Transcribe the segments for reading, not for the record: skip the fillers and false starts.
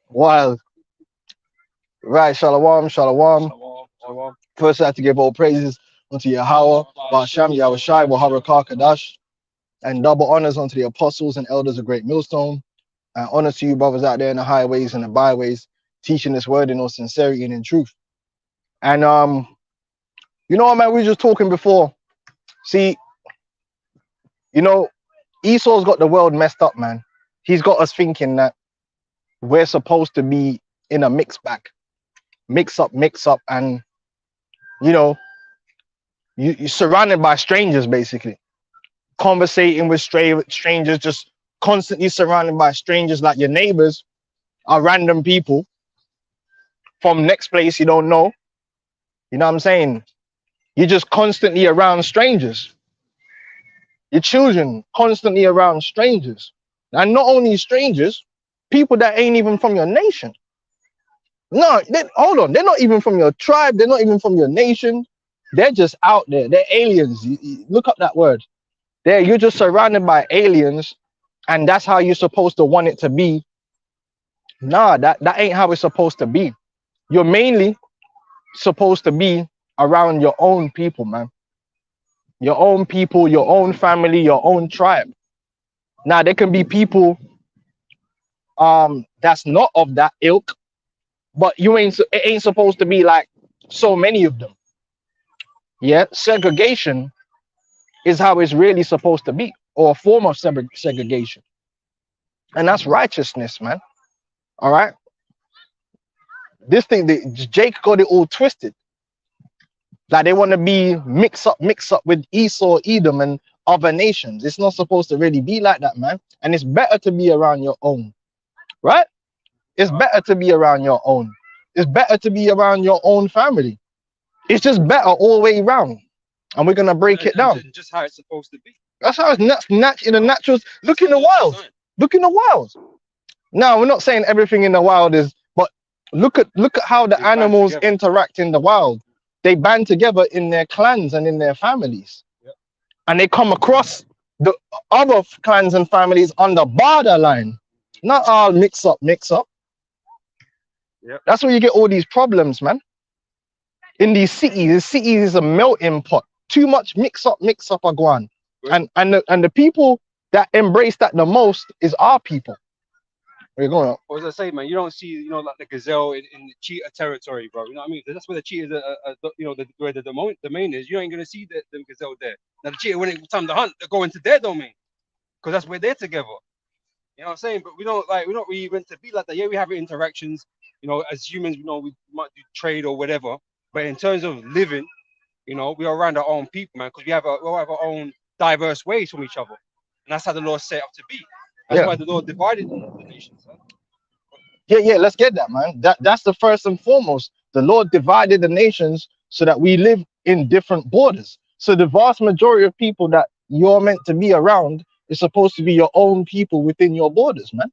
Wild. Right, Shalom, Shalom. Shalom, shalom. First, I have to give all praises unto Yahweh, Ba'asham, Yahushai, Waharakah, Kadash, and double honors unto the apostles and elders of Great Millstone. And honor to you, brothers out there in the highways and the byways, teaching this word in all sincerity and in truth. And you know what, man, we were just talking before. See, you know, Esau's got the world messed up, man. He's got us thinking that we're supposed to be in a mix bag, mix up, and you know, you're surrounded by strangers, basically, conversating with strangers, just constantly surrounded by strangers. Like your neighbors are random people from next place you don't know. You know what I'm saying? You're just constantly around strangers. Your children constantly around strangers, and not only strangers, people that ain't even from your nation. No, hold on, they're not even from your tribe, they're not even from your nation. They're just out there. They're aliens. You look up that word. You're just surrounded by aliens, and that's how you're supposed to want it to be. Nah, that ain't how it's supposed to be. You're mainly supposed to be around your own people, man. Your own people, your own family, your own tribe. Now there can be people that's not of that ilk, but it ain't supposed to be like so many of them. Yeah, segregation is how it's really supposed to be, or a form of segregation, and that's righteousness, man. All right, this thing, Jake got it all twisted. Like they want to be mix up with Esau, Edom, and other nations. It's not supposed to really be like that, man. And it's better to be around your own, right? It's better to be around your own. It's better to be around your own family. It's just better all the way around. And we're gonna break it down. Just how it's supposed to be. That's how it's in the naturals. Look in the wild. Look in the wild. Now we're not saying everything in the wild is, but look at how the animals interact in the wild. They band together in their clans and in their families. Yep. And they come across the other clans and families on the borderline. Not all mix up. Yep. That's where you get all these problems, man. In these cities, the city is a melting pot. Too much mix up agwan. Right. And the people that embrace that the most is our people. Where you going up? What was I say, man? You don't see, like the gazelle in the cheetah territory, bro. You know what I mean? That's where the cheetahs where the domain is. You ain't gonna see the gazelle there. Now the cheetah, when it's time to hunt, they go into their domain, because that's where they're together. You know what I'm saying? But we don't really meant to be like that. Yeah, we have interactions. As humans, we might do trade or whatever. But in terms of living, we are around our own people, man, because we have our own diverse ways from each other, and that's how the Lord set up to be. That's why the Lord divided the nations. Huh? Yeah, let's get that, man. That's the first and foremost. The Lord divided the nations so that we live in different borders. So the vast majority of people that you're meant to be around is supposed to be your own people within your borders, man.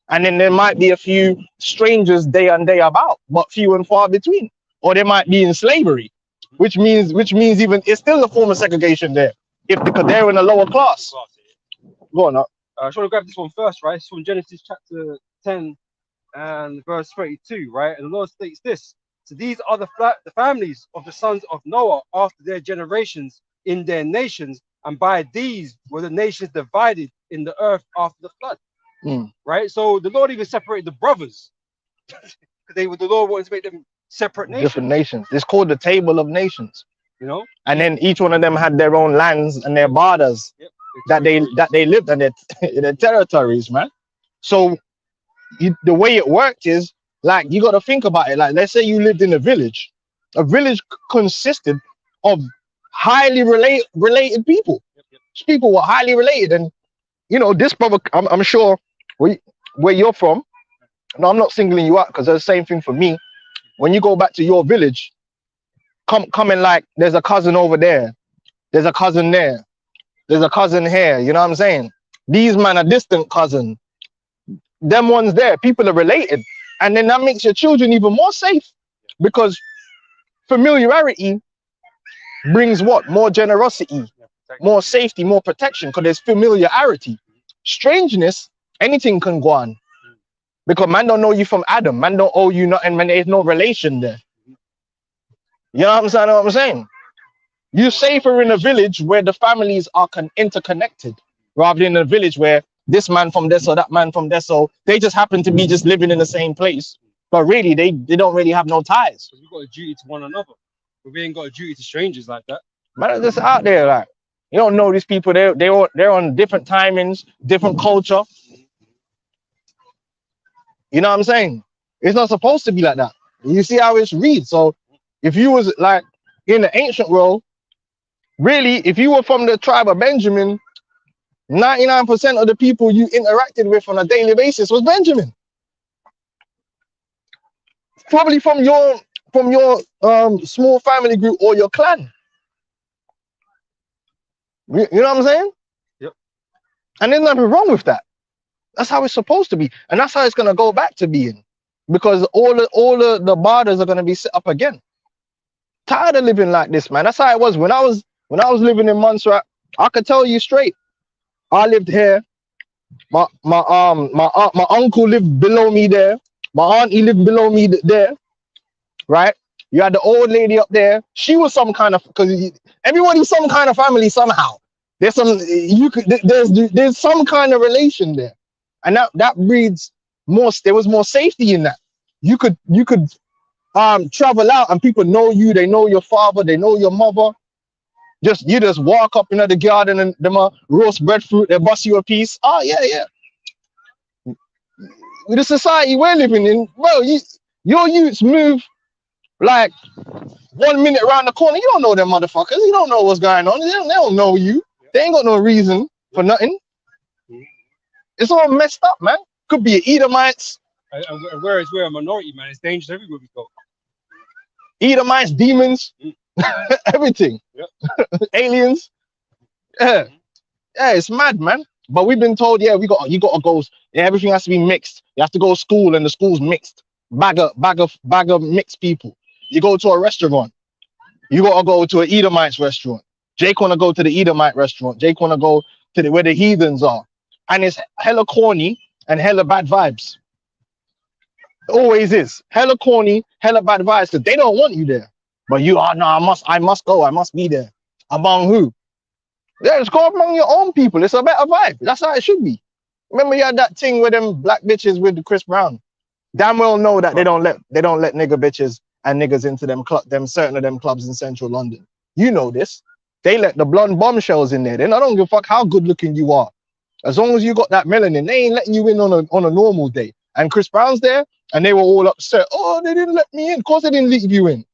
And then there might be a few strangers day and day about, but few and far between. Or they might be in slavery, which means even it's still a form of segregation there, because they're in a lower class. Go on up. I just want to grab this one first, right? It's from Genesis chapter 10 and verse 32, right? And the Lord states this: so these are the families of the sons of Noah after their generations in their nations, and by these were the nations divided in the earth after the flood. Right? So the Lord even separated the brothers. The Lord wanted to make them separate nations. Different nations. It's called the Table of Nations. And then each one of them had their own lands and their borders. Yep. that they lived in their territories, man. So the way it worked is, like, you got to think about it. Like, let's say you lived in a village. A village consisted of highly related people. Yep. People were highly related, and this brother, I'm sure where you're from. No, I'm not singling you out, because it's the same thing for me. When you go back to your village, coming like, there's a cousin over there, there's a cousin there, there's a cousin here. You know what I'm saying? These men are distant cousin. Them ones there, people are related, and then that makes your children even more safe, because familiarity brings what? More generosity, more safety, more protection, because there's familiarity. Strangeness, anything can go on. Because man don't know you from Adam. Man don't owe you nothing, man. There's no relation there. You know what I'm saying? You're safer in a village where the families are interconnected, rather than a village where this man from this or that man from this, so they just happen to be just living in the same place. But really, they don't really have no ties. We've got a duty to one another. But we ain't got a duty to strangers like that. Man, are just out there like, you don't know these people. They're on different timings, different culture. You know what I'm saying? It's not supposed to be like that. You see how it's read. So if you was like in the ancient world, really, if you were from the tribe of Benjamin, 99% of the people you interacted with on a daily basis was Benjamin. Probably from your small family group or your clan. You know what I'm saying? Yep. And there's nothing wrong with that. That's how it's supposed to be, and that's how it's gonna go back to being, because all the borders are gonna be set up again. Tired of living like this, man. That's how it was when I was living in Montserrat. I could tell you straight. I lived here. My uncle lived below me there. My auntie lived below me there. Right? You had the old lady up there. She was some kind of, because everybody's some kind of family somehow. There's some kind of relation there. And that breeds more. There was more safety in that. You could travel out and people know you. They know your father. They know your mother. You just walk up into the garden and them roast breadfruit. They bust you a piece. Oh yeah. With the society we're living in, bro, your youths move like 1 minute around the corner. You don't know them motherfuckers. You don't know what's going on. They don't know you. They ain't got no reason for nothing. It's all messed up, man. Could be Edomites. And whereas we're a minority, man, it's dangerous everywhere we go. Edomites, demons, everything. Yep. Aliens. Yeah, it's mad, man. But we've been told, you gotta go. Yeah, everything has to be mixed. You have to go to school, and the school's mixed. Bag of mixed people. You go to a restaurant, you gotta go to an Edomite's restaurant. Jake wanna go to the Edomite restaurant. Jake wanna go to where the heathens are. And it's hella corny and hella bad vibes. It always is. Hella corny, hella bad vibes, because they don't want you there. But you are, no, I must go, I must be there. Among who? Yeah, just go among your own people. It's a better vibe. That's how it should be. Remember you had that thing with them black bitches with the Chris Brown. Damn well know that they don't let nigger bitches and niggas into them certain of them clubs in central London. You know this. They let the blonde bombshells in there. Then I don't give a fuck how good looking you are. As long as you got that melanin, they ain't letting you in on a normal day. And Chris Brown's there, and they were all upset. Oh, they didn't let me in. Of course they didn't leave you in.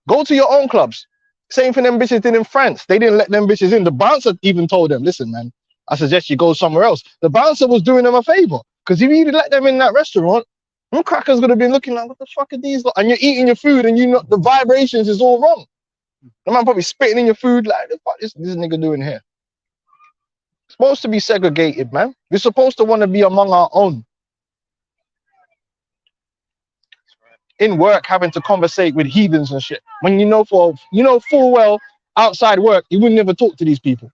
Go to your own clubs. Same for them bitches did in France. They didn't let them bitches in. The bouncer even told them, listen, man, I suggest you go somewhere else. The bouncer was doing them a favor. Because if you let them in that restaurant, them crackers would have been looking like, what the fuck are these? And you're eating your food, and the vibrations is all wrong. The man probably spitting in your food like, what is this nigga doing here? Supposed to be segregated, man. We're supposed to want to be among our own. In work, having to conversate with heathens and shit. When you know full well outside work, you would never talk to these people.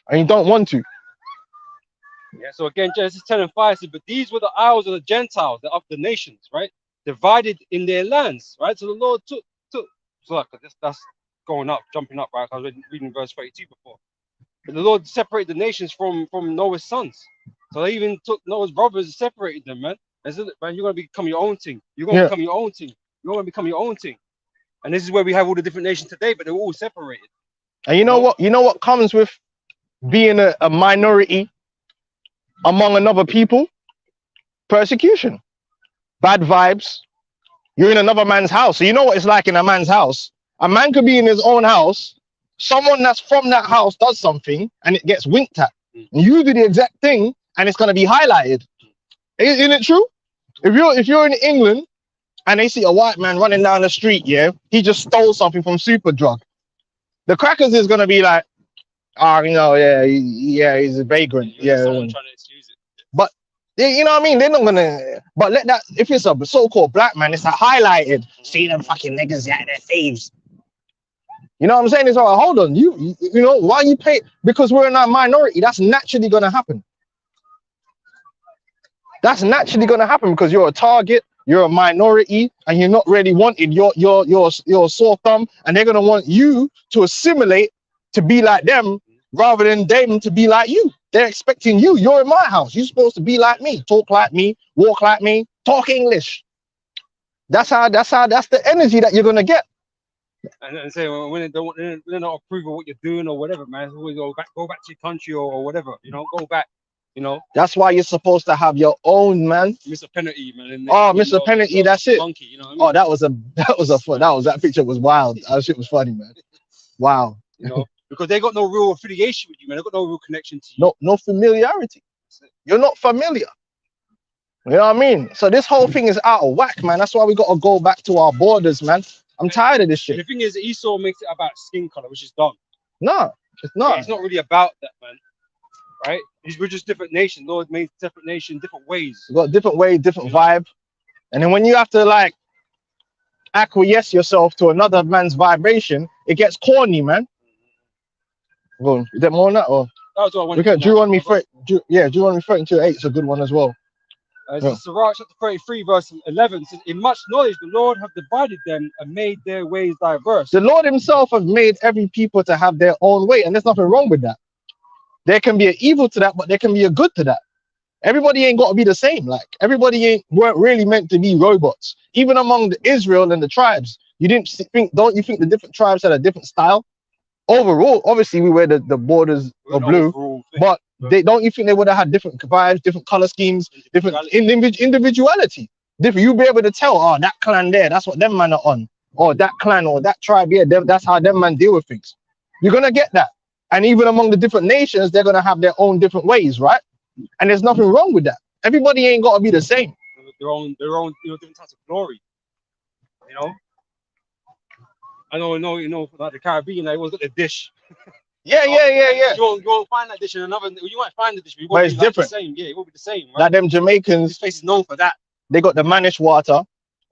And you don't want to. Yeah, so again, Genesis 10 and 5 says, but these were the isles of the Gentiles, of the nations, right? Divided in their lands, right? So the Lord took so like that's going up, jumping up, right? I was reading verse 32 before. But the Lord separated the nations from Noah's sons. So they even took Noah's brothers and separated them, man. And said, man, you're gonna become your own thing. You're gonna become your own thing. You're gonna become your own thing. And this is where we have all the different nations today, but they're all separated. And you know what comes with being a minority among another people? Persecution. Bad vibes. You're in another man's house. So you know what it's like in a man's house. A man could be in his own house. Someone that's from that house does something and it gets winked at. And you do the exact thing and it's going to be highlighted. Isn't it true? If you're in England and they see a white man running down the street, he just stole something from Superdrug. The crackers is going to be like, he's a vagrant. Someone trying to excuse it. But you know what I mean? They're not gonna. But let that, if it's a so-called black man, it's a highlighted. See them fucking niggas, they're thieves. You know what I'm saying? It's all right, hold on. You know why you pay? Because we're in a minority. That's naturally gonna happen. That's naturally gonna happen because you're a target, you're a minority, and you're not really wanted. You're a sore thumb, and they're gonna want you to assimilate to be like them rather than them to be like you. They're expecting you. You're in my house. You're supposed to be like me, talk like me, walk like me, talk English. That's the energy that you're gonna get. And say when they're not approve of what you're doing or whatever, man, it's always go back to your country or whatever, you know, go back, you know. That's why you're supposed to have your own, man. Mr. Penalty, man. And Oh, Mr. Penalty, that's it. Monkey, you know what I mean? Oh, that picture was wild. That shit was funny, man. Wow. You know, because they got no real affiliation with you, man. They got no real connection to you. No familiarity. You're not familiar. You know what I mean? So this whole thing is out of whack, man. That's why we got to go back to our borders, man. I'm tired of this shit. The thing is, Esau makes it about skin color, which is dumb. No, it's not. It's not really about that, man. Right? We're just different nations. Lord made different nations, different ways. You got different way, different vibe. And then when you have to like acquiesce yourself to another man's vibration, it gets corny, man. Go on. Is there more on that? Or That was what I wanted look at to know. Deuteronomy 32:8 is a good one as well. Sirach chapter 33 verse 11 says, in much knowledge the Lord have divided them and made their ways diverse. The Lord himself has made every people to have their own way, and there's nothing wrong with that. There can be an evil to that, but there can be a good to that. Everybody ain't got to be the same. Like everybody weren't really meant to be robots. Even among the Israel and the tribes, don't you think the different tribes had a different style? Overall, obviously we wear the borders of blue, but don't you think they would have had different vibes, different color schemes, different individuality? Different. You'll be able to tell, oh, that clan there, that's what them man are on, or that clan or that tribe here, that's how them man deal with things. You're gonna get that. And even among the different nations, they're gonna have their own different ways, right? And there's nothing wrong with that. Everybody ain't got to be the same. Their own, different types of glory. You know. I know, like the Caribbean, they always got the dish. Yeah. You won't find that dish in another. You might find the dish, but it's different. The same. Yeah, it will be the same. Right? Like them Jamaicans, this place is known for that. They got the Manish water,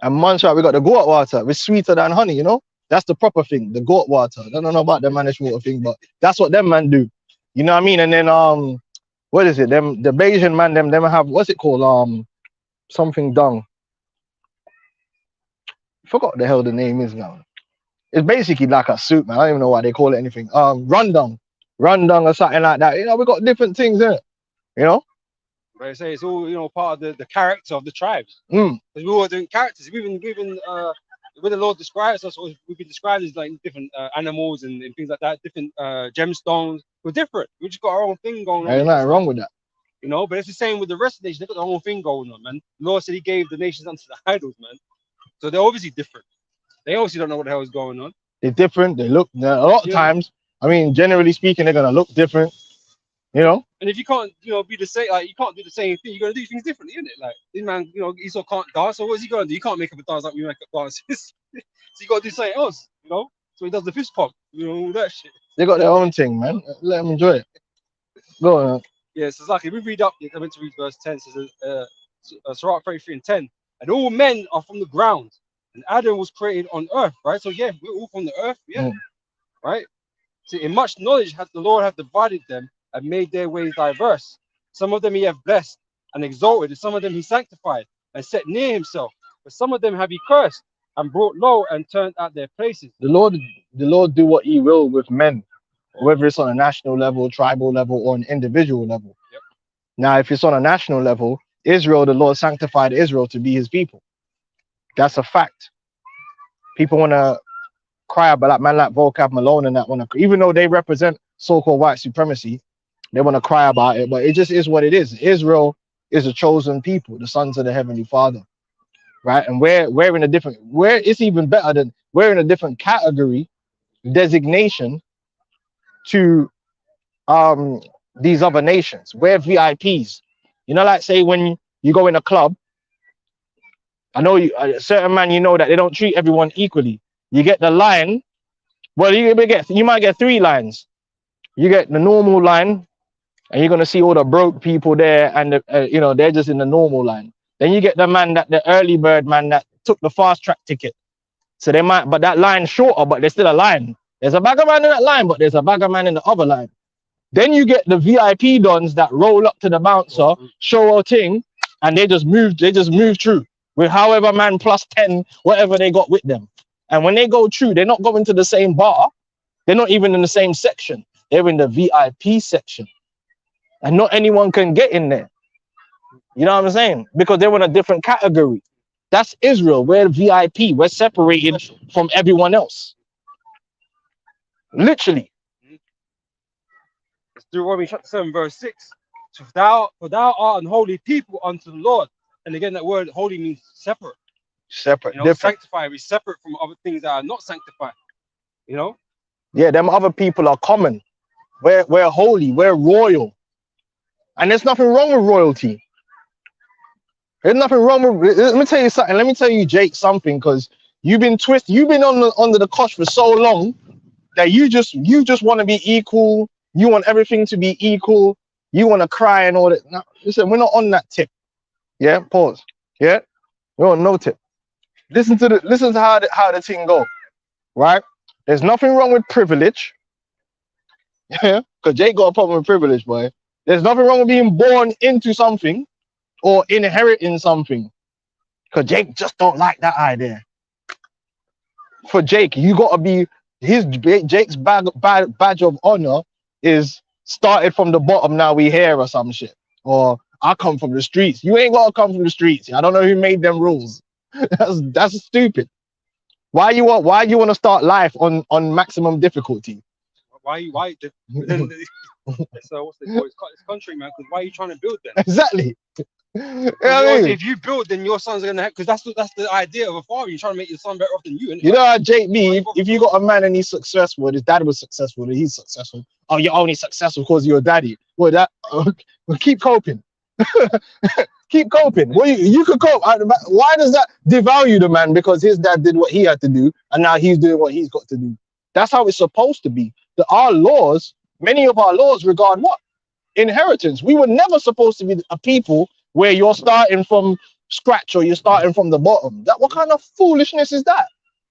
and Montreal we got the goat water. It's sweeter than honey, you know. That's the proper thing, the goat water. I don't know about the Manish water thing, but that's what them man do. You know what I mean? And then what is it? The Bayesian man, them have, what's it called? Something dung. Forgot the hell the name is now. It's basically like a soup, man. I don't even know why they call it anything. Rundung or something like that. You know, we got different things in it. You know. But I say it's all part of the character of the tribes. Because we all doing characters. We've been when the Lord describes us, we've been described as like different animals and things like that, different gemstones. We're different. We just got our own thing going on. There's nothing wrong with that. You know, but it's the same with the rest of the nations. They've got their own thing going on, man. The Lord said he gave the nations unto the idols, man. So they're obviously different. They obviously don't know what the hell is going on. They're different. They look, a lot of times, I mean, generally speaking, they're going to look different, you know? And if you can't, be the same, like, you can't do the same thing, you're going to do things differently, isn't it? Like, this man, Esau can't dance, so what is he going to do? You can't make up a dance like we make up dances. So you got to do something else, you know? So he does the fist pump, all that shit. They got their own thing, man. Let them enjoy it. Go on. Yeah, so it's like, if we read up, you're coming to read verse 10, it says, Sirach 33 and 10, and all men are from the ground. And Adam was created on earth, right? So yeah, we're all from the earth, right? So in much knowledge hath the Lord have divided them and made their ways diverse. Some of them he have blessed and exalted, and some of them he sanctified and set near himself. But some of them have he cursed and brought low and turned out their places. The Lord do what he will with men, whether it's on a national level, tribal level, or an individual level. Yep. Now, if it's on a national level, Israel, the Lord sanctified Israel to be his people. That's a fact. People want to cry about that man like Vocab Malone and that want to, even though they represent so-called white supremacy, they want to cry about it. But it just is what it is. Israel is a chosen people, the sons of the Heavenly Father, right? And we're in a different, it's even better than we're in a different category designation to these other nations. We're VIPs. You know, like say when you go in a club. I know a certain man, that they don't treat everyone equally. You get the line. Well, you might get 3 lines. You get the normal line, and you're gonna see all the broke people there, and they're just in the normal line. Then you get the man the early bird man that took the fast track ticket. So they might, but that line's shorter, but there's still a line. There's a bagger man in that line, but there's a bagger man in the other line. Then you get the VIP dons that roll up to the bouncer, show a thing. and they just moved through with however man plus 10, whatever they got with them. And when they go through, they're not going to the same bar. They're not even in the same section. They're in the VIP section. And not anyone can get in there. You know what I'm saying? Because they're in a different category. That's Israel. We're VIP. We're separated from everyone else. Literally. It's Deuteronomy chapter 7, verse 6. So for thou art an holy people unto the Lord. And again, that word holy means separate. Separate. You know, Different. sanctified is separate from other things that are not sanctified. You know? Yeah, them other people are common. We're holy. We're royal. And there's nothing wrong with royalty. There's nothing wrong with. Let me tell you something. Let me tell you, Jake, something, because you've been twisted. You've been under the cosh for so long that you just want to be equal. You want everything to be equal. You want to cry and all that. No, listen, we're not on that tip. Yeah, pause. Yeah, we're on no tip. Listen to how the thing go. Right? There's nothing wrong with privilege. Yeah, because Jake got a problem with privilege, boy. There's nothing wrong with being born into something or inheriting something. Because Jake just don't like that idea. For Jake, you gotta be Jake's badge of honor is started from the bottom, now we here or some shit. Or I come from the streets. You ain't gotta come from the streets. I don't know who made them rules. that's stupid. Why you want to start life on maximum difficulty? Why then, so what's the it's country, man, because why are you trying to build then? Exactly. You know what I mean? If you build, then your sons are gonna have, because that's the idea of a father. You're trying to make your son better off than you. You know how Jake be, if you got a man and he's successful, and his dad was successful, and he's successful. Oh, you're only successful because you're a daddy. Well, keep coping. Keep coping. Well, you could cope. Why does that devalue the man because his dad did what he had to do, and now he's doing what he's got to do? That's how it's supposed to be. Our laws, many of our laws regard what? Inheritance. We were never supposed to be a people where you're starting from scratch or you're starting from the bottom. What kind of foolishness is that?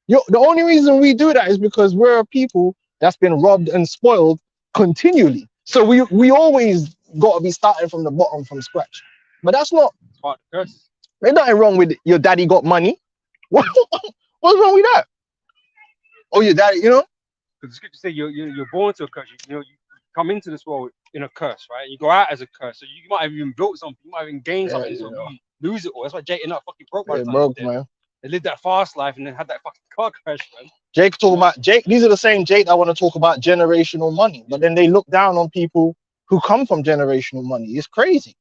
The only reason we do that is because we're a people that's been robbed and spoiled continually. So we always got to be starting from the bottom, from scratch. But that's not. There's nothing wrong with your daddy got money. What's wrong with that? Oh, your daddy, you know? Because the scripture say you're born to a curse. You come into this world in a curse, right? You go out as a curse. So you might have even built something, you might have even gained something, so you lose it all. That's why Jake ended up fucking broke by the time broke, man. They lived that fast life and then had that fucking car crash, man. Jake talking about these are the same Jake that want to talk about generational money, but then they look down on people who come from generational money. It's crazy.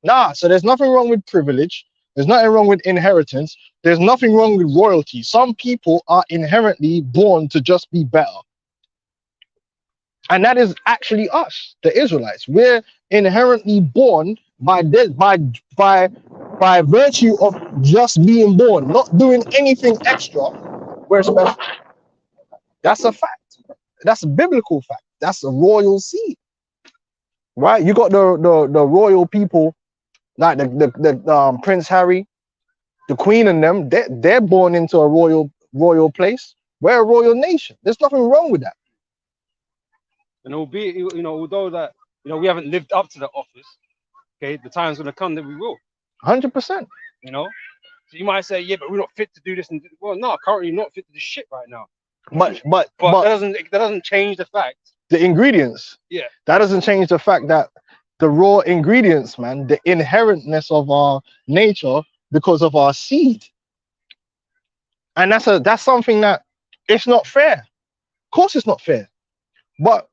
Nah, so there's nothing wrong with privilege. There's nothing wrong with inheritance. There's nothing wrong with royalty. Some people are inherently born to just be better. And that is actually us, the Israelites. We're inherently born by virtue of just being born, not doing anything extra. We're special. That's a fact. That's a biblical fact. That's a royal seed, right? You got the royal people, like the Prince Harry, the Queen, and them. They're born into a royal place. We're a royal nation. There's nothing wrong with that. And albeit, although that, we haven't lived up to the office, okay, the time's going to come that we will. 100%. So you might say, yeah, but we're not fit to do this. Well, no, currently not fit to do shit right now. But that doesn't change the fact. The ingredients. Yeah. That doesn't change the fact that the raw ingredients, man, the inherentness of our nature because of our seed. And that's something that it's not fair. Of course it's not fair. But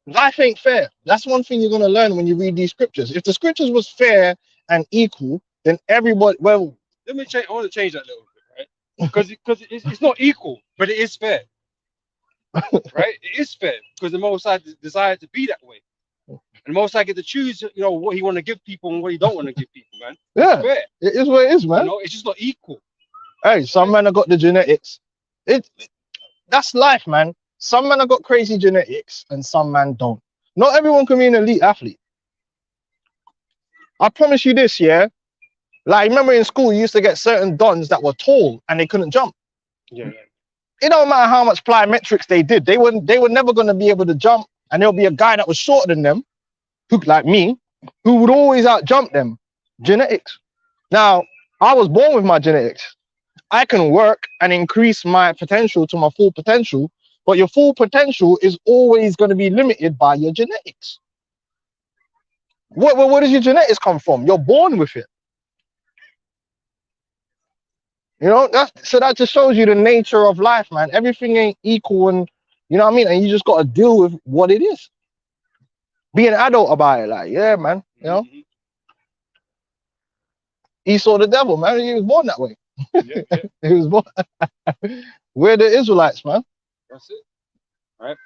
life ain't fair. That's one thing you're going to learn when you read these scriptures. If the scriptures was fair and equal, then everybody, well, let me change. I want to change that a little bit, right? Because it's not equal, but it is fair, right? It is fair because the Most High desired to be that way, and the Most High get to choose, what He want to give people and what He don't want to give people, man. Yeah, it's fair. It is what it is, man. It's just not equal. Hey, some men have got the genetics. That's life, man. Some men have got crazy genetics and some men don't. Not everyone can be an elite athlete. I promise you this, yeah. Like, remember in school, you used to get certain dons that were tall and they couldn't jump. Yeah. It don't matter how much plyometrics they did. They were never going to be able to jump. And there'll be a guy that was shorter than them, who, like me, who would always out jump them. Genetics. Now, I was born with my genetics. I can work and increase my potential to my full potential, but your full potential is always going to be limited by your genetics. Where does your genetics come from? You're born with it. You know, so that just shows you the nature of life, man. Everything ain't equal, and you know what I mean? And you just got to deal with what it is. Be an adult about it, like, yeah, man. You know, Esau the devil, man. He was born that way. Yeah, yeah. He was born. We're the Israelites, man. That's it. All right.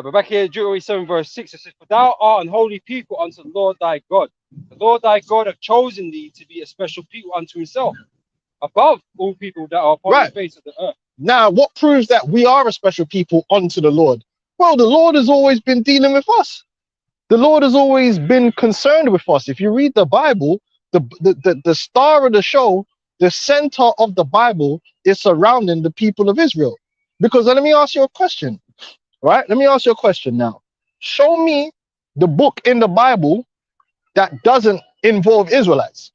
But back here, Deuteronomy 7 verse 6, it says, "For thou art an holy people unto the Lord thy God. The Lord thy God hath chosen thee to be a special people unto himself, above all people that are upon Right. the face of the earth." Now, what proves that we are a special people unto the Lord? Well, the Lord has always been dealing with us. The Lord has always been concerned with us. If you read the Bible, the star of the show, the center of the Bible is surrounding the people of Israel. Because let me ask you a question, right? Let me ask you a question now. Show me the book in the Bible that doesn't involve Israelites.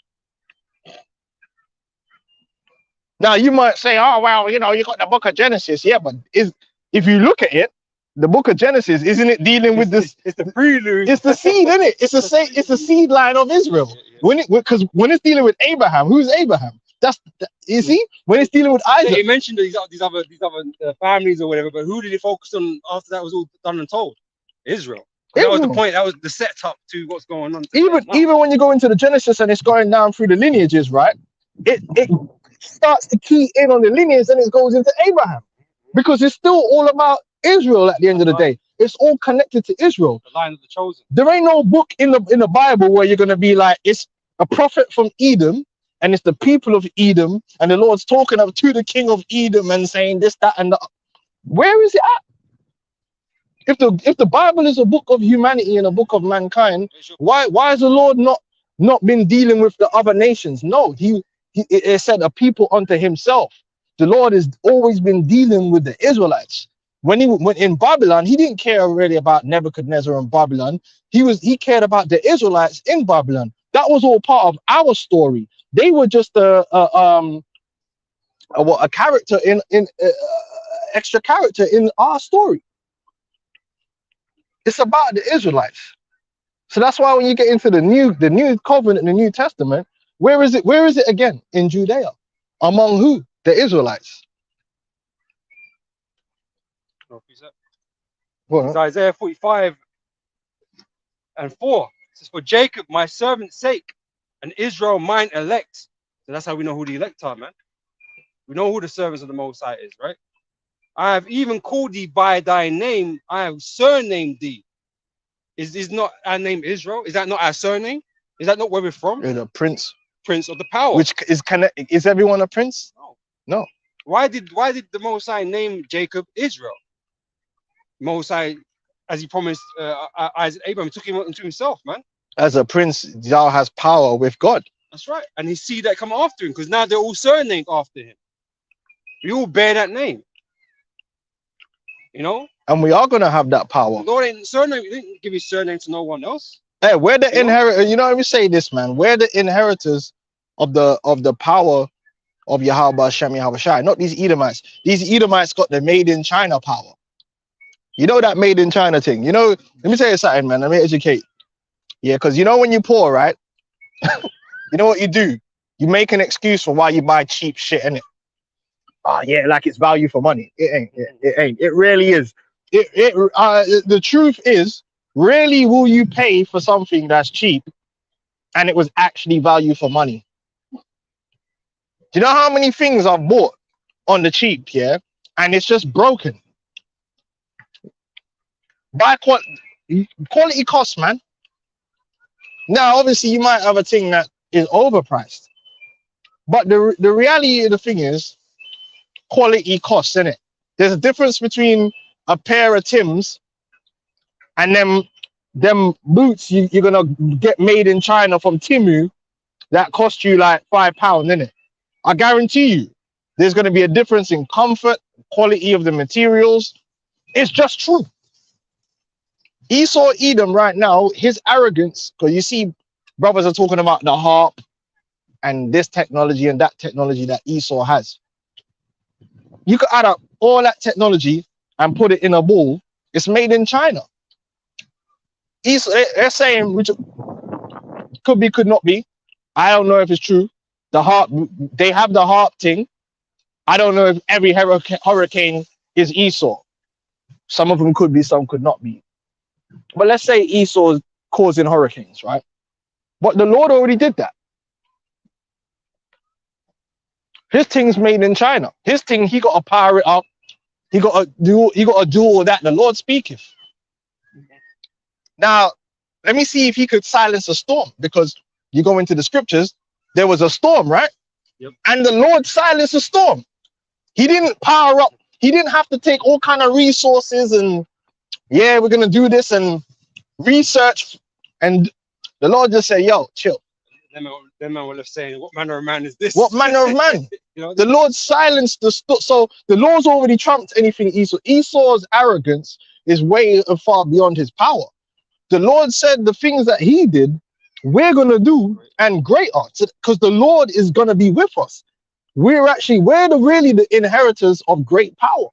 Now you might say, oh, well, you know, you got the book of Genesis. Yeah, but if you look at it, the book of Genesis, isn't it dealing with this? It's the prelude. It's the seed, isn't it? It's the seed line of Israel. Yeah. When it's dealing with Abraham, who's Abraham? You see, when it's dealing with Isaac. It mentioned these other families or whatever, but who did it focus on after that was all done and told? Israel. That was the point. That was the setup to what's going on. Even when you go into the Genesis and it's going down through the lineages, right? It starts to key in on the lineage and it goes into Abraham, because it's still all about Israel at the end of the day. It's all connected to Israel. The line of the chosen. There ain't no book in the Bible where you're gonna be like, it's a prophet from Edom and it's the people of Edom and the Lord's talking to the king of Edom and saying this, that, and that. Where is it at? If the Bible is a book of humanity and a book of mankind, why has the Lord not been dealing with the other nations? No, it said a people unto himself. The Lord has always been dealing with the Israelites. When he went in Babylon, he didn't care really about Nebuchadnezzar and Babylon. He cared about the Israelites in Babylon. That was all part of our story. They were just a character in extra character in our story. It's about the Israelites. So that's why when you get into the new covenant, the New Testament, where is it again? In Judea. Among who? The Israelites. It's Isaiah 45 and 4. It says, "For Jacob my servant's sake, and Israel mine elect." So that's how we know who the elect are, man. We know who the servants of the Most High is, right? "I have even called thee by thy name. I have surnamed thee." Is not our name Israel? Is that not our surname? Is that not where we're from? You're the prince. Prince of the power. Which is everyone a prince? No. Why did the Most High name Jacob Israel? Most High, as he promised Isaac, Abraham, took him into himself, man. As a prince, thou has power with God. That's right. And his seed that come after him, because now they're all surnamed after him. We all bear that name. You know? And we are gonna have that power. Lord ain't surname, he didn't give his surname to no one else. Hey, we're the inheritor. You know, let me say this, man. We're the inheritors of the power of Yahweh Hashem Yahweh Shai, not these Edomites. These Edomites got the made in China power. You know that made in China thing. You know, let me tell you something, man. Let me educate. Yeah, because you know when you're poor, right? You know what you do? You make an excuse for why you buy cheap shit, innit? Oh yeah, like it's value for money. It ain't. It ain't. It really is. The truth is, rarely will you pay for something that's cheap and it was actually value for money. Do you know how many things I've bought on the cheap, yeah? And it's just broken. Buy quality costs, man. Now, obviously, you might have a thing that is overpriced. But the reality of the thing is, quality costs, innit? There's a difference between a pair of Timbs and them boots you're gonna get made in China from Temu that cost you like £5, innit? I guarantee you there's gonna be a difference in comfort, quality of the materials. It's just true. Esau Edom right now, his arrogance, because you see brothers are talking about the harp, and this technology and that technology that Esau has. You could add up all that technology and put it in a bowl. It's made in China. Esau, they're saying, which could be, could not be. I don't know if it's true. The harp, they have the harp thing. I don't know if every hurricane is Esau. Some of them could be, some could not be. But let's say Esau is causing hurricanes, right? But the Lord already did that. His thing's made in China. His thing, he got to power it up. He got to do all that. The Lord speaketh. Now, let me see if he could silence a storm, because you go into the scriptures, there was a storm, right? Yep. And the Lord silenced the storm. He didn't power up. He didn't have to take all kind of resources and, yeah, we're going to do this and research. And the Lord just said, yo, chill. Them man will have saying, what manner of man is this? What manner of man? You know, The Lord silenced the storm. So the Lord's already trumped anything Esau. Esau's arrogance is way far beyond his power. The Lord said the things that he did, we're going to do, and greater, because the Lord is going to be with us. We're really the inheritors of great power.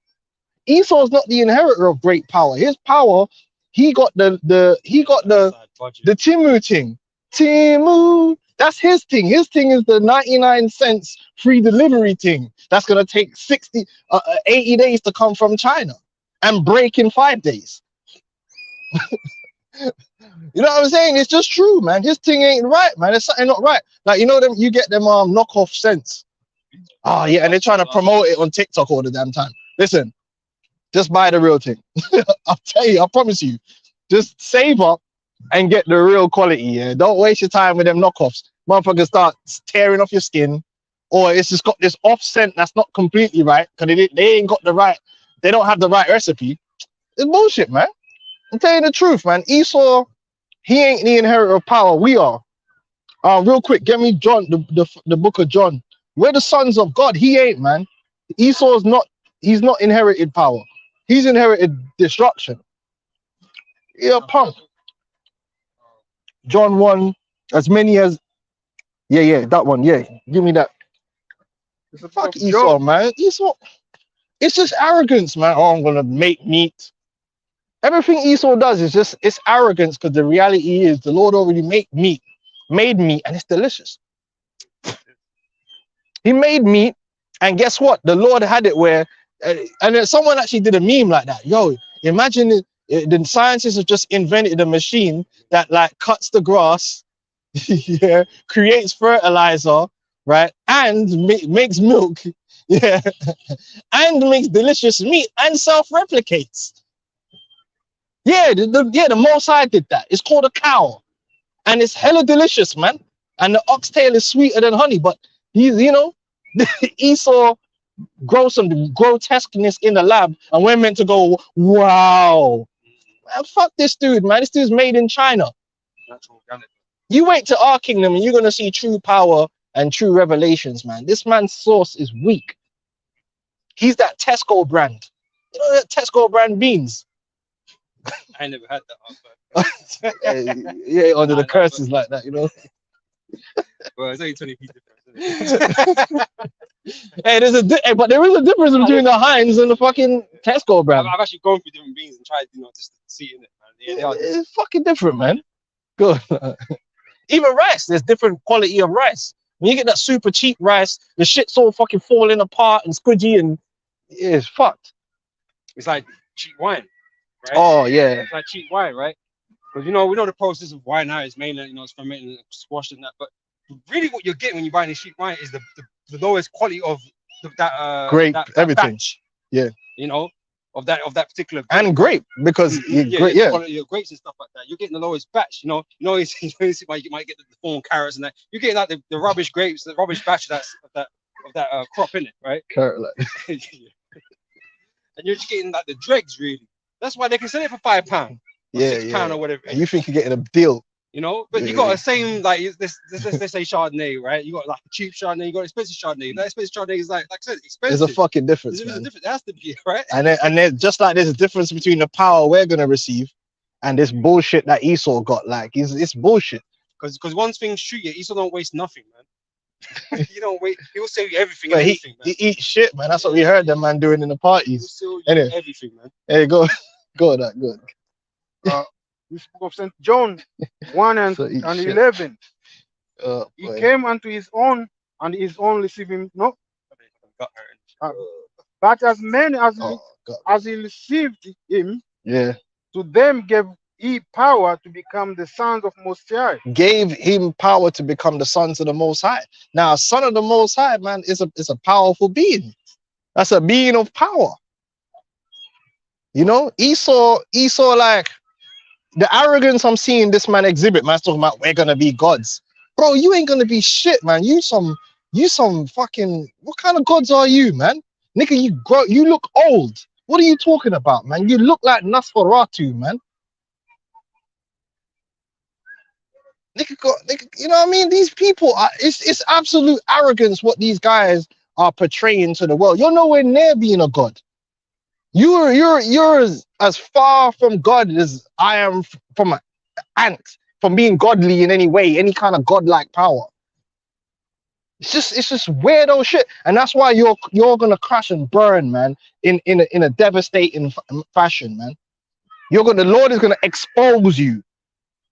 Esau's not the inheritor of great power. His power, he got the Timu thing. Timu, that's his thing. His thing is the 99 cents free delivery thing. That's going to take 80 days to come from China and break in 5 days. You know what I'm saying? It's just true, man. His thing ain't right, man. There's something not right. Like, you know them, you get them knockoff cents. Oh yeah, and they're trying to promote it on TikTok all the damn time. Listen, just buy the real thing. I'll tell you, I promise you. Just save up and get the real quality. Yeah, don't waste your time with them knockoffs. Motherfuckers start tearing off your skin, or it's just got this off scent that's not completely right because they ain't got the right. They don't have the right recipe. It's bullshit, man. I'm telling you the truth, man. Esau, he ain't the inheritor of power. We are. Real quick, get me John, the book of John. We're the sons of God. He ain't, man. Esau's not. He's not inherited power. He's inherited destruction. Yeah, punk. John 1, as many as. Yeah, that one. Yeah, give me that. Fuck Esau, man. Esau. It's just arrogance, man. Oh, I'm gonna make meat. Everything Esau does is just, it's arrogance, because the reality is the Lord already made meat, and it's delicious. He made meat, and guess what? The Lord had it where, and then someone actually did a meme like that. Yo, imagine the scientists have just invented a machine that like cuts the grass, yeah, creates fertilizer, right, and makes milk, yeah, and makes delicious meat and self-replicates. Yeah, the Most High did that. It's called a cow, and it's hella delicious, man. And the oxtail is sweeter than honey. But he's, you know, Esau grows some grotesqueness in the lab, and we're meant to go, wow, man, fuck this dude, man. This dude's made in China. Natural organic. You wait to our kingdom, and you're gonna see true power and true revelations, man. This man's sauce is weak. He's that Tesco brand. You know that Tesco brand beans. I never had that. Yeah, under the curses like that, you know. Well, it's only 20p difference. Hey, but there is a difference between the Heinz and the fucking Tesco brand. I've actually gone through different beans and tried, you know, just to see in it, man. Yeah, It's fucking different, man. Good. Even rice, there's different quality of rice. When you get that super cheap rice, the shit's all fucking falling apart and squidgy, and it's fucked. It's like cheap wine. Right? Oh yeah, it's like cheap wine, right? Because you know we know the process of wine now is mainly, you know, it's fermenting and squashed and that, but really what you're getting when you're buying a cheap wine is the lowest quality of that grape, that everything. Batch, yeah, you know, of that particular grape. And grape, because quality of grapes and stuff like that. You're getting the lowest batch, you know. You know, you might get the full carrots and that. You're getting like the rubbish grapes, the rubbish batch of that crop in it, right? Carrot, like. And you're just getting like the dregs, really. That's why they can sell it for £5, £6 or whatever. And you think you're getting a deal, you know? But you got the same, like let's say Chardonnay, right? You got like a cheap Chardonnay, you got expensive Chardonnay. That expensive Chardonnay is like I said, expensive. There's a fucking difference, There's man. a difference. It has to be, right? And then just like there's a difference between the power we're gonna receive and this bullshit that Esau got. Like it's bullshit. Because one thing's true, yeah, Esau don't waste nothing, man. You don't wait. He'll sell you everything But and he, anything, man. he eats shit, man. That's what we heard them man doing in the He'll parties. sell you Anyway. everything, man. Hey, go go that good. This book of St. John 1 So eat and shit. 11. He Boy. came unto his own, and his own received him not. Gut hurting. But as many as, Oh God. as he received him, Yeah. to them gave he power to become the sons of Most High. Gave him power to become the sons of the Most High. Now, a son of the Most High, man, is a powerful being. That's a being of power. You know, Esau, like the arrogance I'm seeing this man exhibit. Man's talking about we're gonna be gods, bro. You ain't gonna be shit, man. You some fucking. What kind of gods are you, man? Nigga, you look old. What are you talking about, man? You look like Nosferatu, man. Nigga, you know what I mean? These people are it's absolute arrogance what these guys are portraying to the world. You're nowhere near being a god. You're as far from God as I am from an ant, from being godly in any way, any kind of godlike power. It's just weirdo shit, and that's why you're gonna crash and burn, man, in a devastating fashion, man. The Lord is gonna expose you.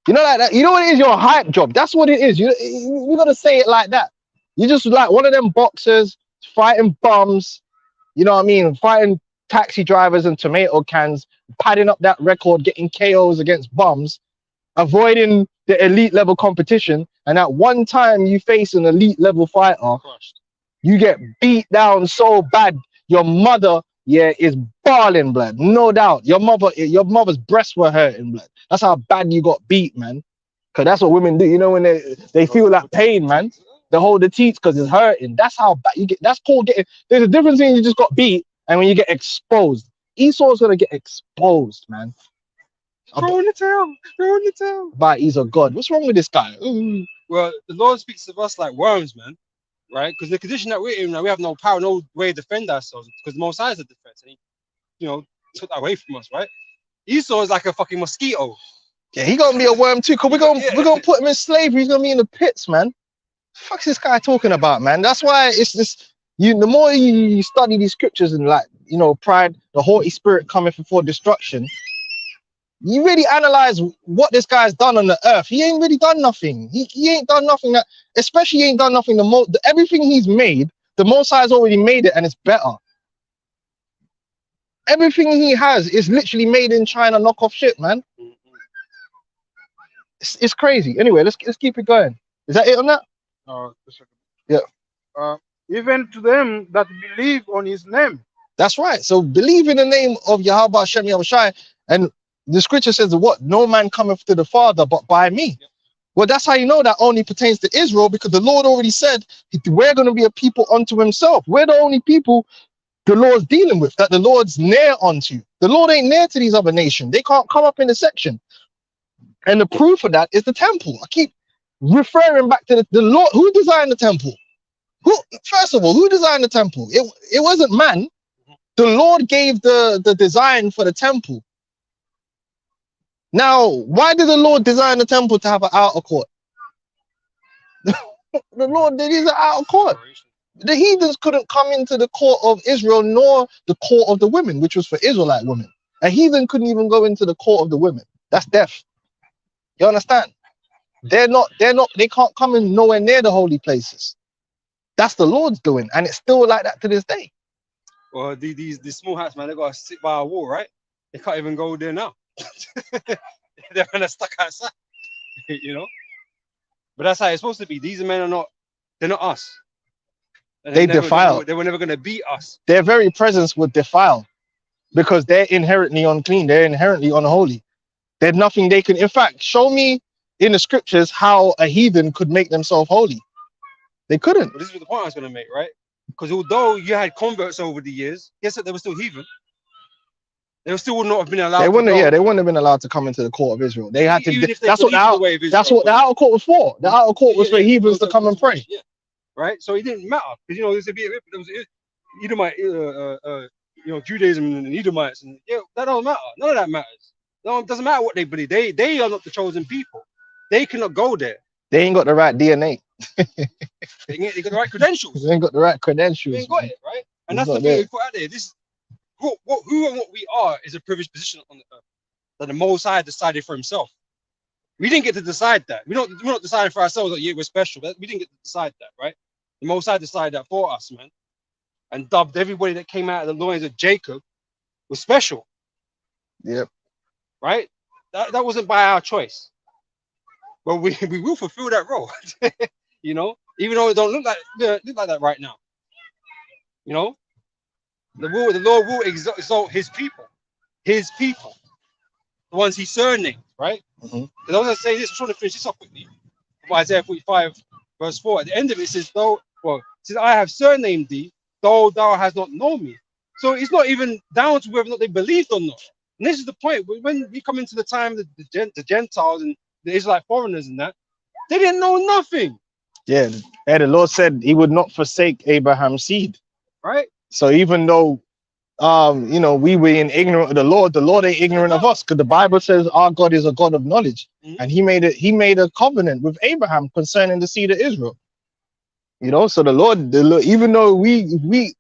You know, like that. You know what it is? Your hype job. That's what it is. You gotta say it like that. You just like one of them boxers fighting bums. You know what I mean? Fighting taxi drivers and tomato cans, padding up that record, getting KOs against bums, avoiding the elite level competition. And at one time you face an elite level fighter, you get beat down so bad. Your mother, is bawling blood, no doubt. Your mother's breasts were hurting blood. That's how bad you got beat, man. Because that's what women do. You know, when they feel that pain, man. They hold the teeth because it's hurting. That's how bad you get. That's called getting. There's a difference in you just got beat and when you get exposed. Esau's gonna get exposed, man. Throw in the tail. But he's a god. What's wrong with this guy? Ooh. Well, the Lord speaks of us like worms, man. Right? Because the condition that we're in now, we have no power, no way to defend ourselves. Because the Most High is the defense, and he, took that away from us, right? Esau is like a fucking mosquito. Yeah, he gonna be a worm too. Cause we're gonna put him in slavery. He's gonna be in the pits, man. Fuck's this guy talking about, man? That's why it's this. The more you study these scriptures and pride, the haughty spirit cometh before destruction. You really analyze what this guy's done on the earth. He ain't really done nothing. He ain't done nothing especially he ain't done nothing. Everything he's made, the Most High's already made it, and it's better. Everything he has is literally made in China, knockoff shit, man. It's crazy. Anyway, let's keep it going. Is that it on that? Yeah. Even to them that believe on his name. That's right. So believe in the name of Yahweh Hashem Yahushai, and the scripture says what? No man cometh to the Father but by me. Yep. Well, that's how you know that only pertains to Israel, because the Lord already said we're going to be a people unto himself. We're the only people the Lord's dealing with, that the Lord's near unto. The Lord ain't near to these other nations. They can't come up in the section. And the proof of that is the temple. I keep referring back to the Lord. Who designed the temple? First of all, who designed the temple? It wasn't man. The Lord gave the design for the temple. Now, why did the Lord design the temple to have an outer court? The Lord did an outer court. The heathens couldn't come into the court of Israel, nor the court of the women, which was for Israelite women. A heathen couldn't even go into the court of the women. That's death. You understand? They can't come in nowhere near the holy places. That's the Lord's doing, and it's still like that to this day. Well, these small hats, man, they gotta sit by a wall, right? They can't even go there now. They're kind of stuck outside, But that's how it's supposed to be. These men they're not us. They defile. They were never gonna beat us. Their very presence would defile, because they're inherently unclean. They're inherently unholy. There's nothing they can. In fact, show me in the scriptures how a heathen could make themselves holy. They couldn't. Well, this is the point I was gonna make, right? Because although you had converts over the years, guess what? They were still heathen. They still would not have been allowed. They wouldn't have been allowed to come into the court of Israel. They had to. That's what the outer court was for. The outer court was for heathens to come and pray. Yeah. Right. So it didn't matter, because there was Edomite, Judaism and Edomites, and that don't matter. None of that matters. No, it doesn't matter what they believe. They are not the chosen people. They cannot go there. They ain't got the right DNA. They got the right credentials. They ain't got the right They credentials. ain't got Man. it, right? And It's that's the not thing there. we put out there. This who and what we are is a privileged position on the earth that the Most High decided for himself. We didn't get to decide that. We're not deciding for ourselves that, yeah, we're special. We didn't get to decide that, right? The Most High decided that for us, man, and dubbed everybody that came out of the loins of Jacob was special, Yep. right? That wasn't by our choice, but we will fulfill that role, you know, even though it don't look like that right now, you know. The Lord will exalt his people, the ones he surnamed, right? Mhm. Because I was going to say this, I'm trying to finish this off quickly. From Isaiah 45, verse 4. At the end of it says, I have surnamed thee, though thou hast not known me. So it's not even down to whether or not they believed or not. And this is the point. When we come into the time of the Gentiles and the Israelite foreigners and that, they didn't know nothing, Yeah. And the Lord said he would not forsake Abraham's seed. right? So even though you know, we were in ignorant of the Lord ain't ignorant of us, because the Bible says our God is a God of knowledge. Mhm. And he made a covenant with Abraham concerning the seed of Israel. You know, so the Lord, even though we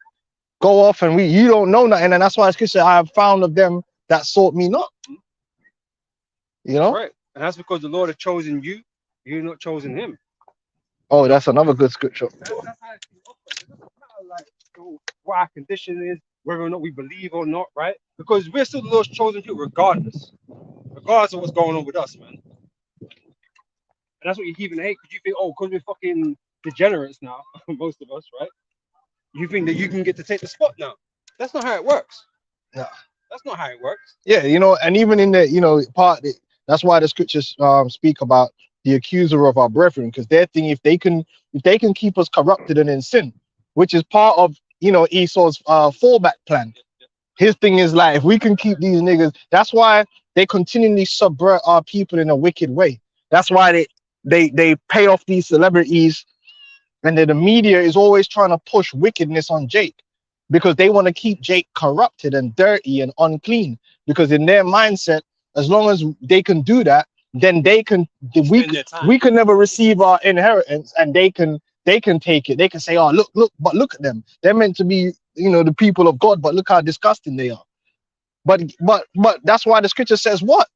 go off and you don't know nothing, and that's why Scripture I have found of them that sought me not. You know, Right. And that's because the Lord has chosen you, you've not chosen him. oh, that's another good scripture. That's how it operates. It doesn't matter like what our condition is, whether or not we believe or not, right? Because we're still the Lord's chosen people regardless of what's going on with us, man. And that's what you even hate, because you think, oh, because we're fucking degenerates now, most of us, right? You think that you can get to take the spot now. That's not how it works. No. That's not how it works. Yeah, you know, and even in the, you know, that's why the scriptures speak about the accuser of our brethren, because their thing, if they can keep us corrupted and in sin, which is part of, you know, Esau's fallback plan. His thing is like, if we can keep these niggas, that's why they continually subvert our people in a wicked way. That's why they pay off these celebrities, and then the media is always trying to push wickedness on Jake, because they want to keep Jake corrupted and dirty and unclean. Because in their mindset, as long as they can do that, then we can never receive our inheritance, and they can take it. They can say, oh, look at them. They're meant to be, you know, the people of God, but look how disgusting they are. But that's why the scripture says what?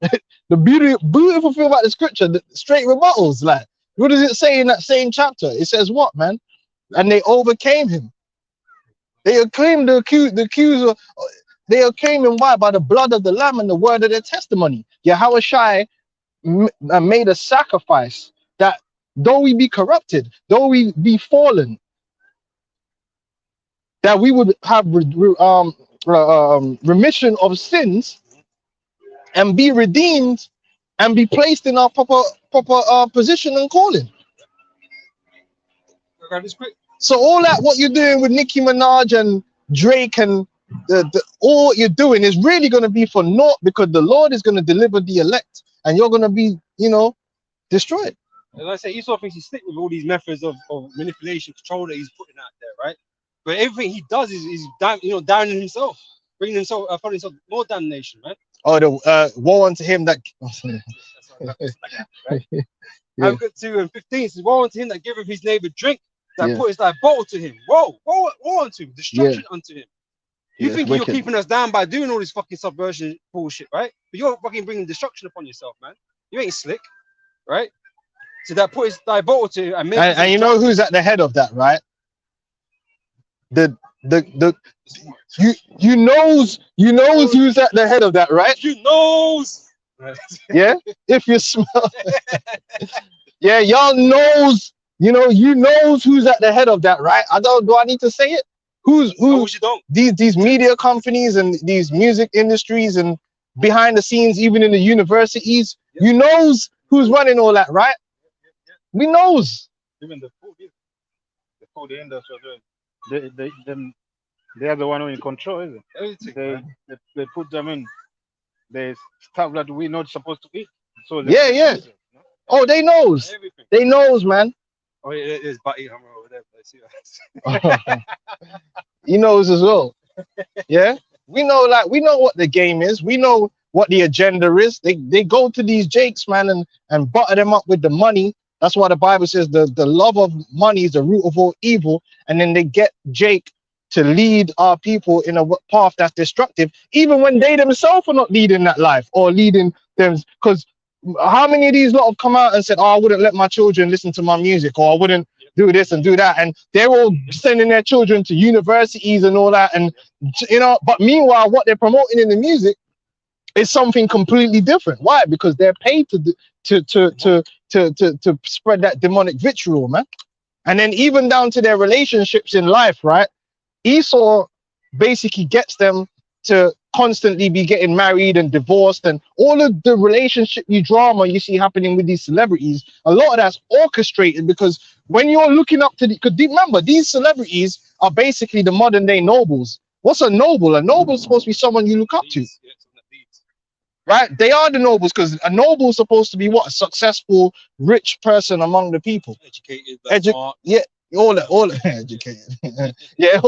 The beautiful thing about the scripture, the straight rebuttals. Like, what does it say in that same chapter? It says what, man? And they overcame him. They acclaimed the accuser. They overcame him by the blood of the Lamb and the word of their testimony. Yahushua made a sacrifice that though we be corrupted, though we be fallen, that we would have remission of sins and be redeemed and be placed in our proper position and calling. So all that what you're doing with Nicki Minaj and Drake and all what you're doing is really going to be for naught, because the Lord is going to deliver the elect and you're going to be, you know, destroyed. As I say, Esau thinks he's slick with all these methods of manipulation, control that he's putting out there, right? But everything he does is downing himself, bringing himself upon himself more damnation, man. Oh, the woe unto him that. Right? Yeah. Habakkuk 2:15 says, woe unto him that giveth his neighbor drink, that Yeah. putteth thy bottle to him. Woe unto him, destruction unto him. You Yeah, think it's you're wicked. keeping us down by doing all this fucking subversion bullshit, right? But you're fucking bringing destruction upon yourself, man. You ain't slick, right? So that puts thy bottle to him And you know who's at the head of that, right? You knows who's at the head of that, right? You knows. Yeah. If you smell, yeah, y'all knows. You knows who's at the head of that, right? Do I need to say it? Who You don't. these media companies and these music industries and behind the scenes, even in the universities, you knows who's running all that, right? We knows. Even the food industry, they are the one who in control, isn't it? Everything, They put them in. There's stuff that we're not supposed to eat. So Yeah. Oh, they knows. everything. They knows, man. Oh, yeah, there's Batty Hammer over there. I see that. He knows as well. Yeah, we know what the game is. We know what the agenda is. They go to these Jakes, man, and butter them up with the money That's why the Bible says the love of money is the root of all evil. And then they get Jake to lead our people in a path that's destructive, even when they themselves are not leading that life or leading them. Because how many of these lot have come out and said, "Oh, I wouldn't let my children listen to my music," or "I wouldn't do this and do that," and they're all sending their children to universities and all that, and But meanwhile, what they're promoting in the music is something completely different. Why? Because they're paid to spread that demonic vitriol, man. And then even down to their relationships in life, right? Esau basically gets them to constantly be getting married and divorced, and all of the relationship drama you see happening with these celebrities, a lot of that's orchestrated, because when you're looking up to because remember, these celebrities are basically the modern day nobles. What's a noble? A noble is supposed to be someone you look up to, right? They are the nobles, because a noble is supposed to be what? A successful, rich person among the people. Educated, Yeah, all educated. Yeah,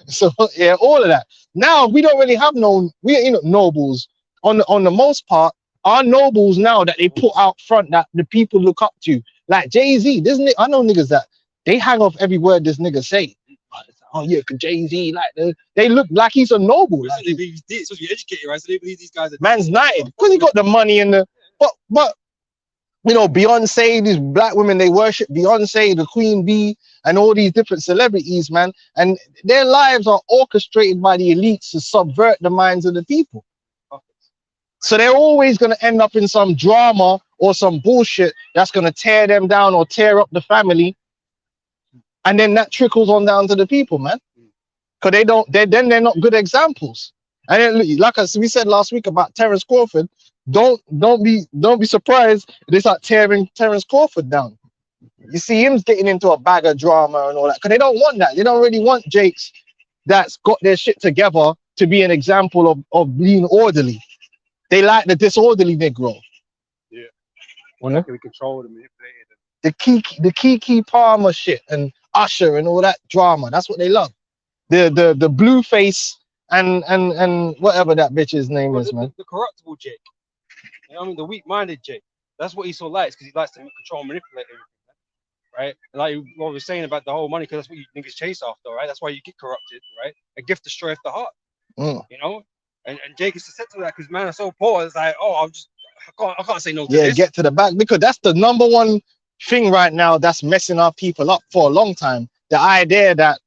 so yeah, all of that. Now we don't really have nobles on the most part. Our nobles now that they put out front that the people look up to, like Jay-Z. I know niggas that they hang off every word this nigga say. Oh yeah, Jay-Z, like they look like he's a noble. Like, he's supposed to be educated, right? So they believe these guys are man's knighted because he got the money and the but Beyonce, these black women, they worship Beyonce, the Queen Bee, and all these different celebrities, man. And their lives are orchestrated by the elites to subvert the minds of the people. So they're always going to end up in some drama or some bullshit that's going to tear them down or tear up the family. And then that trickles on down to the people, man. Because they're not good examples. And then, like we said last week about Terence Crawford, don't be surprised they start tearing Terence Crawford down. You see him getting into a bag of drama and all that, because they don't want that. They don't really want Jakes that's got their shit together to be an example of being orderly. They like the disorderly Negro. Yeah. Well, that can be controlled and manipulated. The Kiki Palmer shit and Usher and all that drama. That's what they love. The blue face and whatever that bitch's name is, man. The corruptible Jake. You know what I mean? The weak-minded Jake. That's what he so likes, because he likes to control and manipulate everything, right? And like what we were saying about the whole money, because that's what you niggas chase after, right? That's why you get corrupted, right? A gift destroyeth the heart, you know? And Jake is susceptible to that, because man is so poor. It's like, oh, I can't say no to this. Get to the back, because that's the number one thing right now that's messing our people up for a long time. The idea that,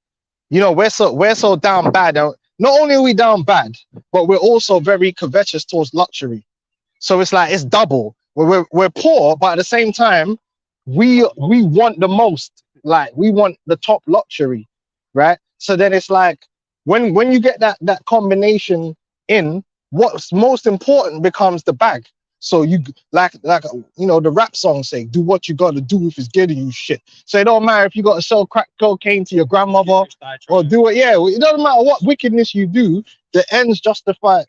we're so down bad. Not only are we down bad, but we're also very covetous towards luxury. So it's like it's double. We're poor, but at the same time, we want the most. Like we want the top luxury, right? So then it's like when you get that combination in, what's most important becomes the bag. So you like the rap songs say, do what you gotta do if it's getting you shit. So it don't matter if you gotta sell crack cocaine to your grandmother or do it. Yeah, it doesn't matter what wickedness you do. The ends justify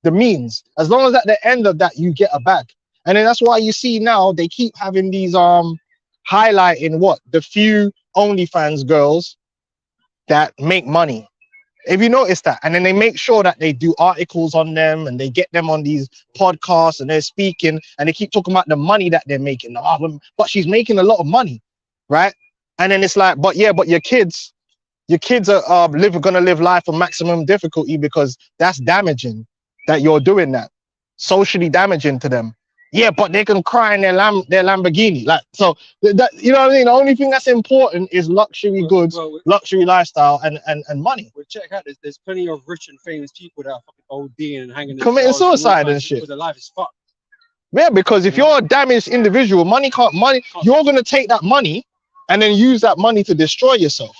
the means. As long as at the end of that you get a bag. And then that's why you see now they keep having these highlighting the few OnlyFans girls that make money. If you notice that, and then they make sure that they do articles on them and they get them on these podcasts and they're speaking and they keep talking about the money that they're making. But she's making a lot of money, right? And then it's like, but your kids are gonna live life of maximum difficulty, because that's damaging that you're doing that, socially damaging to them. Yeah, but they can cry in their Lamborghini. Like, so that, you know what I mean? The only thing that's important is luxury goods, luxury lifestyle, and money. Well, check out, there's plenty of rich and famous people that are fucking ODing and hanging, committing suicide and shit. Their life is fucked. Yeah, because if you're a damaged individual, you're gonna take that money and then use that money to destroy yourself.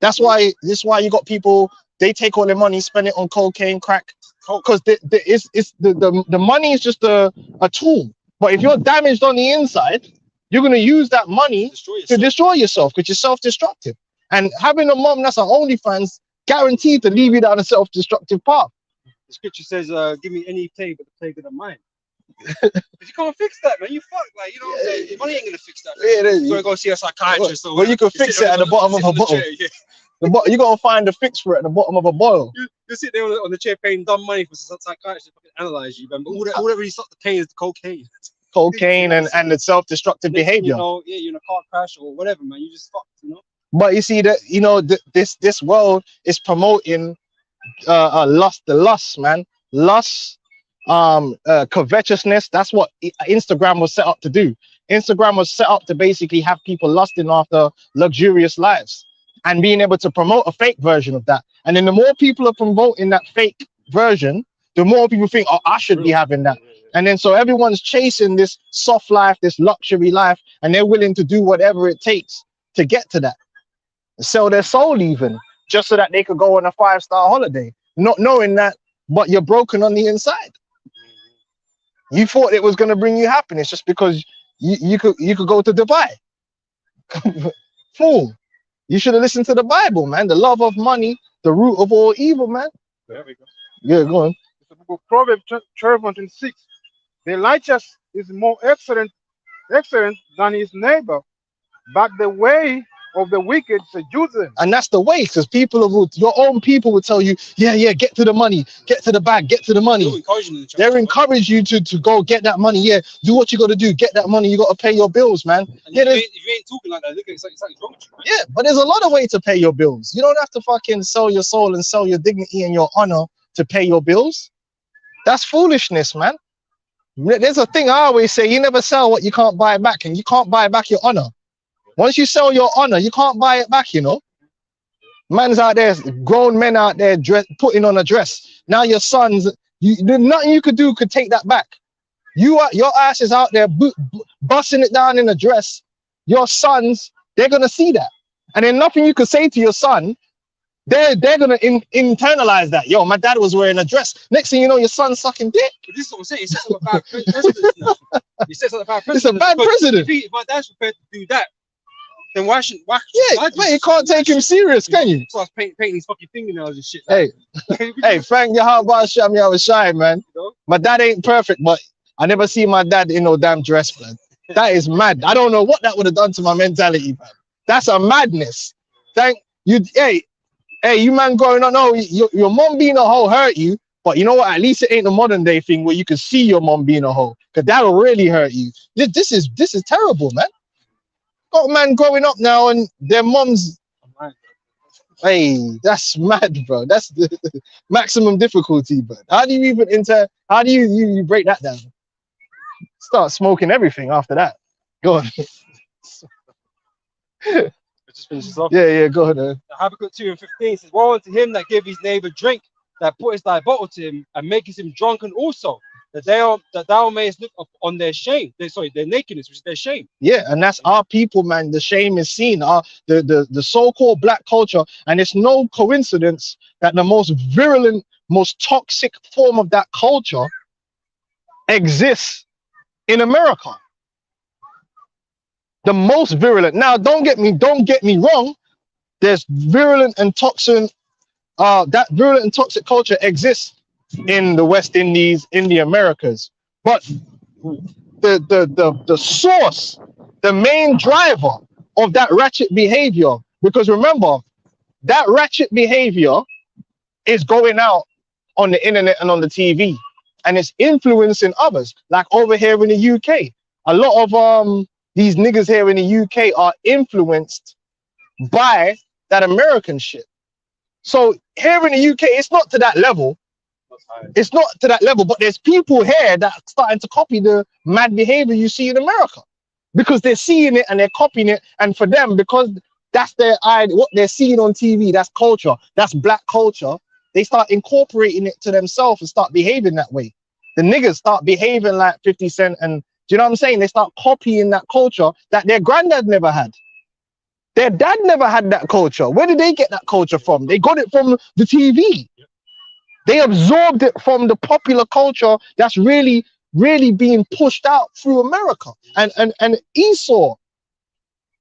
That's why you got people, they take all their money, spend it on cocaine, crack, because the money is just a tool. But if you're damaged on the inside, you're going to use that money to destroy yourself, because you're self-destructive. And having a mom that's an OnlyFans guaranteed to leave you down a self-destructive path. The scripture says, give me any plague but the plague of the mind. Because you can't fix that, man. You fuck, like, you know what I'm saying? Money ain't going to fix that. Yeah, so go see a psychiatrist. Well, you can fix it at the bottom of a bottle. You're going to find the fix for it at the bottom of a bottle. You sit there on the chair paying dumb money for some psychiatrist to analyze you, man. But all that really stops the pain is the cocaine. cocaine and the self-destructive Next thing behavior. You know, yeah, you're in a car crash or whatever, man. You just fucked, you know. But you see that, you know, this world is promoting the lust, man, lust, covetousness. That's what Instagram was set up to do. Instagram was set up to basically have people lusting after luxurious lives and being able to promote a fake version of that. And then the more people are promoting that fake version, the more people think, oh, I should be having that. And then so everyone's chasing this soft life, this luxury life, and they're willing to do whatever it takes to get to that. Sell their soul even, just so that they could go on a 5-star holiday, not knowing that, but you're broken on the inside. You thought it was going to bring you happiness just because you could go to Dubai. Fool. You should have listened to the Bible, man. The love of money, the root of all evil, man. There we go. Yeah, go on. It's the book of Proverbs 12:26. The righteous is more excellent than his neighbor, but the way of the wicked seduces them. And that's the way, because your own people will tell you, yeah, get to the money, get to the bag, get to the money. They're encouraging you to go get that money. Yeah, do what you got to do, get that money. You got to pay your bills, man. And Yeah, if you ain't talking like that, look at something's wrong with you, man. yeah, but there's a lot of ways to pay your bills. You don't have to fucking sell your soul and sell your dignity and your honor to pay your bills. That's foolishness, man. There's a thing I always say: you never sell what you can't buy back, and you can't buy back your honor. Once you sell your honor, you can't buy it back, you know. Man's out there, grown men out there putting on a dress. Now your sons, there's nothing you could do could take that back. Your ass is out there busting it down in a dress. Your sons, they're gonna see that, and then nothing you could say to your son. They're gonna internalize that. Yo, my dad was wearing a dress. Next thing you know, your son's sucking dick. But this is what I'm saying. It says something about presidents now. It says something about presidents. It's a bad Because president. If my dad's prepared to do that, then why shouldn't? Yeah, man, you can't take him serious, can you? So I was painting his fucking fingernails and shit. Hey, hey, Frank, your heart about Sham, I was shy, man. My dad ain't perfect, but I never see my dad in no damn dress, man. That is mad. I don't know what that would have done to my mentality, man. That's a madness. Thank you. Hey, you man growing up, no, your mom being a hoe hurt you, but you know what? At least it ain't the modern day thing where you can see your mom being a hoe, because that'll really hurt you. This is terrible, man. Got a man growing up now and their moms. Hey, that's mad, bro. That's the maximum difficulty, but how do you even how do you break that down? Start smoking everything after that. Go on. Just finish this off. Yeah, go on. Habakkuk 2:15 says, "Woe unto him that gave his neighbor drink, that putteth thy bottle to him, and maketh him drunken also, that thou mayest look on their shame." Their nakedness, which is their shame. Yeah, and that's our people, man. The shame is seen. The so-called black culture, and it's no coincidence that the most virulent, most toxic form of that culture exists in America. The most virulent. Now, don't get me wrong. There's virulent and toxic. That virulent and toxic culture exists in the West Indies, in the Americas, but the source, the main driver of that ratchet behavior, because remember, that ratchet behavior is going out on the internet and on the TV, and it's influencing others. Like over here in the UK, a lot of these niggas here in the UK are influenced by that American shit. So here in the UK, it's not to that level. It's not to that level, but there's people here that are starting to copy the mad behavior you see in America, because they're seeing it and they're copying it. And for them, because that's their idea, what they're seeing on TV, that's culture, that's black culture. They start incorporating it to themselves and start behaving that way. The niggas start behaving like 50 Cent, and do you know what I'm saying? They start copying that culture that their granddad never had. Their dad never had that culture. Where did they get that culture from? They got it from the TV. They absorbed it from the popular culture that's really, really being pushed out through America and Esau.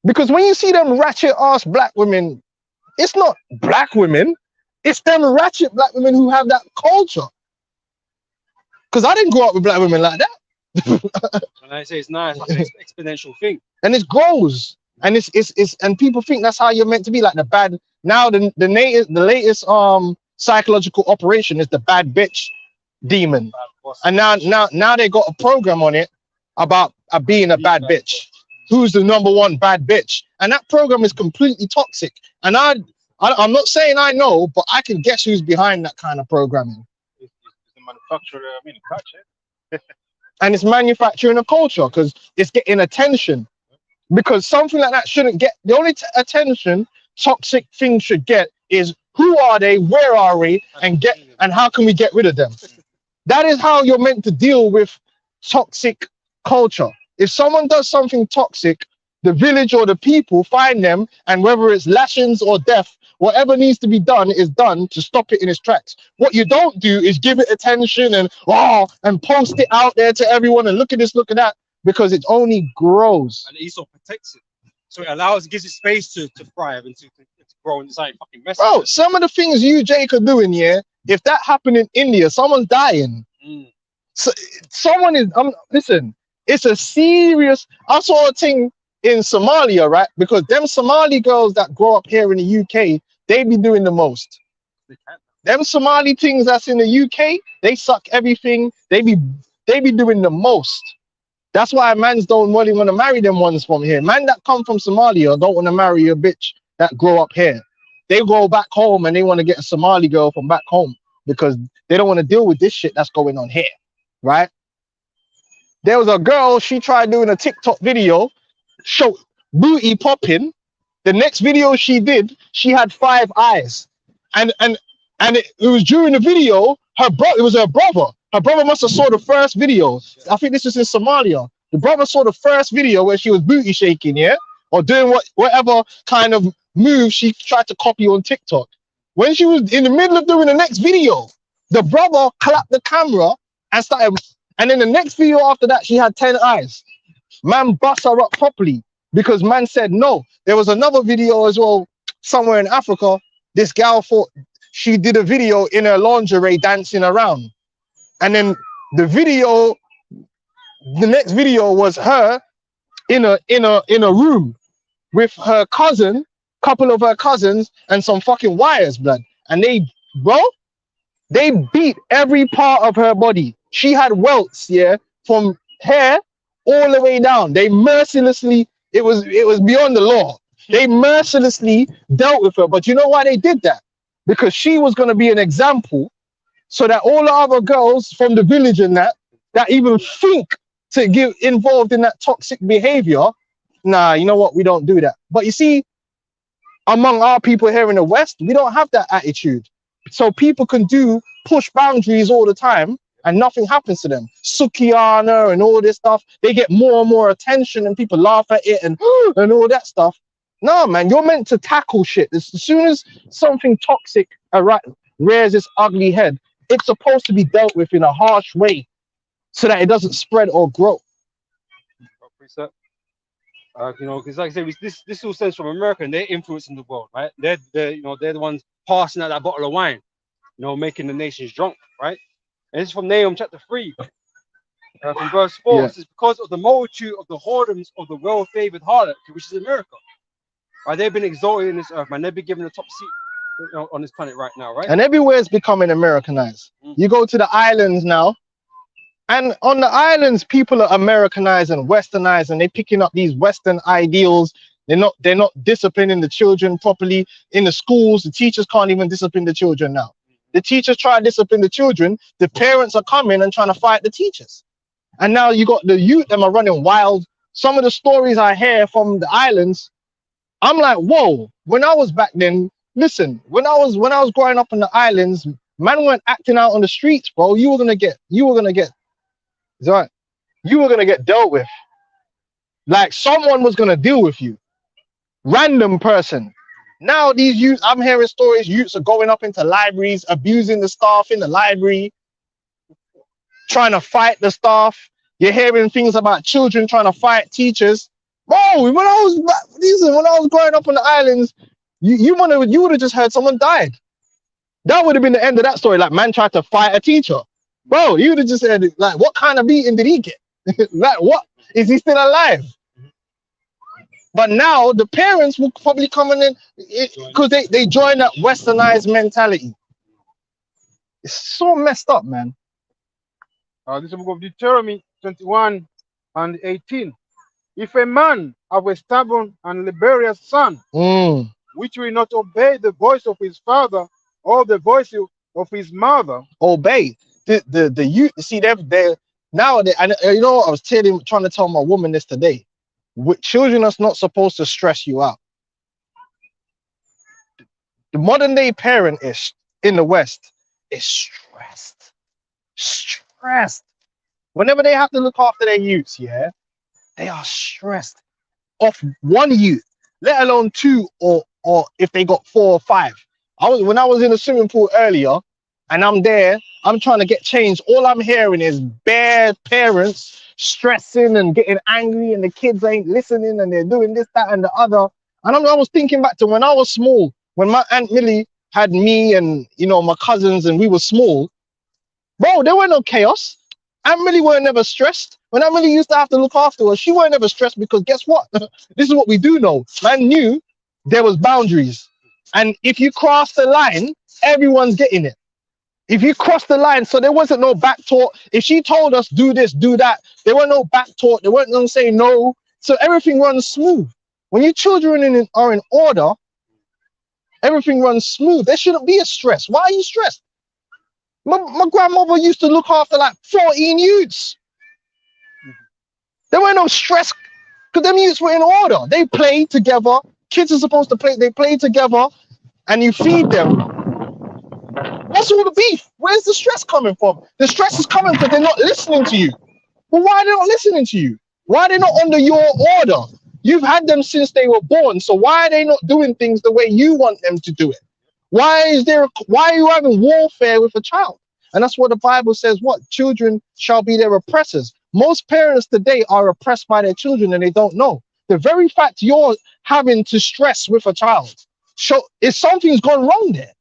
Because when you see them ratchet ass black women, it's not black women, it's them ratchet black women who have that culture. Because I didn't grow up with black women like that. And I say it's nice, like an exponential thing. And it grows. And it's and people think that's how you're meant to be, like the bad. Now the latest psychological operation is the bad bitch demon. And now they got a program on it about being a bad bitch. Who's the number one bad bitch? And that program is completely toxic. And I'm not saying I know, but I can guess who's behind that kind of programming. It's the manufacturer. Culture. And it's manufacturing a culture because it's getting attention. Because something like that shouldn't get the only attention toxic things should get is who are they, where are we, and how can we get rid of them? That is how you're meant to deal with toxic culture. If someone does something toxic, the village or the people find them, and whether it's lashings or death, whatever needs to be done is done to stop it in its tracks. What you don't do is give it attention and post it out there to everyone and look at this, look at that, because it only grows. And it also protects it. So it gives it space to thrive and to grow inside fucking mess. Bro, some of the things you, Jake, are doing, yeah, if that happened in India, someone's dying. So someone is, listen, it's a serious, I saw a thing in Somalia, right? Because them Somali girls that grow up here in the UK, they be doing the most. Them Somali things that's in the UK, they suck everything. They be doing the most. That's why mans don't really want to marry them ones from here. Man that come from Somalia don't want to marry a bitch that grow up here. They go back home and they want to get a Somali girl from back home because they don't want to deal with this shit that's going on here, right? There was a girl, she tried doing a TikTok video, show booty popping. The next video she did, she had 5 eyes. And it was during the video, it was her brother. Her brother must have saw the first video. I think this was in Somalia. The brother saw the first video where she was booty shaking, yeah? Or doing whatever kind of move she tried to copy on TikTok. When she was in the middle of doing the next video, the brother clapped the camera and started, and then the next video after that, she had 10 eyes. Man bust her up properly because man said no. There was another video as well, somewhere in Africa. This gal thought she did a video in her lingerie dancing around. And then the next video was her in a room with her cousin, couple of her cousins, and some fucking wires, blood. And they beat every part of her body. She had welts, yeah, from hair all the way down. They mercilessly, it was beyond the law. They mercilessly dealt with her. But you know why they did that? Because she was going to be an example so that all the other girls from the village and that even think to get involved in that toxic behavior, nah, you know what? We don't do that. But you see, among our people here in the West, we don't have that attitude. So people can push boundaries all the time and nothing happens to them. Sukiana and all this stuff, they get more and more attention and people laugh at it and all that stuff. No, man, you're meant to tackle shit. As soon as something toxic rears its ugly head, it's supposed to be dealt with in a harsh way so that it doesn't spread or grow. You know, because like I said, this all stems from America and they're influencing the world, right? They're the ones passing out that bottle of wine, you know, making the nations drunk, right? And this is from Nahum chapter 3, from verse 4. Yeah. It says, because of the multitude of the whoredoms of the well-favored harlot, which is America, right? They've been exalted in this earth, man. They've been given the top seat, you know, on this planet right now, right? And everywhere it's becoming Americanized. You go to the islands now, and on the islands, people are Americanized and Westernized, and they're picking up these Western ideals. They're not disciplining the children properly in the schools. The teachers can't even discipline the children now. The teachers try to discipline the children. The parents are coming and trying to fight the teachers. And now you got the youth them are running wild. Some of the stories I hear from the islands, I'm like, whoa. When I was back then, listen, when I was growing up in the islands, man weren't acting out on the streets, bro. You were gonna get dealt with. Like someone was gonna deal with you. Random person. Now these youths, I'm hearing stories, youths are going up into libraries, abusing the staff in the library, trying to fight the staff. You're hearing things about children trying to fight teachers. Bro, when I was growing up on the islands, you would have just heard someone died. That would have been the end of that story. Like man tried to fight a teacher. Bro, you would have just said, like, what kind of beating did he get? Like, what? Is he still alive? But now the parents will probably come in because they join that westernized mentality. It's so messed up, man. This is the book of Deuteronomy 21, and 18. If a man have a stubborn and rebellious son, Mm. which will not obey the voice of his father or the voice of his mother, Obey. The youth, see, they're nowadays, and you know what I was trying to tell my woman this today. With children are not supposed to stress you out. The modern day parent is in the West is stressed. Whenever they have to look after their youths, yeah, they are stressed off one youth, let alone two or if they got 4 or 5. When I was in the swimming pool earlier, and I'm there, I'm trying to get changed. All I'm hearing is bare parents stressing and getting angry, and the kids ain't listening, and they're doing this, that, and the other. And I was thinking back to when I was small, when my Aunt Millie had me and my cousins, and we were small. Bro, there were no chaos. Aunt Millie weren't never stressed. When Aunt Millie used to have to look after us, she weren't never stressed because guess what? This is what we do know. Man knew there was boundaries. And if you cross the line, everyone's getting it. If you cross the line, so there wasn't no back talk. If she told us do this, do that, there were no back talk. There weren't no saying no. So everything runs smooth. When your children are in order, everything runs smooth. There shouldn't be a stress. Why are you stressed? My grandmother used to look after like 14 youths. There were no stress because them youths were in order. They played together. Kids are supposed to play. They play together, and you feed them. What's all the beef? Where's the stress coming from? The stress is coming because they're not listening to you. Well, why are they not listening to you? Why are they not under your order? You've had them since they were born. So why are they not doing things the way you want them to do it? Why are you having warfare with a child? And that's what the Bible says, what? Children shall be their oppressors. Most parents today are oppressed by their children and they don't know. The very fact you're having to stress with a child, if something's gone wrong there.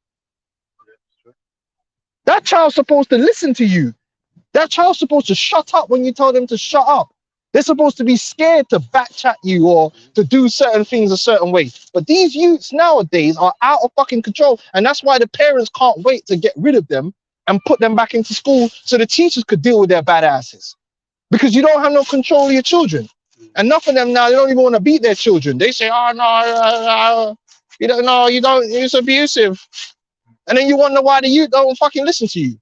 That child's supposed to listen to you. That child's supposed to shut up when you tell them to shut up. They're supposed to be scared to backchat you or to do certain things a certain way. But these youths nowadays are out of fucking control. And that's why the parents can't wait to get rid of them and put them back into school so the teachers could deal with their bad asses. Because you don't have no control of your children. Enough of them now, they don't even want to beat their children. They say, oh, no, you don't know, it's abusive. And then you wonder why the youth don't fucking listen to you.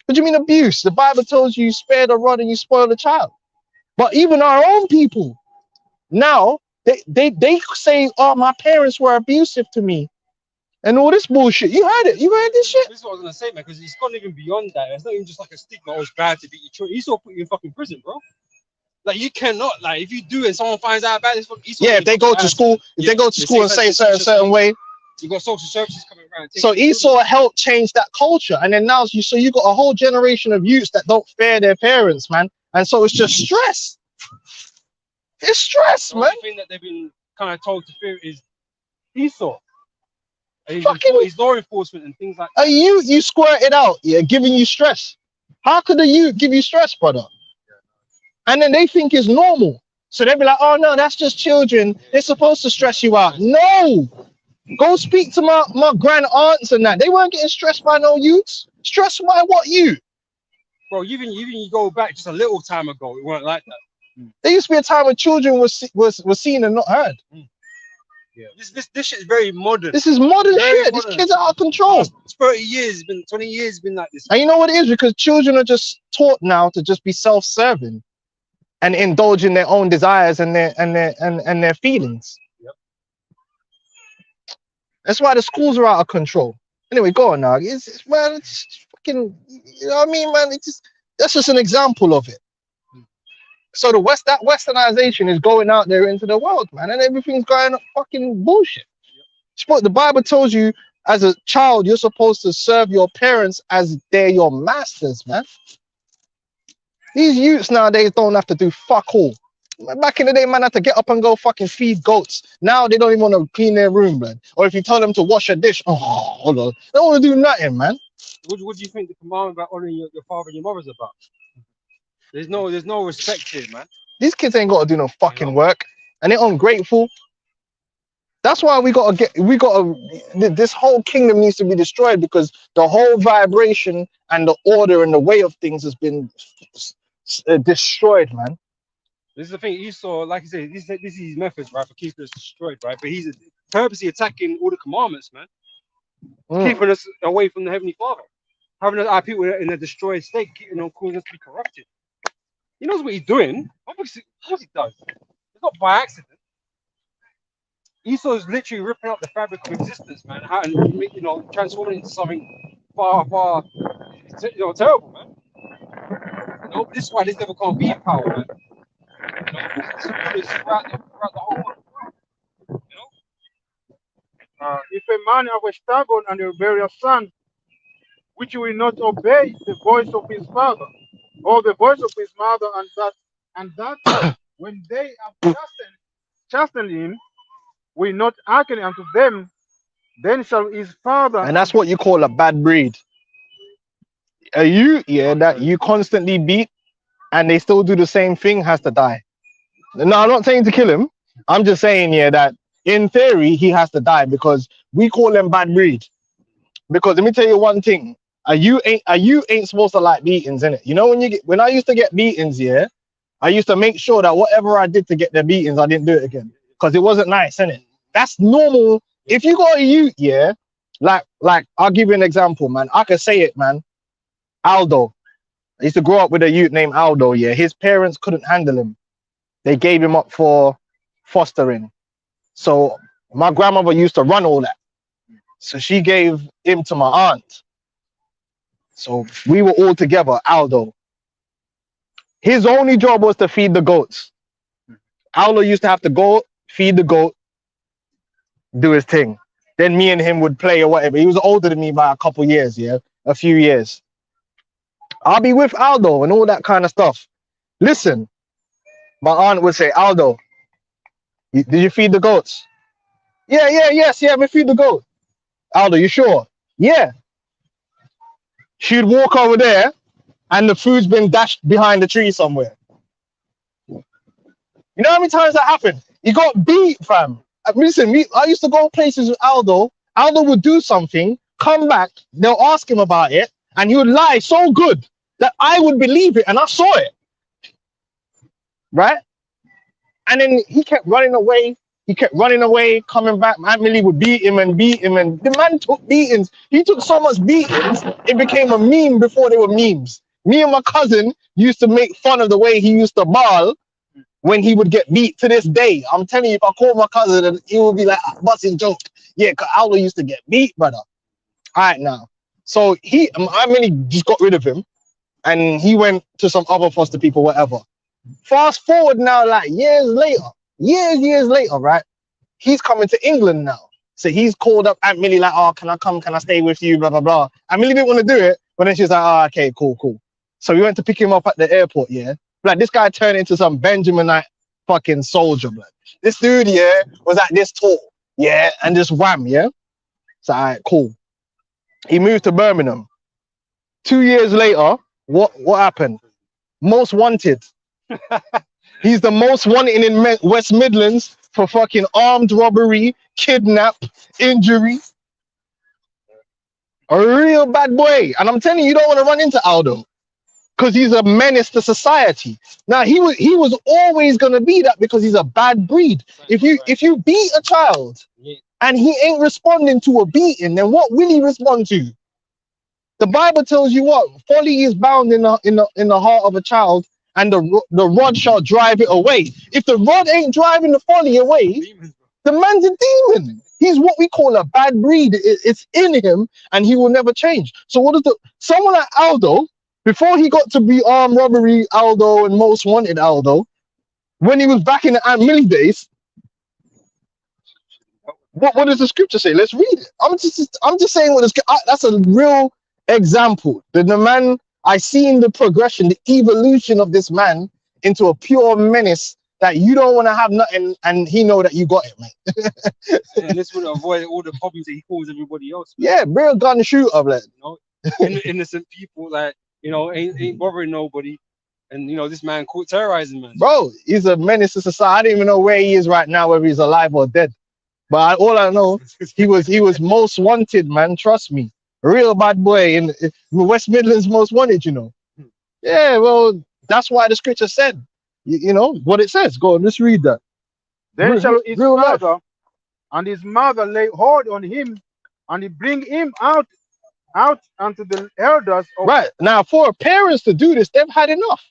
What do you mean abuse? The Bible tells you spare the rod and you spoil the child. But even our own people now, they say, oh, my parents were abusive to me. And all this bullshit. You heard it. You heard this shit? This is what I was gonna say, man, because it's gone even beyond that. It's not even just like a stigma, oh, it's bad to beat your children. He's all put you in fucking prison, bro. Like you cannot, like if you do and someone finds out about it, if they go to school, they go to school and say a certain way. You got social services coming around. So Esau helped change that culture, and then now you got a whole generation of youths that don't fear their parents, man, and so it's just stress. It's stress, man. The thing that they've been kind of told to fear is Esau. His law enforcement and things like that. You squirted out, giving you stress. How could a youth give you stress, brother? And then they think it's normal. So they'll be like, oh no, that's just children. They're supposed to stress you out. No. Go speak to my grand aunts and that. They weren't getting stressed by no youths. Stressed by what you? Bro, even you go back just a little time ago, it weren't like that. There used to be a time when children was seen and not heard. Yeah. This shit is very modern. This is modern shit. These kids are out of control. It's 30 years, 20 years been like this. And you know what it is? Because children are just taught now to just be self-serving and indulge in their own desires and their feelings. Yep. That's why the schools are out of control. Anyway, go on now. It's fucking, you know what I mean, man? That's just an example of it. So that westernization is going out there into the world, man, and everything's going up fucking bullshit. Yep. The Bible tells you as a child you're supposed to serve your parents as they're your masters, man. These youths nowadays don't have to do fuck all. Back in the day, man had to get up and go fucking feed goats. Now they don't even want to clean their room, man. Or if you tell them to wash a dish, oh, hold on, they don't want to do nothing, man. What do you think the commandment about honoring your father and your mother is about? There's no respect here, man. These kids ain't got to do no fucking work, and they're ungrateful. That's why this whole kingdom needs to be destroyed, because the whole vibration and the order and the way of things has been destroyed, man. This is the thing. Esau, like I said, this is his methods, right, for keeping us destroyed, right? But he's purposely attacking all the commandments, man, keeping us away from the Heavenly Father, having our people in a destroyed state, causing us to be corrupted. He knows what he's doing. Obviously, of course he does. It's not by accident. Esau is literally ripping up the fabric of existence, man, and transforming it into something far, far, terrible, man. This is why this never can't be in power, man. It's throughout the whole world. If a man have a stubborn and a rebellious son, which will not obey the voice of his father or the voice of his mother, and that when they have chastened him, will not hearken unto them, then shall his father. And that's what you call a bad breed. A youth, that you constantly beat and they still do the same thing has to die. No, I'm not saying to kill him. I'm just saying, that in theory, he has to die because we call them bad breed. Because let me tell you one thing. A youth ain't supposed to like beatings, innit? You know, when I used to get beatings, I used to make sure that whatever I did to get the beatings, I didn't do it again. Because it wasn't nice, innit? That's normal. If you got a youth, like I'll give you an example, man. I could say it, man. Aldo. I used to grow up with a youth named Aldo, His parents couldn't handle him. They gave him up for fostering. So my grandmother used to run all that. So she gave him to my aunt. So we were all together, Aldo. His only job was to feed the goats. Aldo used to have to go feed the goat, do his thing. Then me and him would play or whatever. He was older than me by a couple years, a few years. I'll be with Aldo and all that kind of stuff. Listen, my aunt would say, Aldo, did you feed the goats? Yes, we feed the goat. Aldo, you sure? Yeah. She'd walk over there and the food's been dashed behind the tree somewhere. You know how many times that happened? He got beat, fam. Listen, I used to go places with Aldo. Aldo would do something, come back, they'll ask him about it, and he would lie so good that I would believe it, and I saw it. Right? And then he kept running away. Coming back. Aunt Millie would beat him, and the man took beatings. He took so much beatings, it became a meme before they were memes. Me and my cousin used to make fun of the way he used to bawl when he would get beat. To this day, I'm telling you, if I call my cousin, and he would be like, busting joke. Yeah, because Aldo used to get beat, brother. All right, now. So I really just got rid of him, and he went to some other foster people, whatever. Fast forward now, like years later, right? He's coming to England now. So he's called up Aunt Millie like, oh, can I come? Can I stay with you? Blah, blah, blah. Aunt Millie didn't want to do it, but then she's like, oh, okay, cool. So we went to pick him up at the airport, Like, this guy turned into some Benjaminite fucking soldier, blood. This dude, was at this tall, and just wham, So, all right, cool. He moved to Birmingham. 2 years later, what happened? Most wanted. He's the most wanted in West Midlands for fucking armed robbery, kidnap, injury. A real bad boy. And I'm telling you, you don't want to run into Aldo because he's a menace to society. Now, he was always going to be that because he's a bad breed. If you beat a child and he ain't responding to a beating, then what will he respond to? The Bible tells you what? Folly is bound in the heart of a child, and the rod shall drive it away. If the rod ain't driving the folly away, the man's a demon. He's what we call a bad breed. It's in him, and he will never change. So what is someone like Aldo, before he got to be armed robbery Aldo and most wanted Aldo, when he was back in the Aunt Millie days, what does the scripture say? Let's read it. I'm just saying what that's a real example. The man, I seen the progression, the evolution of this man into a pure menace that you don't want to have nothing, and he know that you got it, mate. And this would avoid all the problems that he caused everybody else. Man. Yeah, real gun shooter, like. Innocent people, like, ain't bothering nobody, and this man caught terrorizing, man. Bro, he's a menace to society. I don't even know where he is right now, whether he's alive or dead. But all I know, he was most wanted, man. Trust me. Real bad boy in West Midlands most wanted, Yeah, well, that's why the scripture said You know what it says. Go on, let's read that. Then Real, shall his real life. father and his mother lay hold on him, and he bring him out unto the elders of Right. Now, for parents to do this, they've had enough.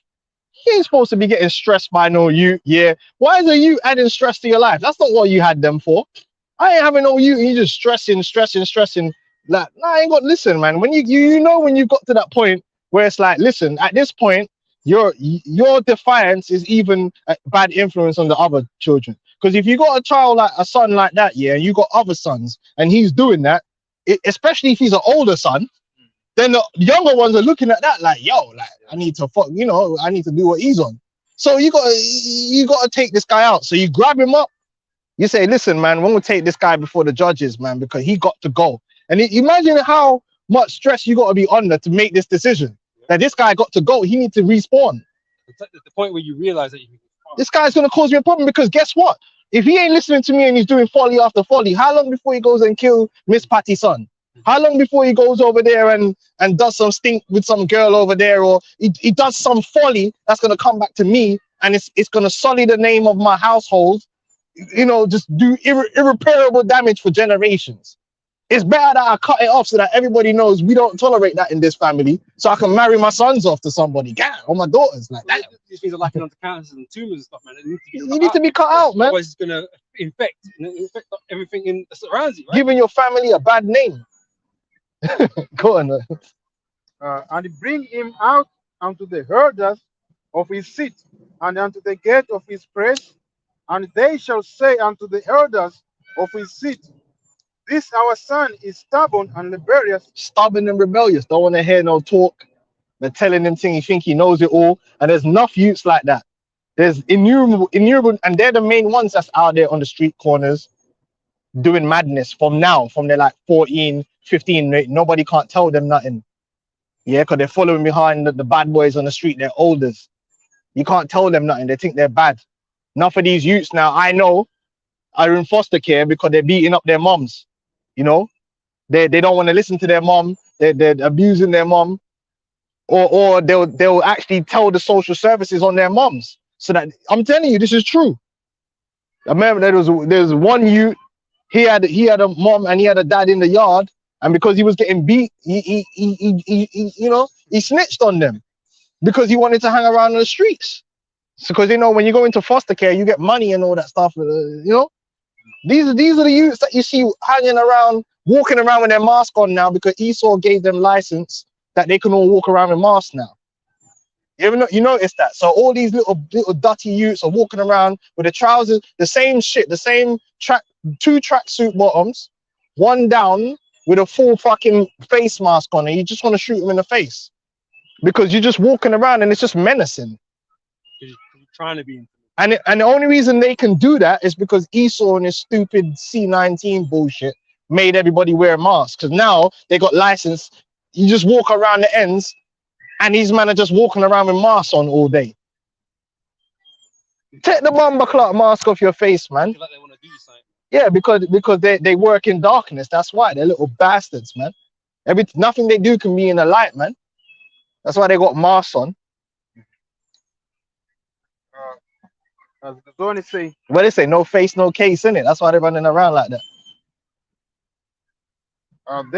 He ain't supposed to be getting stressed by no you. Yeah. Why is a you adding stress to your life? That's not what you had them for. I ain't having no you. You just stressing. Like, nah, I ain't got. Listen, man. When you know when you got to that point where it's like, listen, at this point, your defiance is even a bad influence on the other children. Because if you got a son like that, yeah, and you got other sons, and he's doing that, especially if he's an older son, then the younger ones are looking at that like, yo, like I need to fuck, I need to do what he's on. So you gotta take this guy out. So you grab him up. You say, listen, man, we're gonna take this guy before the judges, man, because he got to go. And imagine how much stress you got to be under to make this decision. That this guy got to go. He needs to respawn. It's at the point where you realize that This guy's gonna cause me a problem because guess what? If he ain't listening to me and he's doing folly after folly, how long before he goes and kill Miss Patty's son? How long before he goes over there and does some stink with some girl over there, or he does some folly that's gonna come back to me, and it's gonna sully the name of my household, just do irreparable damage for generations. It's better that I cut it off so that everybody knows we don't tolerate that in this family, so I can marry my sons off to somebody, or my daughters, like that. these things are lacking onto cancers and tumors and stuff, man. You need to be cut out, man. Otherwise, it's gonna infect everything in that surrounds you, right? Giving your family a bad name. Go on. and he bring him out unto the herders of his seat, and unto the gate of his press, and they shall say unto the elders of his seat, this our son is stubborn and rebellious. Stubborn and rebellious. Don't want to hear no talk. They're telling him things. He think he knows it all. And there's enough youths like that. There's innumerable, and they're the main ones that's out there on the street corners doing madness from they're like 14, 15. Nobody can't tell them nothing. Yeah, because they're following behind the bad boys on the street. They're olders. You can't tell them nothing. They think they're bad. Enough of these youths now, I know, are in foster care because they're beating up their moms. They don't want to listen to their mom. They're abusing their mom, or they'll actually tell the social services on their moms. So that I'm telling you, this is true. I remember there's one youth. He had a mom and he had a dad in the yard, and because he was getting beat, he snitched on them because he wanted to hang around on the streets. So because when you go into foster care, you get money and all that stuff. These are the youths that you see hanging around, walking around with their mask on now because Esau gave them license that they can all walk around with masks now. You notice that? So all these little dirty youths are walking around with the trousers, the same shit, the same two tracksuit bottoms, one down with a full fucking face mask on, and you just want to shoot them in the face because you're just walking around and it's just menacing. You're trying to be. And the only reason they can do that is because Esau and his stupid C-19 bullshit made everybody wear masks. Because now they got license. You just walk around the ends, and these men are just walking around with masks on all day. Take the bomber clock mask off your face, man. Like they want to do something. Yeah, because they work in darkness. That's why they're little bastards, man. Nothing they do can be in the light, man. That's why they got masks on. As the Zohar say, Well, they say no face, no case, in it. That's why they're running around like that. And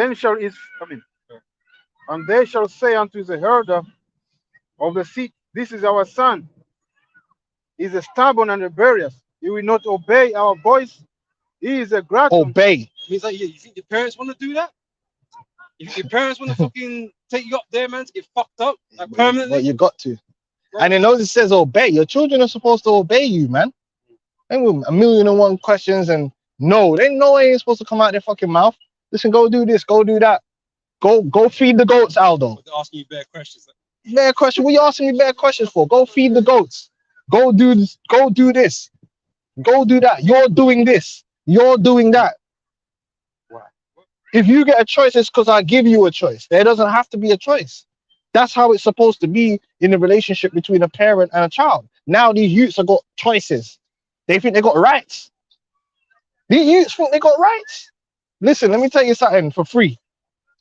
they shall say unto the herder of the seat, this is our son. He is stubborn and rebellious. He will not obey our voice. He is a glutton. Obey. Means like, yeah, you think your parents want to do that? If your parents want to fucking take you up there, man, to get fucked up like permanently, But you got to. And in those it says obey. Your children are supposed to obey you, man. And with 1,000,001 questions, and no, they know they ain't supposed to come out their fucking mouth. Listen, go do this, go do that. Go feed the goats, Aldo. they're asking you bad questions. Bad question. What you asking me bad questions for? Go feed the goats. Go do this. Go do this. Go do that. You're doing this. You're doing that. Why? If you get a choice, it's because I give you a choice. There doesn't have to be a choice. That's how it's supposed to be in a relationship between a parent and a child. Now these youths have got choices. They think they got rights. These youths think they got rights. Listen, let me tell you something for free.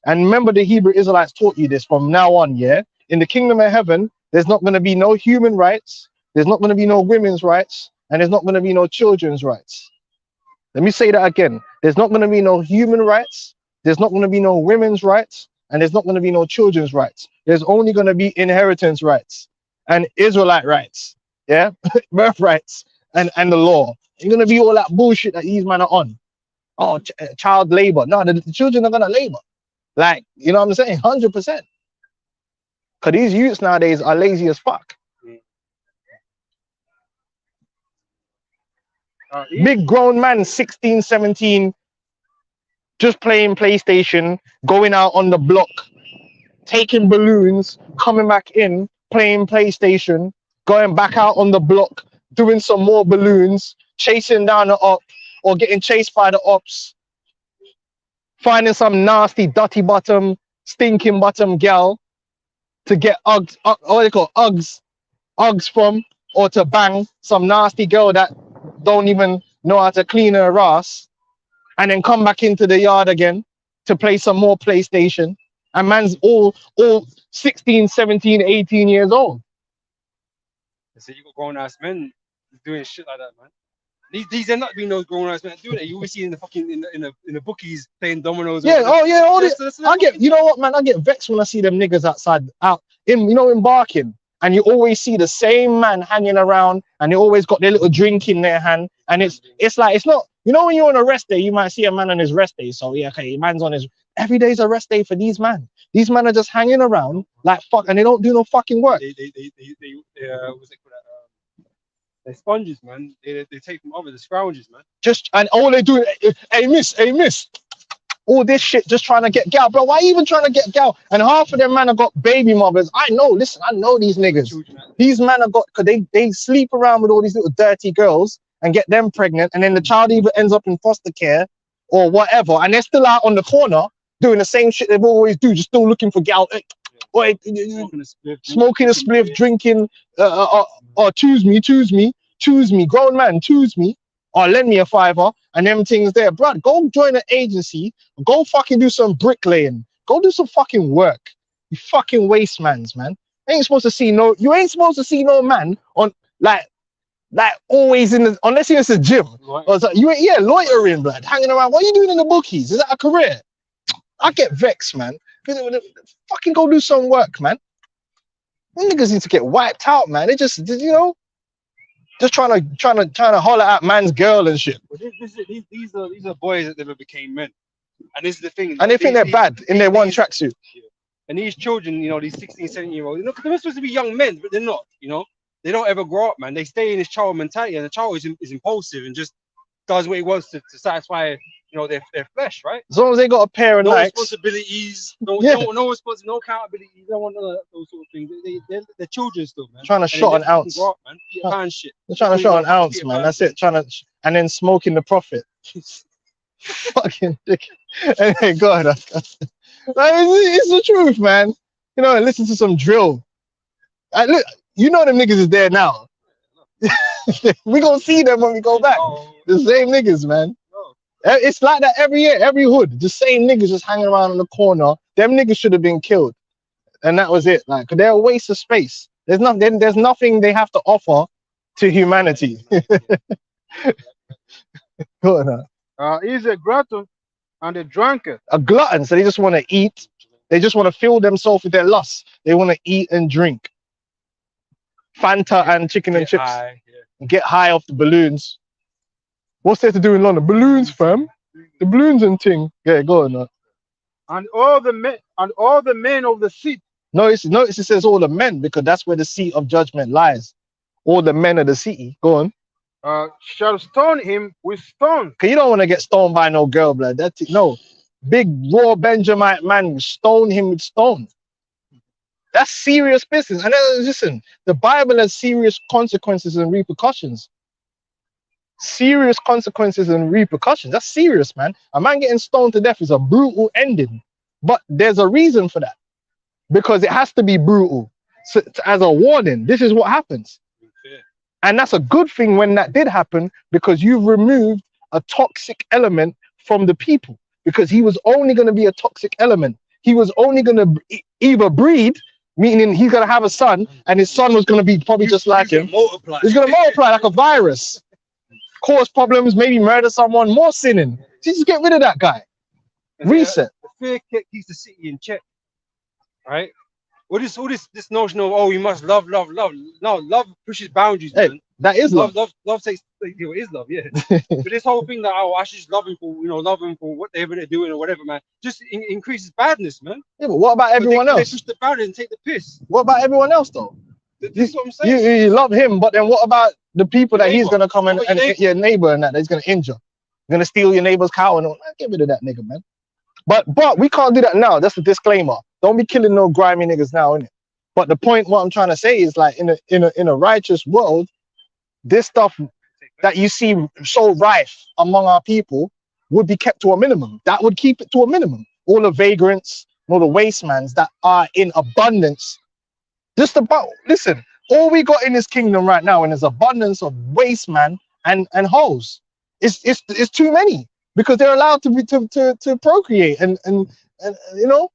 And remember, the Hebrew Israelites taught you this from now on, yeah? In the kingdom of heaven, there's not going to be no human rights, There's not going to be no women's rights, and there's not going to be no children's rights. Let me say that again. There's not going to be no human rights. There's not going to be no women's rights, and there's not going to be no children's rights. There's only going to be inheritance rights and Israelite rights, yeah, birth rights and the law. It's going to be all that bullshit that these men are on. Oh, child labor. No, the children are going to labor. Like, you know what I'm saying? 100%. Because these youths nowadays are lazy as fuck. Big grown man, 16, 17, just playing PlayStation, going out on the block, taking balloons, coming back in, playing PlayStation, going back out on the block, doing some more balloons, chasing down the op or getting chased by the ops, finding some nasty, dirty bottom, stinking bottom gal to get Uggs, what they call Uggs from, or to bang some nasty girl that don't even know how to clean her ass, and then come back into the yard again to play some more PlayStation. And man's all 16, 17, 18 years old. So you got grown ass men doing shit like that, man. These are not being those grown ass men doing it. You always see in the fucking in the bookies playing dominoes. Yeah, oh yeah, all this. I get, you know what, man? I get vexed when I see them niggas out in Barking, and you always see the same man hanging around, and they always got their little drink in their hand, and it's like, it's not, you know, when you're on a rest day, you might see a man on his rest day. So yeah, okay, man's on his, every day's a rest day for these men. These men are just hanging around like fuck, and they don't do no fucking work. What's it called? They're sponges, man. They take from others, the scrounges, man. Just, and all they do, hey miss, all this shit, just trying to get gal, bro. Why even trying to get gal? And half of them man have got baby mothers. I know, listen, I know these niggas. These men have got, because they sleep around with all these little dirty girls and get them pregnant, and then the child either ends up in foster care or whatever, and they're still out on the corner doing the same shit they've always do, just still looking for gal. Smoking a spliff, drinking, or choose me, grown man, choose me, or lend me a $5, and them things there, bruh. Go join an agency, go fucking do some bricklaying, go do some fucking work. You fucking waste mans, man. You ain't supposed to see no man on like always in the, unless you're in the gym. Or so, you ain't, yeah, loitering, blood, hanging around. What are you doing in the bookies? Is that a career? I get vexed, man. Fucking go do some work, man. Them niggas need to get wiped out, man. They just, you know, just trying to holler at man's girl and shit. Well, these are boys that never became men, and this is the thing. And they think they're bad in their one tracksuit. Yeah. And these children, you know, these 16, 17-year-olds, you know, they're supposed to be young men, but they're not. You know, they don't ever grow up, man. They stay in this child mentality, and the child is impulsive and just does what he wants to satisfy, you know, their flesh, right? As long as they got a pair of Nikes. Responsibilities, no accountability. You don't want those sort of things. They're children still, man. Trying to shot an ounce. Up, man. Shit. They're trying to shot an ounce, man. That's it. And then smoking the profit. Fucking dick. Anyway, go ahead. It's the truth, man. You know, listen to some drill. Look, you know them niggas is there now. We gonna see them when we go back. The same niggas, man. It's like that every year, every hood. The same niggas just hanging around in the corner. Them niggas should have been killed, and that was it. Like, they're a waste of space. There's nothing they have to offer to humanity. Go on. He's a glutton and a drunkard. A glutton, so they just want to eat. They just want to fill themselves with their lust. They want to eat and drink. Fanta and chicken and chips. High, yeah. Get high off the balloons. What's there to do in London? Balloons, fam. The balloons and ting. Yeah, go on. And all the men of the seat. Notice it says all the men, because that's where the seat of judgment lies. All the men of the city. Go on. Shall stone him with stones. Cause you don't want to get stoned by no girl, blood. That's it. No. Big raw Benjamite man, stone him with stone. That's serious business. And listen, the Bible has serious consequences and repercussions. Serious consequences and repercussions. That's serious, man. A man getting stoned to death is a brutal ending, but there's a reason for that, because it has to be brutal. So, as a warning, this is what happens. Yeah. And that's a good thing when that did happen, because you've removed a toxic element from the people, because he was only going to be a toxic element. He was only going to either breed meaning he's gonna have a son, and his son was gonna be probably just like him. Multiply. It's gonna multiply like a virus, cause problems, maybe murder someone, more sinning. Just get rid of that guy. Reset. The fear keeps the city in check, right? All this notion of, oh, you must love. No, love pushes boundaries, Hey, man. that is love. Love takes, it is love, yeah. But this whole thing that, oh, I should just love him for whatever they're doing or whatever, man, just increases badness, man. Yeah, but what about everyone They else? push the boundaries and take the piss. What about everyone else though? This is what I'm saying. You love him, but then what about the people Your that he's neighbor. gonna come and What about your hit your neighbor and that he's gonna injure? Gonna steal your neighbor's cow and all. Get rid of that nigga, man. But we can't do that now. That's the disclaimer. Don't be killing no grimy niggas now, innit? But the point, what I'm trying to say is, like, in a righteous world, this stuff that you see so rife among our people would be kept to a minimum. That would keep it to a minimum. All the vagrants, all the wastemans that are in abundance. Just about, listen, all we got in this kingdom right now, and there's abundance of wasteman and hoes. It's too many, because they're allowed to procreate and you know.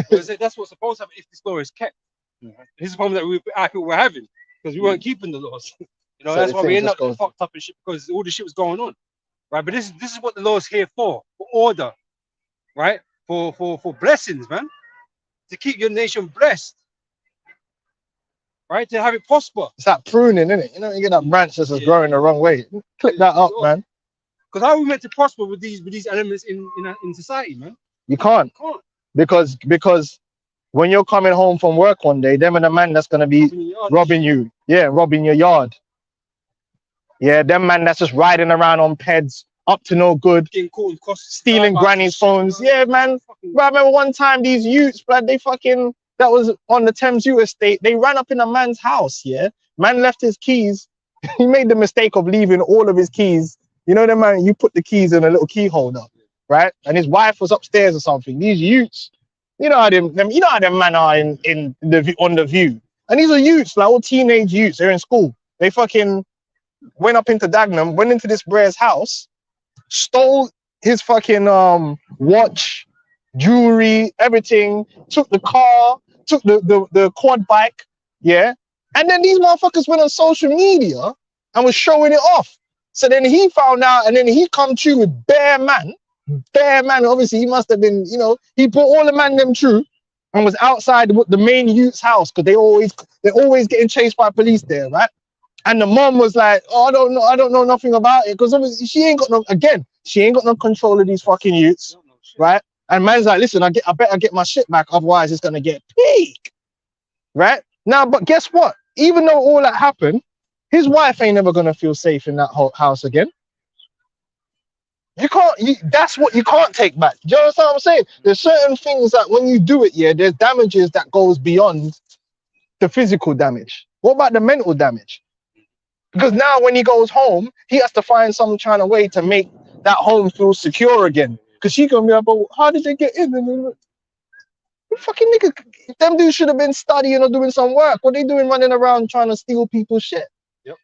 That's what's supposed to happen if this law is kept. This is the problem that we're having, because we weren't keeping the laws. So That's the why we thing end just up goes- fucked up and shit, because all this shit was going on, right? But this is what the law is here for order, right? For blessings, man, to keep your nation blessed, right? To have it prosper. It's like pruning, isn't it? You know, you get that branch that's just growing the wrong way. Click that up, man. Because how are we meant to prosper with these elements in society, man? You can't, We can't. because when you're coming home from work one day, them and the man that's gonna be robbing you, robbing your yard. Yeah, them man that's just riding around on peds, up to no good, Getting caught in costs, stealing granny's phones. Yeah, man. But I remember one time these youths, blood, that was on the Thames U estate. They ran up in a man's house, yeah. Man left his keys. He made the mistake of leaving all of his keys. You know, the man, you put the keys in a little key holder, right? And his wife was upstairs or something. These youths, you know how them men are on the View. And these are youths, like all teenage youths. They're in school. They fucking went up into Dagenham, went into this Brere's house, stole his fucking watch, jewelry, everything, took the car, took the quad bike, yeah. And then these motherfuckers went on social media and was showing it off. So then he found out, and then he come through with bare man. Obviously, he must have been, you know, he put all the man them through and was outside the main youth's house, because they're always getting chased by police there, right? And the mom was like, oh, I don't know nothing about it, because obviously she ain't got no control of these fucking youths, right? And man's like, listen, I better get my shit back, otherwise it's gonna get peak, right? Now, but guess what? Even though all that happened, his wife ain't never gonna feel safe in that whole house again. That's what you can't take back. Do you understand what I'm saying? There's certain things that when you do it, yeah, there's damages that goes beyond the physical damage. What about the mental damage? Because now when he goes home, he has to find some kind of way to make that home feel secure again. Because she gonna be like, but how did they get in? Fucking nigga, them dudes should have been studying or doing some work. What they doing running around trying to steal people's shit? Yep.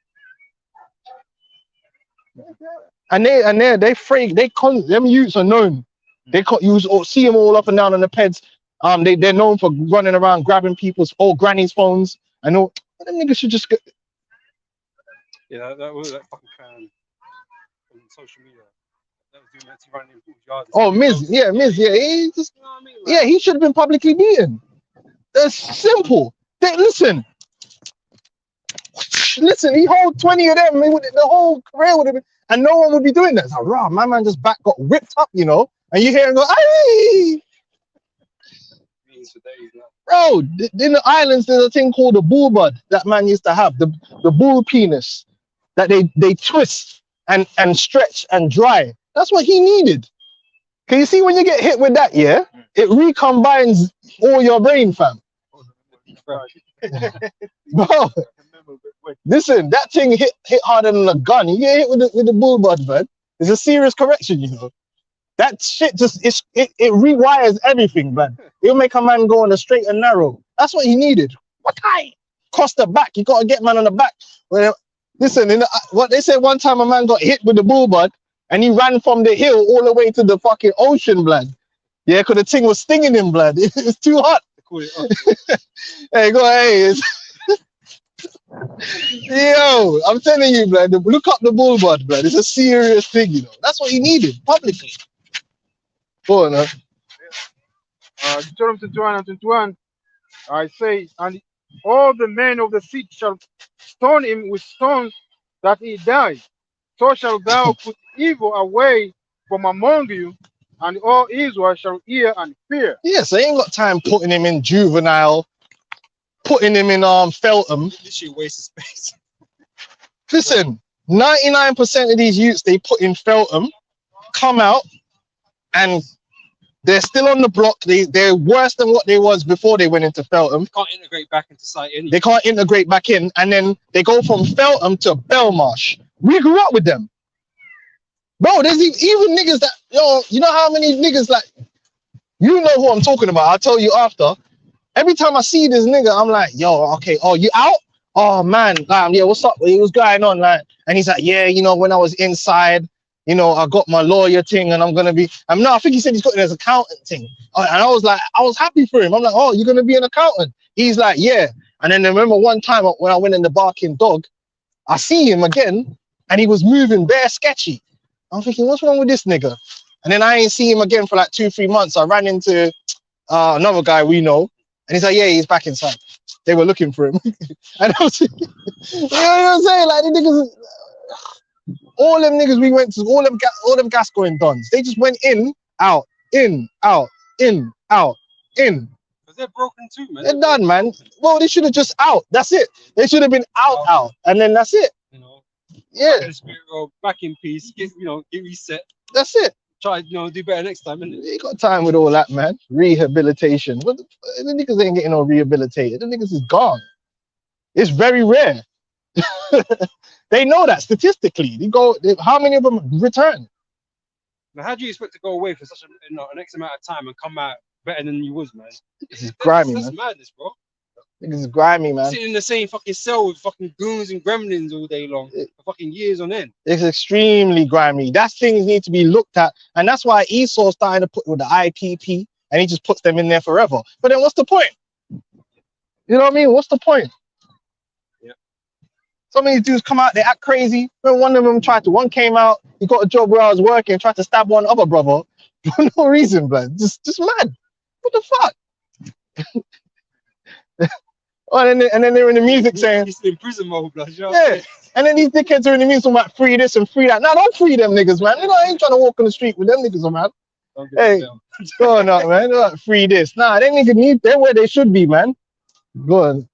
And they freak. Them youths are known. You see them all up and down on the peds. They're known for running around grabbing people's old granny's phones. I know them niggas should just get. Yeah, that was that fucking fan on social media. That was doing that to running in people's yards. Oh, Miz, yeah, he just, You know what I mean? yeah, he should have been publicly beaten. That's simple. Listen, he hold 20 of them. The whole career would have been, and no one would be doing that. It's like, rah, my man just back got ripped up, you know, and you hear him go, "Ay!" Bro, in the islands, there's a thing called a bull bud that man used to have, the bull penis that they twist and stretch and dry. That's what he needed. Can you see when you get hit with that, yeah? It recombines all your brain, fam. Bro, listen, that thing hit harder than a gun. You get hit with the bull bud, man. It's a serious correction, you know. That shit just it rewires everything, man. It'll make a man go on a straight and narrow. That's what he needed. What I cross the back? You gotta get man on the back. Well, listen, what they said one time, a man got hit with the bull bud and he ran from the hill all the way to the fucking ocean, blood. Yeah, because the thing was stinging him, blood. It's too hot. call it off. Hey, go hey. Yo, I'm telling you, blood. Look up the bull bud, blood. It's a serious thing, you know. That's what he needed publicly. Go on, huh? Deuteronomy 21 and 21, I say, and all the men of the city shall stone him with stones that he die. So shalt thou put evil away from among you, and all Israel shall hear and fear. Yes, I ain't got time putting him in juvenile, putting him in Feltham. Literally waste of space. Listen, 99% of these youths they put in Feltham come out and they're still on the block. They're worse than what they was before they went into Feltham. Can't integrate back into society. They can't integrate back in, and then they go from Feltham to Belmarsh. We grew up with them. Bro, there's even niggas that, yo, you know how many niggas like, you know who I'm talking about. I'll tell you after. Every time I see this nigga, I'm like, yo, okay, oh, you out? Oh, man, yeah, what's up? What's going on? Like, and he's like, yeah, you know, when I was inside, you know, I got my lawyer thing and I'm going to be, no, I think he said he's got it as accountant thing. And I was like, I was happy for him. I'm like, oh, you're going to be an accountant? He's like, yeah. And then I remember one time when I went in the Barking Dog, I see him again and he was moving bare sketchy. I'm thinking, what's wrong with this nigga? And then I ain't see him again for like 2-3 months. I ran into another guy we know, and he's like, yeah, he's back inside. They were looking for him. And I was, you know what I'm saying? Like, the niggas, all them niggas we went to, all them Gascoigne dons, they just went in, out, in, out, in, out, in. Because they're broken too, man. They're done, man. Well, they should have just out. That's it. They should have been out, and then that's it. You know, yeah. Back in the spirit world, back in peace, get reset. That's it. Try, do better next time, innit? You got time with all that, man. Rehabilitation. What the niggas ain't getting no rehabilitated. The niggas is gone. It's very rare. They know that statistically. How many of them return? Now, how do you expect to go away for such an X amount of time and come out better than you was, man? This is grimy, that's man. madness, bro. Niggas is grimy, man. Sitting in the same fucking cell with fucking goons and gremlins all day long for fucking years on end. It's extremely grimy. That's things need to be looked at, and that's why Esau's starting to put with the IPP, and he just puts them in there forever. But then, what's the point? You know what I mean? What's the point? Yeah. So many dudes come out, they act crazy. When one of them one came out, he got a job where I was working, tried to stab one other brother for no reason, man. Just mad. What the fuck? Oh, and then they're in the music saying, he's in prison mode, blood. You know yeah. And then these dickheads are in the music about free this and free that. No, don't free them niggas, man. You know, I ain't trying to walk on the street with them niggas, man. Hey, go on, man. They're like, free this. Nah, they niggas they're where they should be, man. Go on.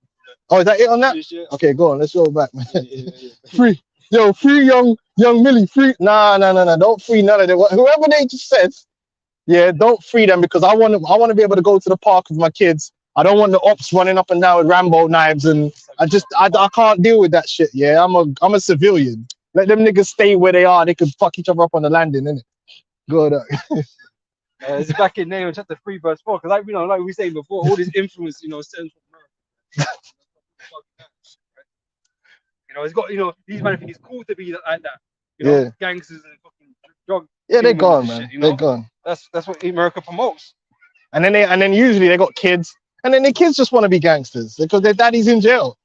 Oh, is that it on that? Okay, go on. Let's go back, man. Yeah. Free. Yo, free young Millie. Free. Nah. Don't free none of them. Whoever they just says, yeah, don't free them because I want to be able to go to the park with my kids. I don't want the ops running up and down with Rambo knives, and I can't deal with that shit. Yeah, I'm a civilian. Let them niggas stay where they are. They could fuck each other up on the landing, innit? Good. It's back in Nahum chapter 3 verse 4, because like we were saying before, all this influence, stems from America. It's got these men think it's cool to be like that. Yeah. Gangsters and fucking drug. Yeah, they're gone, man. Shit, They're gone. That's what America promotes. And then usually they got kids. And then the kids just want to be gangsters because their daddy's in jail.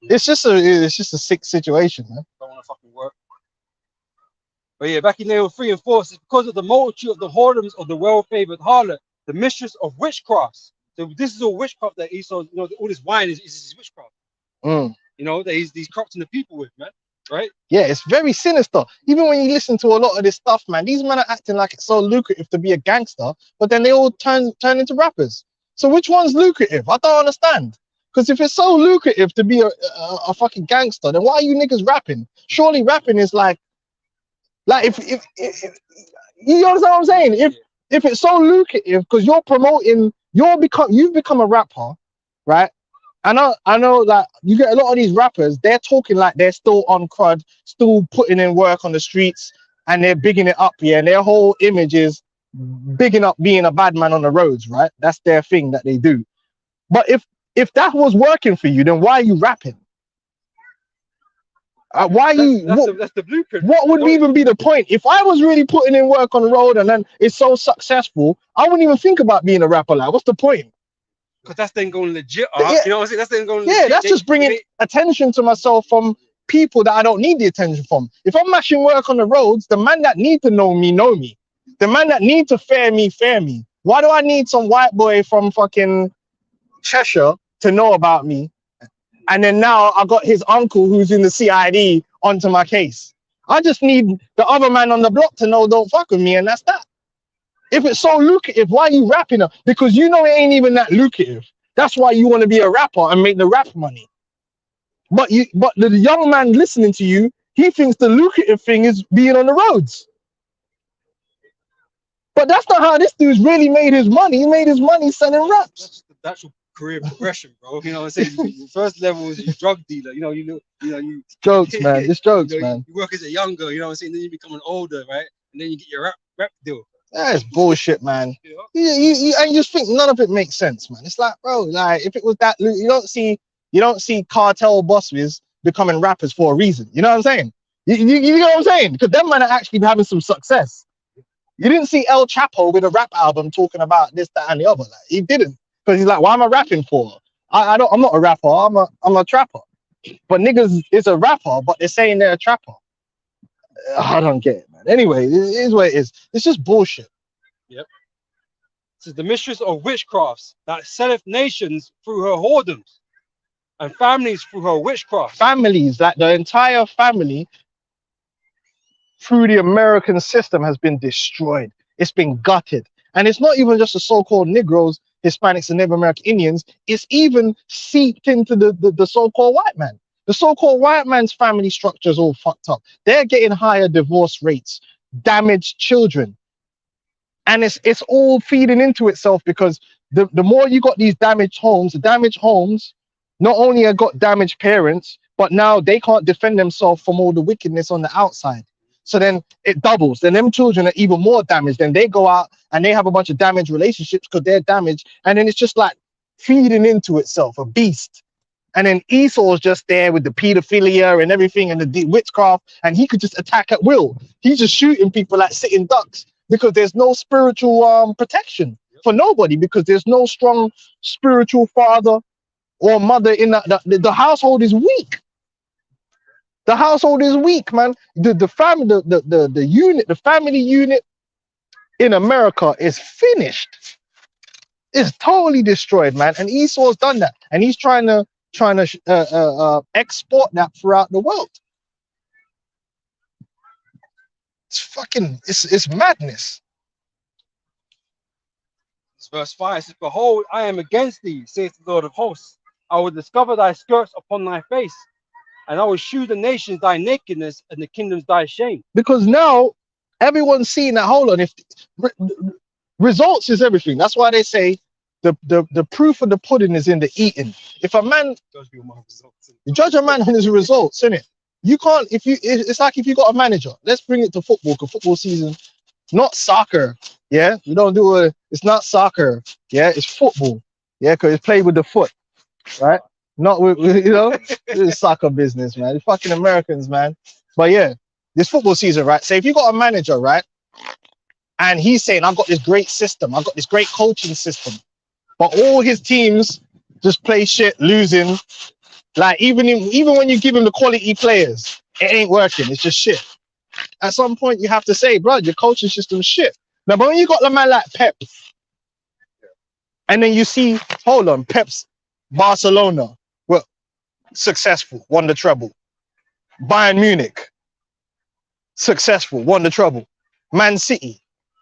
It's just a sick situation, man. Don't want to fucking work. But yeah, back in Nahum 3 and 4, it's because of the multitude of the whoredoms of the well-favored harlot, the mistress of witchcrafts. So this is all witchcraft that Esau, all this wine is witchcraft. That he's corrupting the people with, man. Right? Yeah, it's very sinister. Even when you listen to a lot of this stuff, man, these men are acting like it's so lucrative to be a gangster, but then they all turn into rappers. So which one's lucrative? I don't understand. Because if it's so lucrative to be a fucking gangster, then why are you niggas rapping? Surely rapping is like if you understand what I'm saying? If it's so lucrative, because you're promoting, you've become a rapper, right? I know that you get a lot of these rappers, they're talking like they're still on crud, still putting in work on the streets, and they're bigging it up, yeah. And their whole image is bigging up being a bad man on the roads, right? That's their thing that they do. But if that was working for you, then why are you rapping? That's the blueprint. What would even be the point? If I was really putting in work on the road and then it's so successful, I wouldn't even think about being a rapper. Like, what's the point? because that's then going legit. Yeah. You know what I'm saying? That's then going Yeah, legit. that's just bringing attention to myself from people that I don't need the attention from. If I'm mashing work on the roads, the man that need to know me, know me. The man that need to fear me, fear me. Why do I need some white boy from fucking Cheshire to know about me? And then now I got his uncle who's in the CID onto my case. I just need the other man on the block to know don't fuck with me, and that's that. If it's so lucrative, why are you rapping it? Because you know it ain't even that lucrative. That's why you want to be a rapper and make the rap money. But the young man listening to you, he thinks the lucrative thing is being on the roads. But that's not how this dude's really made his money. He made his money selling raps. That's the actual career progression, bro. You know what I'm saying? The first level is you drug dealer. You Jokes, man. It's jokes, you know, man. You work as a younger, you know what I'm saying? Then you become an older, right? And then you get your rap deal. That's bullshit, man. You know? You and you just think none of it makes sense, man. It's like, bro, like if it was that, you don't see cartel bosses becoming rappers for a reason. You know what I'm saying? You know what I'm saying? Because them man are actually having some success. You didn't see El Chapo with a rap album talking about this, that, and the other. Like, he didn't, because he's like, why am I rapping for? I'm not a rapper. I'm a trapper. But niggas is a rapper, but they're saying they're a trapper. I don't get it, man. Anyway, it is what it is. It's just bullshit. Yep. This is the mistress of witchcrafts that selleth nations through her whoredoms and families through her witchcraft. Families, like the entire family through the American system has been destroyed. It's been gutted. And it's not even just the so-called Negroes, Hispanics, and Native American Indians. It's even seeped into the so-called white man. The so-called white man's family structure is all fucked up. They're getting higher divorce rates, damaged children. And it's all feeding into itself, because the more you got these damaged homes, not only have got damaged parents, but now they can't defend themselves from all the wickedness on the outside. So then it doubles. Then them children are even more damaged. Then they go out and they have a bunch of damaged relationships because they're damaged. And then it's just like feeding into itself, a beast. And then Esau's just there with the pedophilia and everything and the witchcraft, and he could just attack at will. He's just shooting people like sitting ducks, because there's no spiritual protection for nobody, because there's no strong spiritual father or mother in that. The household is weak. The household is weak, man. The family, the unit, the family unit in America is finished. It's totally destroyed, man. And Esau's done that, and he's trying to export that throughout the world. It's fucking, it's madness. It's verse 5 says, behold, I am against thee, saith the Lord of hosts. I will discover thy skirts upon thy face, and I will shew the nations thy nakedness, and the kingdoms thy shame. Because now everyone's seeing that. Hold on, if results is everything. That's why they say the proof of the pudding is in the eating. If a man, you judge a man on his results, innit? You can't, it's like if you got a manager. Let's bring it to football, because football season, not soccer. Yeah, we don't do it's not soccer. Yeah, it's football. Yeah, because it's played with the foot, right? Not with it's soccer business, man. The fucking Americans, man. But yeah, this football season, right? So if you got a manager, right, and he's saying, I've got this great system, I've got this great coaching system, but all his teams just play shit, losing. Like even when you give him the quality players, it ain't working. It's just shit. At some point, you have to say, bro, your coaching system is shit. Now, but when you got a man like Pep, and then you see, hold on, Pep's Barcelona, well, successful, won the treble. Bayern Munich, successful, won the treble. Man City,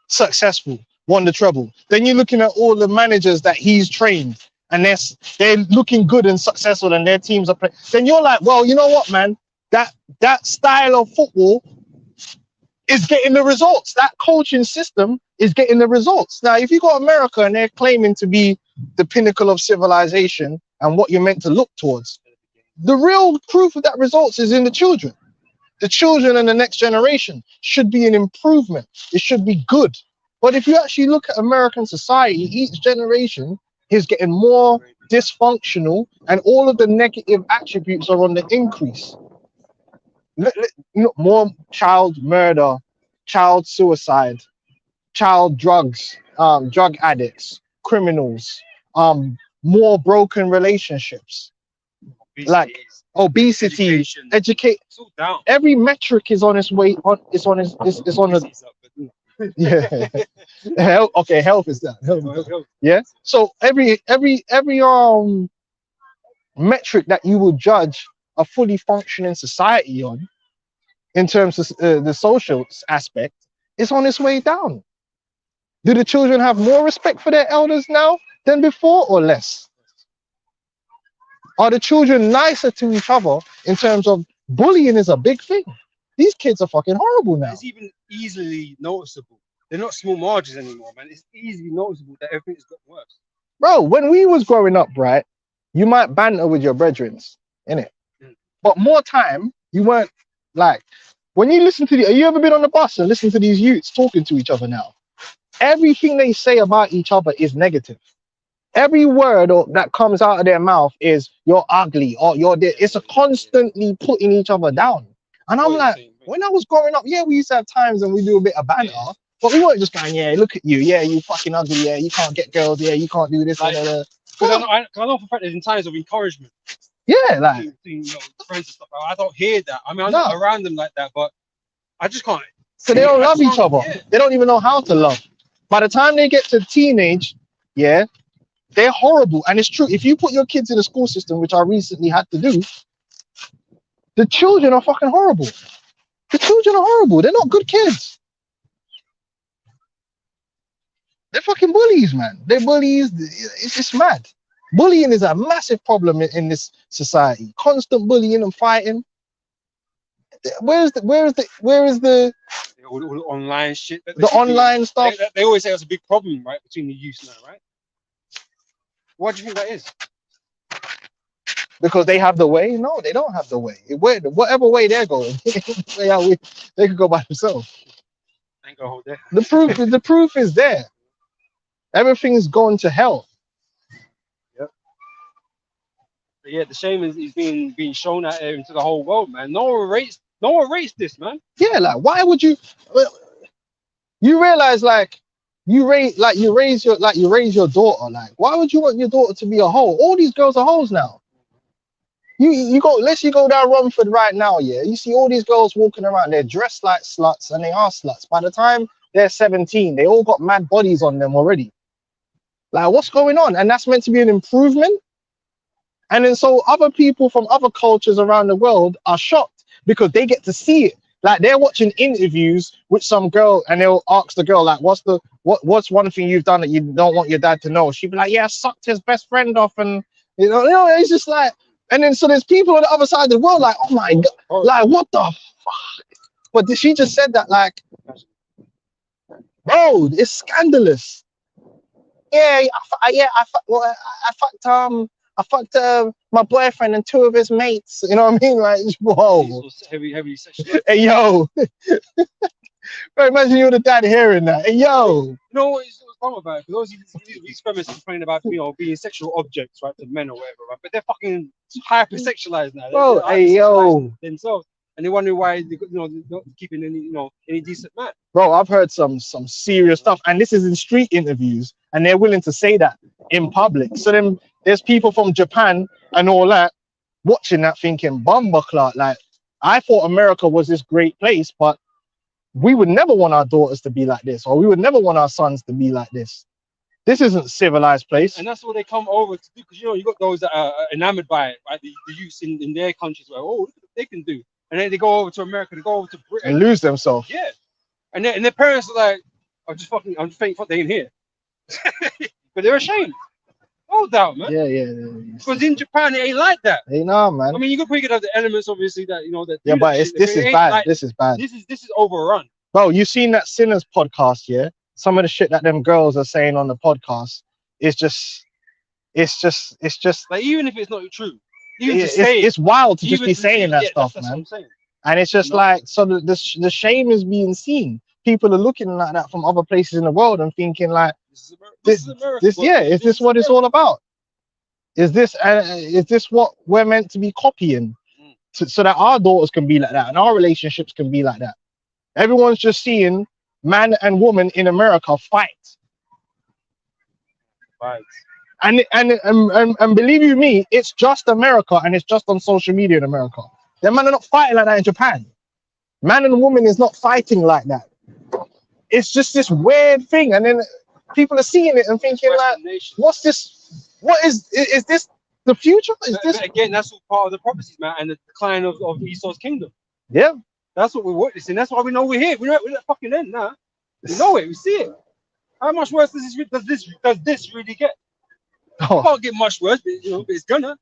successful, won the treble. Then you're looking at all the managers that he's trained, and they're looking good and successful, and their teams are playing. Then you're like, well, you know what, man? That style of football is getting the results. That coaching system is getting the results. Now, if you got America and they're claiming to be the pinnacle of civilization and what you're meant to look towards, the real proof of that results is in the children. The children and the next generation should be an improvement. It should be good. But if you actually look at American society, each generation is getting more dysfunctional, and all of the negative attributes are on the increase. More child murder, child suicide, child drugs, drug addicts, criminals, more broken relationships, like obesity, education, educate. it's all down. Every metric is on its way. It's on the Busy's up, but, you yeah. Health, okay, health is that. know, Yeah. So every metric that you will judge a fully functioning society on, in terms of the social aspect, is on its way down. Do the children have more respect for their elders now than before, or less? Are the children nicer to each other in terms of bullying is a big thing? These kids are fucking horrible now. it's even easily noticeable. They're not small margins anymore, man. It's easily noticeable that everything's got worse. Bro, when we was growing up, right, you might banter with your brethren, innit? Mm. But more time, you weren't like, when you listen to have you ever been on the bus and listen to these youths talking to each other now? Everything they say about each other is negative. Every word that comes out of their mouth is "you're ugly" or "you're this." It's a constantly putting each other down. And I'm like, when I was growing up, yeah, we used to have times and we do a bit of banter, but we weren't just going, yeah, look at you, yeah, you fucking ugly, yeah, you can't get girls, yeah, you can't do this, Like, blah, blah, blah. Because I know for a fact there's in times of encouragement Yeah, like, between you know, friends and stuff. I don't hear that. I mean, I'm No. not around them like that, but I just can't. so they don't I love just each can't- other. yeah. They don't even know how to love. By the time they get to teenage, yeah, they're horrible. And it's true. If you put your kids in a school system, which I recently had to do, the children are fucking horrible. The children are horrible. They're not good kids. They're fucking bullies, man. They're bullies. It's mad. Bullying is a massive problem in this society. Constant bullying and fighting. Where is the All the online shit. That the they do. online stuff? They always say it's a big problem, right, between the youth now, right? Why do you think that is? Because they have the way? No, they don't have the way. Whatever way they're going, they could go by themselves. Ain't gonna hold there. The proof is there. Everything's gone to hell. But yeah, the shame is being shown out there into the whole world, man. No one rates this, man. Yeah, like why would you? You realize you raise your daughter. Like, why would you want your daughter to be a hoe? All these girls are hoes now. You go, let's you go down Romford right now, yeah. You see all these girls walking around, they're dressed like sluts and they are sluts. By the time they're 17, they all got mad bodies on them already. Like, what's going on? And that's meant to be an improvement. And then so other people from other cultures around the world are shocked because they get to see it. Like, they're watching interviews with some girl and they'll ask the girl, like, what's one thing you've done that you don't want your dad to know? She'd be like, yeah, I sucked his best friend off. And you know, it's just like, and then so there's people on the other side of the world like, oh my God, like, what the fuck? But she just said that, like, bro, it's scandalous. Yeah, I fucked my boyfriend and two of his mates. You know what I mean? Like, whoa. Heavy sexual. Hey, yo. Bro, imagine you're the dad hearing that. Hey, yo. You know what's wrong about it? Because these feminists complain about, you know, being sexual objects, right, to men or whatever, right? But they're fucking hypersexualized now. Bro, They're hey, yo. themselves, and they wonder why they, you know, they're not keeping any decent man. Bro, I've heard some serious stuff, and this is in street interviews, and they're willing to say that in public. So then there's people from Japan and all that watching that thinking, Bumba clock. Like, I thought America was this great place, but we would never want our daughters to be like this, or we would never want our sons to be like this. This isn't a civilized place. And that's what they come over to do, because, you know, you got those that are enamored by it, right? The youths in their countries where, oh, look what they can do. And then they go over to America, they go over to Britain. And lose themselves. Yeah. And their parents are like, I'm just thankful they ain't here. But they're ashamed. No doubt, man. Yeah. Because in Japan, it ain't like that. Hey, nah, man. I mean, you could have the elements, obviously, that, you know, that. Yeah, but this is bad. This is bad. This is overrun. Bro, you seen that Sinners podcast, yeah? Some of the shit that them girls are saying on the podcast is just Like, even if it's not true, even to say it's wild to just even be to saying that yeah, stuff, that's man. what I'm saying. And it's just like, so the shame is being seen. People are looking like that from other places in the world and thinking like, This is America. is this what it's all about? Is this what we're meant to be copying, so that our daughters can be like that and our relationships can be like that? Everyone's just seeing man and woman in America fight. Right. And believe you me, it's just America and it's just on social media in America. The man are not fighting like that in Japan. Man and woman is not fighting like that. It's just this weird thing, and then people are seeing it and thinking like, Western nation. "What's this? What is this the future? Is this?" But again, that's all part of the prophecies, man, and the decline of Esau's kingdom. Yeah. That's what we're witnessing. That's why we know we're here. We're not fucking end now. We know it. We see it. How much worse does this really get? It Oh, can't get much worse, but, you know, but it's gonna,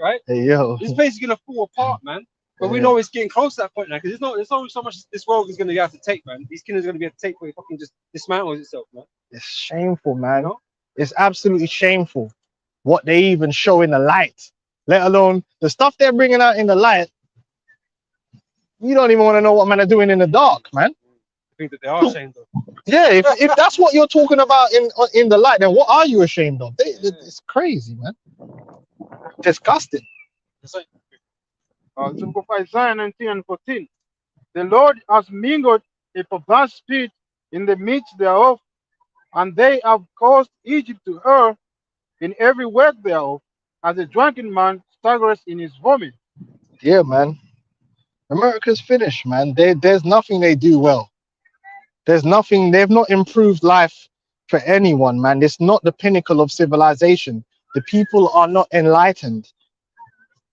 right? hey, yo. This place is gonna fall apart, man. But we Yeah. know it's getting close to that point now, because there's only so much this world is gonna have to take, man. These kingdoms are gonna be able to take where it fucking just dismantles itself, man. It's shameful, man. You know? It's absolutely shameful what they even show in the light, let alone the stuff they're bringing out in the light. You don't even want to know what man are doing in the dark, man. I think that they are ashamed of. Yeah, if that's what you're talking about in the light, then what are you ashamed of? It's crazy, man. Disgusting. So, The book of Isaiah 19 and 14. The Lord has mingled a perverse spirit in the midst thereof, and they have caused Egypt to err in every work thereof, as a drunken man staggers in his vomit. Yeah, man. America's finished, man. There's nothing they do well. There's nothing. They've not improved life for anyone, man. It's not the pinnacle of civilization. The people are not enlightened.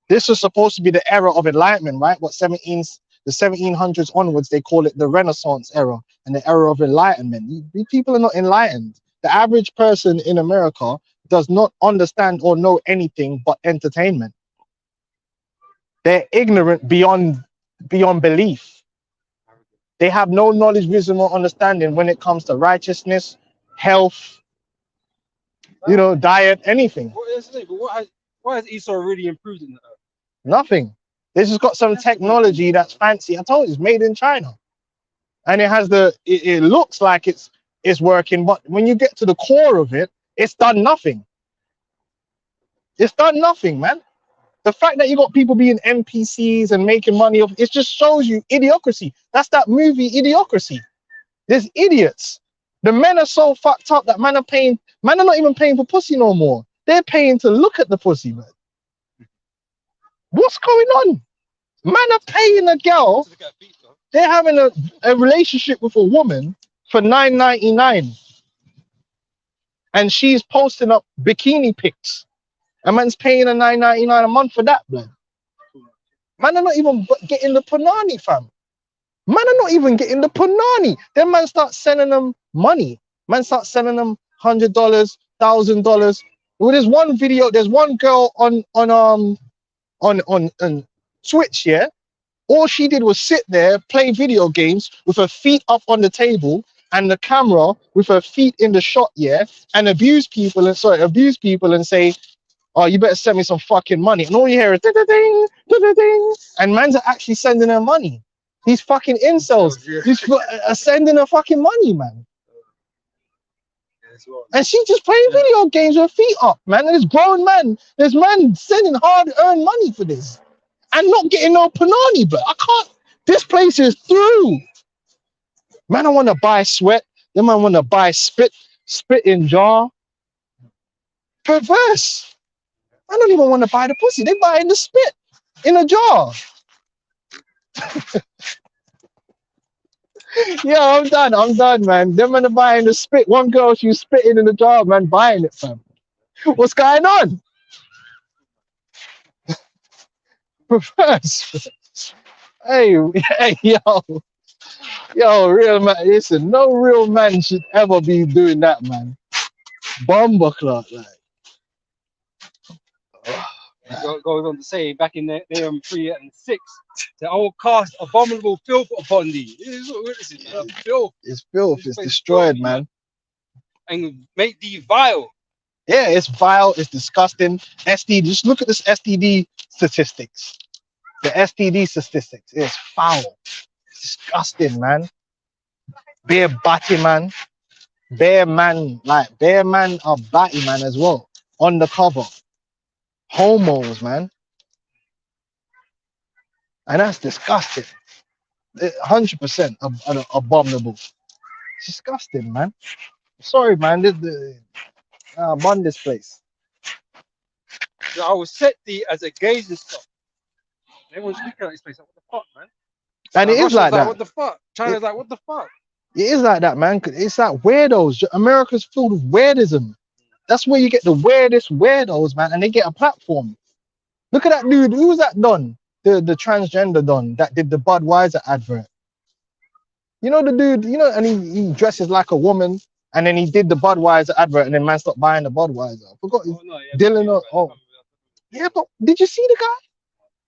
This was supposed to be the era of enlightenment, right? The 1700s onwards, they call it the Renaissance era and the era of enlightenment. These people are not enlightened. The average person in America does not understand or know anything but entertainment. They're ignorant beyond belief. They have no knowledge, wisdom, or understanding when it comes to righteousness, health, diet, anything. Why has Esau really improved in that? Nothing. They just got some technology that's fancy. I told you, it's made in China, and it has it looks like it's working, but when you get to the core of it, it's done nothing. It's done nothing, man. The fact that you got people being NPCs and making money off it just shows you idiocracy. That's that movie Idiocracy. There's idiots. The men are so fucked up that man are not even paying for pussy no more. They're paying to look at the pussy, man. What's going on? Man are paying a girl. They're having a relationship with a woman for $9.99, and she's posting up bikini pics. A man's paying a $9.99 a month for that, man. Man are not even getting the punani, fam. Man are not even getting the punani. Then man start sending them money. Man start sending them $100, $1,000. Well, there's one video. There's one girl on Twitch, yeah. All she did was sit there, play video games with her feet up on the table and the camera with her feet in the shot, yeah, and abuse people and say, "Oh, you better send me some fucking money." And all you hear is da-da-ding, da-da-ding, and man's are actually sending her money. These fucking incels, are sending her fucking money, man. And she's just playing video games with her feet up, man. And there's grown man, there's man sending hard-earned money for this. And not getting no panani, but I can't. This place is through. Man, I want to buy sweat. Then man want to buy spit in jar. Perverse. I don't even want to buy the pussy. They buying the spit in a jar. Yeah, I'm done, man. Them man are buying the spit. One girl, she was spitting in the jar, man, buying it, fam. What's going on? Perverse. Hey, yo, real man. Listen, no real man should ever be doing that, man. Bomber clock, like. Goes on to say, back in Nahum 3 and 6, that I will cast abominable filth upon thee. This is what this is, man. Filth. It's filth. It's destroyed, filthy, man. And make thee vile. Yeah, it's vile. It's disgusting. STD. Just look at this STD statistics. The STD statistics is foul. It's disgusting, man. Bare batty man. Bare man are batty man as well. Undercover. Homos, man. And that's disgusting. 100% abominable. It's disgusting, man. Sorry, man. Burn this place. that I will set thee as a gazing stock. Everyone's looking at this place like, what the fuck, man? And it is Russia's like that. what the fuck? China's like, what the fuck? It is like that, man. It's like weirdos. America's filled with weirdism. That's where you get the weirdest weirdos, man, and they get a platform. Look at that dude. Who was that Don? The transgender Don that did the Budweiser advert. You know the dude, you know, and he dresses like a woman, and then he did the Budweiser advert, and then man stopped buying the Budweiser. I forgot his Dylan. Yeah, but did you see the guy?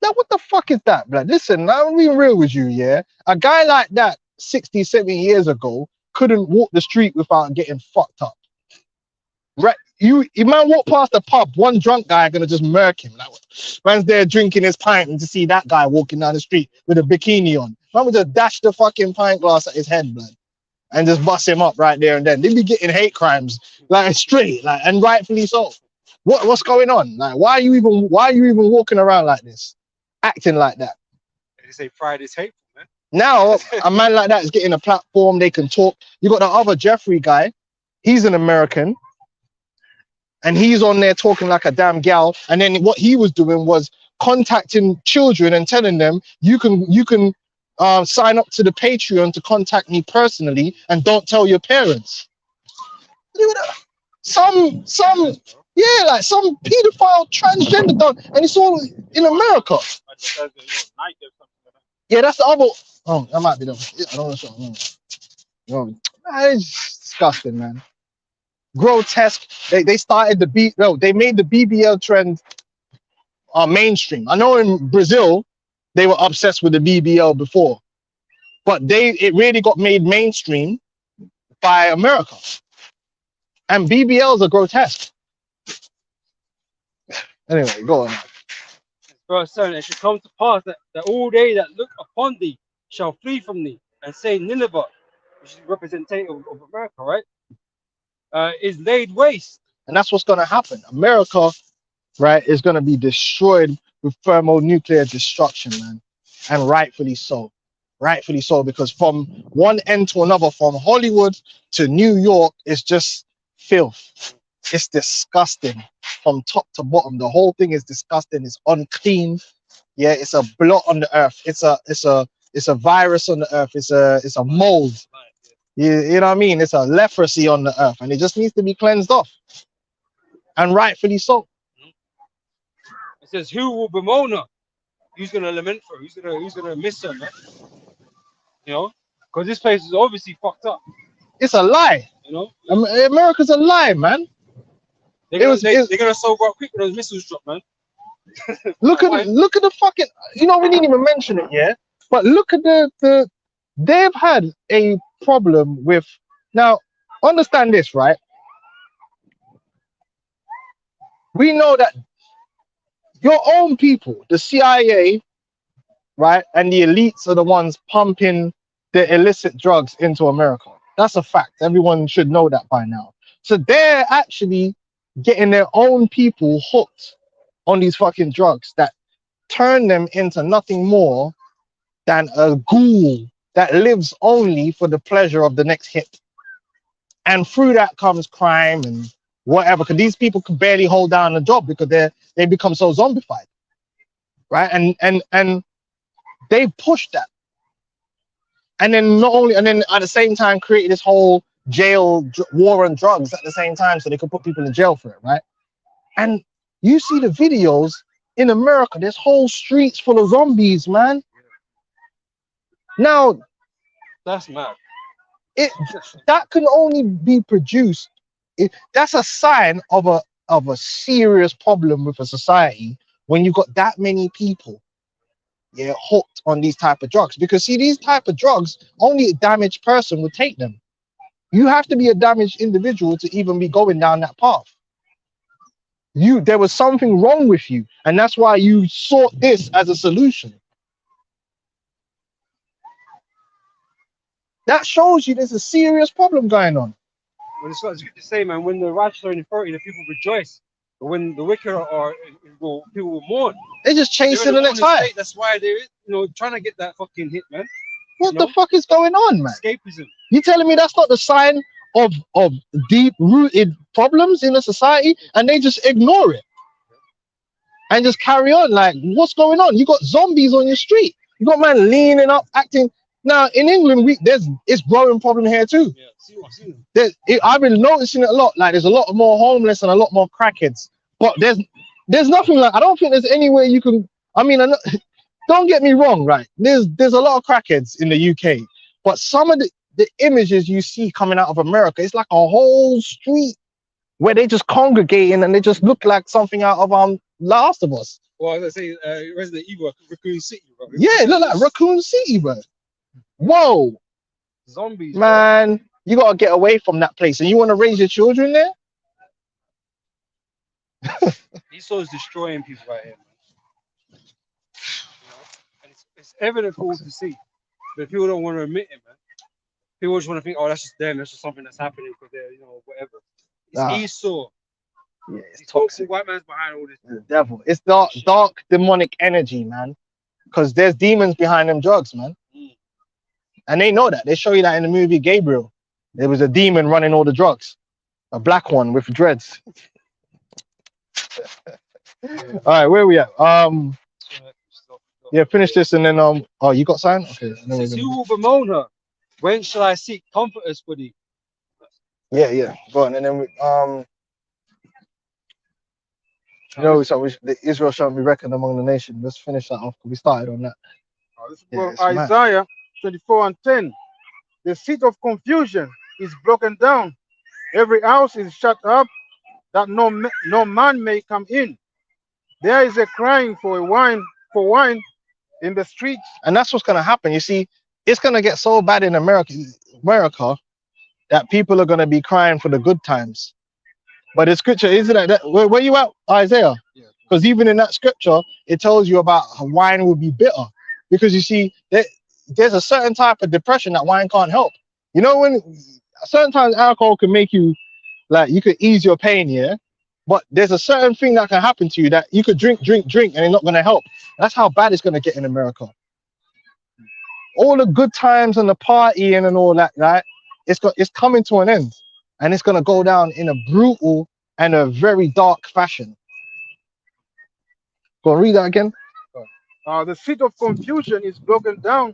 Now, what the fuck is that, blood? Listen, I'm being real with you, yeah? A guy like that 60, 70 years ago couldn't walk the street without getting fucked up. Right? You man walk past the pub, one drunk guy gonna just murk him. Like, man's there drinking his pint and to see that guy walking down the street with a bikini on. Man would just dash the fucking pint glass at his head, blood, and just bust him up right there and then. They'd be getting hate crimes like straight, like, and rightfully so. What's going on? Like, why are you even walking around like this? Acting like that. They say pride is hateful, man. Now a man like that is getting a platform. They can talk. You got the other Jeffrey guy. He's an American, and he's on there talking like a damn gal. And then what he was doing was contacting children and telling them, you can sign up to the Patreon to contact me personally, and don't tell your parents. Some like some pedophile transgender done, and it's all in America. Yeah, that's the other. Oh, that might be them. Yeah, I don't know. It's disgusting, man. Grotesque. They started the beat. No, they made the BBL trend mainstream. I know in Brazil they were obsessed with the BBL before, but it really got made mainstream by America. And BBLs are grotesque. Anyway, go on. Verse 7, it shall come to pass that all they that look upon thee shall flee from thee, and say Nineveh, which is representative of America, right? Is laid waste. And that's what's going to happen. America, right, is going to be destroyed with thermonuclear destruction, man. And rightfully so. Rightfully so, because from one end to another, from Hollywood to New York, it's just filth. It's disgusting from top to bottom. The whole thing is disgusting. It's unclean. Yeah, it's a blot on the earth. It's a virus on the earth. It's a mold. You know what I mean? It's a leprosy on the earth, and it just needs to be cleansed off. And rightfully so. It says, who will bemoan her? Who's gonna lament for her? Who's gonna miss her, man? You know? Because this place is obviously fucked up. It's a lie. You know? America's a lie, man. They're gonna solve out quick when those missiles drop, man. look at the fucking, you know, we didn't even mention it, yeah. But look at the they've had a problem with, now understand this, right? We know that your own people, the CIA, right, and the elites are the ones pumping the illicit drugs into America. That's a fact. Everyone should know that by now. So they're actually getting their own people hooked on these fucking drugs that turn them into nothing more than a ghoul that lives only for the pleasure of the next hit. And through that comes crime and whatever, because these people can barely hold down a job because they become so zombified, right? And they push that, and then at the same time create this whole jail war on drugs at the same time, so they can put people in jail for it, right? And you see the videos in America, there's whole streets full of zombies, man. Now that's mad. That can only be produced. That's a sign of a serious problem with a society when you've got that many people, yeah, hooked on these type of drugs. Because see, these type of drugs, only a damaged person would take them. You have to be a damaged individual to even be going down that path. There was something wrong with you, and that's why you sought this as a solution. That shows you there's a serious problem going on. Well, it's good to say, man, when the righteous are in authority, the people rejoice. But when the wicked are, people will mourn. They're just chasing the next high. That's why they're, trying to get that fucking hit, man. What the fuck is going on, man? Escapism. You telling me that's not the sign of deep-rooted problems in the society, and they just ignore it? and just carry on. Like, what's going on? You got zombies on your street. You got man leaning up, acting. Now in England, it's growing problem here too. Yeah, see them. I've been noticing it a lot. Like, there's a lot more homeless and a lot more crackheads. But there's nothing like, I don't think there's anywhere you can. I mean, don't get me wrong, right? There's a lot of crackheads in the UK, but some of the images you see coming out of America, it's like a whole street where they just congregating and they just look like something out of Last of Us. Well, as I say, Resident Evil, Raccoon City, bro. Yeah, it look like Raccoon City, bro. Whoa, Zombies, man, you gotta get away from that place. And you want to raise your children there? bro. Esau's destroying people right here, man. You know? And it's evident for all to see. But people don't want to admit it, man. People just want to think, oh, that's just them. That's just something that's happening because they're, whatever. It's Nah. Esau. Yeah, it's These toxic. white man's behind all this. The devil. It's dark demonic energy, man. Because there's demons behind them drugs, man. And they know that. They show you that in the movie Gabriel. There was a demon running all the drugs. A black one with dreads. All right, where we at? Yeah, finish this and then oh, you got sign? Okay. It says, who will bemoan her? When shall I seek comforters for thee? Yeah. Go on. And then so the Israel shall be reckoned among the nations. Let's finish that off. We started on that. This is Yeah, from it's mad. Isaiah 24:10. The seat of confusion is broken down. Every house is shut up, that no man may come in. There is a crying for wine in the streets. And that's what's gonna happen. You see, it's gonna get so bad in America that people are gonna be crying for the good times. But the scripture isn't like that. Where you at, Isaiah? Yeah. Because even in that scripture, it tells you about how wine will be bitter. Because you see, there's a certain type of depression that wine can't help. You know, when certain times alcohol can make you, like, you could ease your pain, yeah. But there's a certain thing that can happen to you that you could drink, and it's not gonna help. That's how bad it's gonna get in America. All the good times and the partying and all that, right? It's coming to an end, and it's gonna go down in a brutal and a very dark fashion. Go and read that again. The seat of confusion is broken down.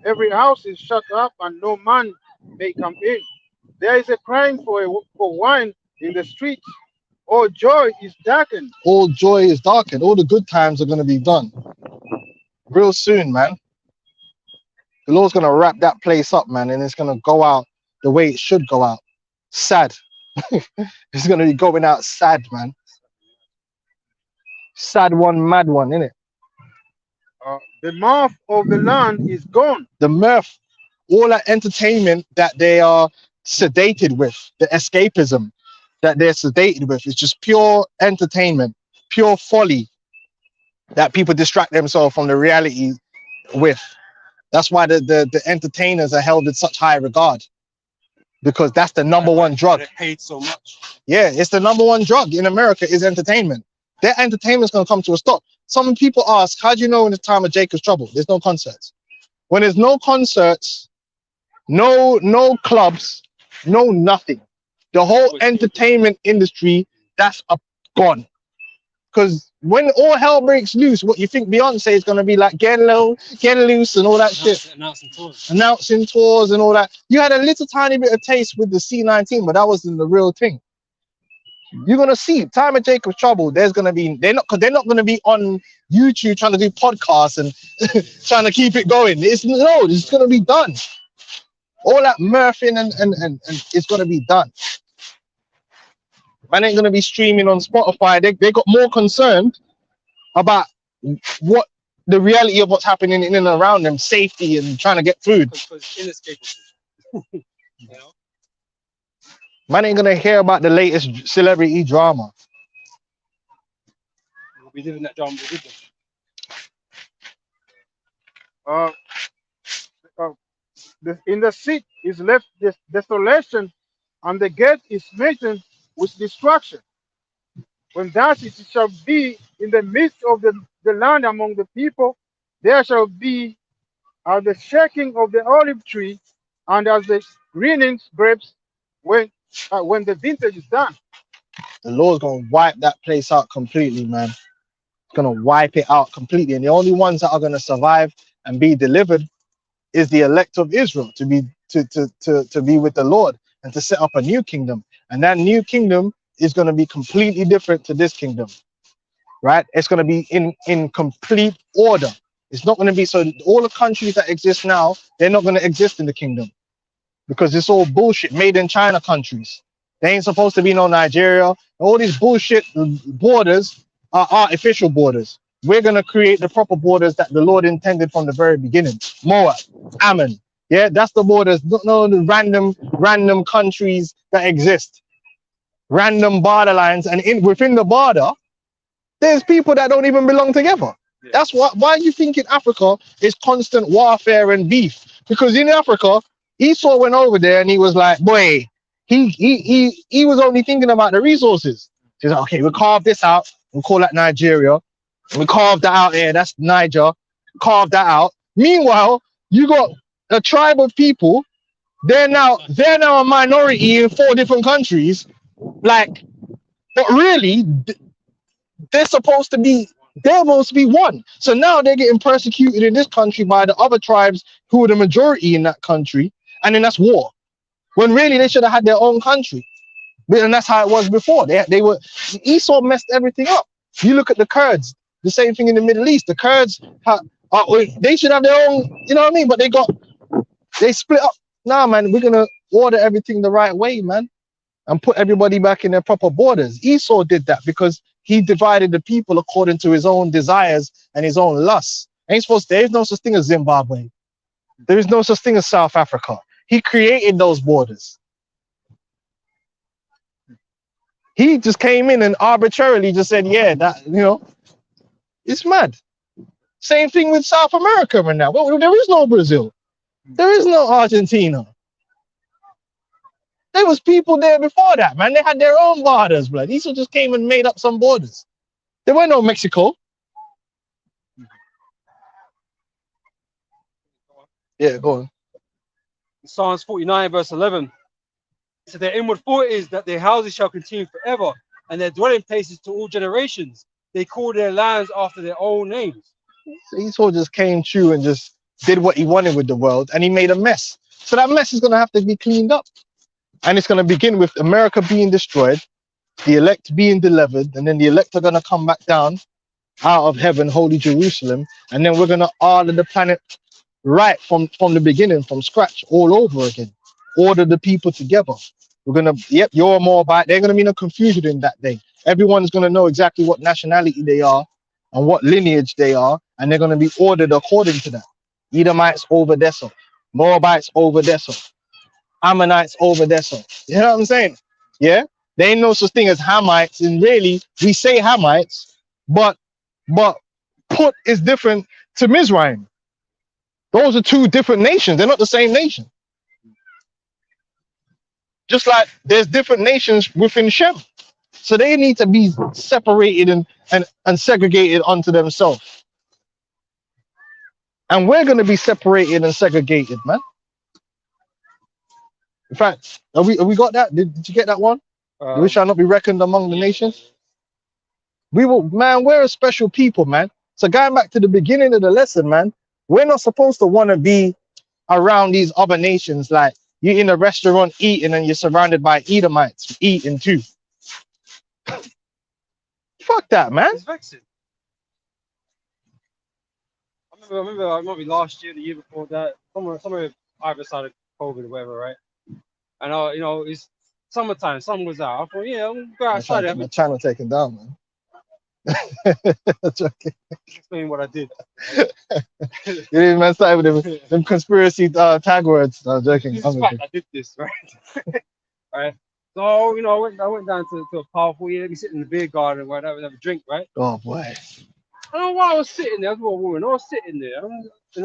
Every house is shut up, and no man may come in. There is a crying for wine in the streets. All joy is darkened. All joy is darkened. All the good times are gonna be done real soon, man. The Lord's gonna wrap that place up, man, and it's gonna go out the way it should go out. Sad. It's gonna be going out sad, man. Sad one, mad one, innit? The mouth of the land is gone. The mirth, all that entertainment that they are sedated with, the escapism that they're sedated with, is just pure entertainment, pure folly that people distract themselves from the reality with. That's why the entertainers are held in such high regard, because that's the number one drug. They paid so much. Yeah, it's the number one drug in America is entertainment. Their entertainment's gonna come to a stop. Some people ask, how do you know in the time of Jacob's trouble? There's no concerts. When there's no concerts, no clubs, no nothing. The whole entertainment industry, that's gone. Because when all hell breaks loose, what you think Beyonce is gonna be like, getting loose and all that shit. Announcing tours and all that. You had a little tiny bit of taste with the C19, but that wasn't the real thing. You're gonna see time of Jacob's trouble. There's gonna be they're not gonna be on YouTube trying to do podcasts and trying to keep it going. It's gonna be done. All that mirthing and it's gonna be done. Man ain't gonna be streaming on Spotify. They got more concerned about what the reality of what's happening in and around them, safety and trying to get food. Because inescapable. You know? Man ain't gonna hear about the latest celebrity drama. We live in that drama with them. In the seat is left desolation, and the gate is smitten with destruction. When thus it shall be in the midst of the land among the people, there shall be as the shaking of the olive tree, and as the greening grapes when the vintage is done. The Lord's gonna wipe that place out completely, man. It's gonna wipe it out completely. And the only ones that are gonna survive and be delivered is the elect of Israel to be with the Lord and to set up a new kingdom. And that new kingdom is gonna be completely different to this kingdom, right? It's gonna be in complete order. It's not gonna be so all the countries that exist now, they're not gonna exist in the kingdom because it's all bullshit made in China countries. They ain't supposed to be no Nigeria. All these bullshit borders are artificial borders. We're gonna create the proper borders that the Lord intended from the very beginning. Moab, Ammon, yeah, that's the borders. No the random countries that exist, random border lines, and within the border, there's people that don't even belong together. Yeah. That's why you think in Africa is constant warfare and beef. Because in Africa, Esau went over there and he was like, boy, he was only thinking about the resources. He's like, okay, we'll carve this out, we'll call that Nigeria. We carved that out here, that's Niger. Carve that out. Meanwhile, you got a tribe of people, they're now a minority in 4 different countries. Like, but really, they're supposed to be one. So now they're getting persecuted in this country by the other tribes who are the majority in that country, and then that's war. When really they should have had their own country. And that's how it was before. They were Esau messed everything up. You look at the Kurds, the same thing in the Middle East. The Kurds they should have their own, you know what I mean? But they split up. Nah, man, we're gonna order everything the right way, man, and put everybody back in their proper borders. Esau did that because he divided the people according to his own desires and his own lusts. There is no such thing as Zimbabwe. There is no such thing as South Africa. He created those borders. He just came in and arbitrarily just said, yeah, that, it's mad. Same thing with South America right now. Well, there is no Brazil. There is no Argentina. There was people there before that, man. They had their own borders, blood. Esau just came and made up some borders. There were no Mexico. Yeah, go on. Psalms 49 verse 11. So their inward thought is that their houses shall continue forever, and their dwelling places to all generations. They call their lands after their own names. So Esau just came true and just did what he wanted with the world, and he made a mess. So that mess is going to have to be cleaned up. And it's going to begin with America being destroyed, the elect being delivered, and then the elect are going to come back down out of heaven, holy Jerusalem, and then we're going to order the planet right from the beginning, from scratch, all over again. Order the people together. We're going to, you're more about, they're going to be no confusion in that day. Everyone's going to know exactly what nationality they are and what lineage they are, and they're going to be ordered according to that. Edomites over Deso, Moabites over Deso, Ammonites over Deso. You know what I'm saying? Yeah? There ain't no such thing as Hamites, and really, we say Hamites, but Put is different to Mizraim. Those are 2 different nations. They're not the same nation. Just like there's different nations within Shem. So they need to be separated and segregated unto themselves. And we're going to be separated and segregated, man. In fact, have we got that? Did you get that one? We shall not be reckoned among the nations. We're a special people, man. So going back to the beginning of the lesson, man, we're not supposed to want to be around these other nations. Like you're in a restaurant eating and you're surrounded by Edomites eating too. Fuck that, man. It's vexing. I remember it might be last year, the year before that, somewhere either side of COVID or whatever, right? And it's summertime, sun was out. I thought, yeah, I'm gonna go outside. My channel taken down, man. Joking. Explain what I did. You didn't mess up with them conspiracy tag words. No, joking. This is fact, I did this, right? Right. So I went down to a powerful. Let me sit in the beer garden where I would have a drink, right? Oh boy. I don't know why I was sitting there. I was a woman. I was sitting there.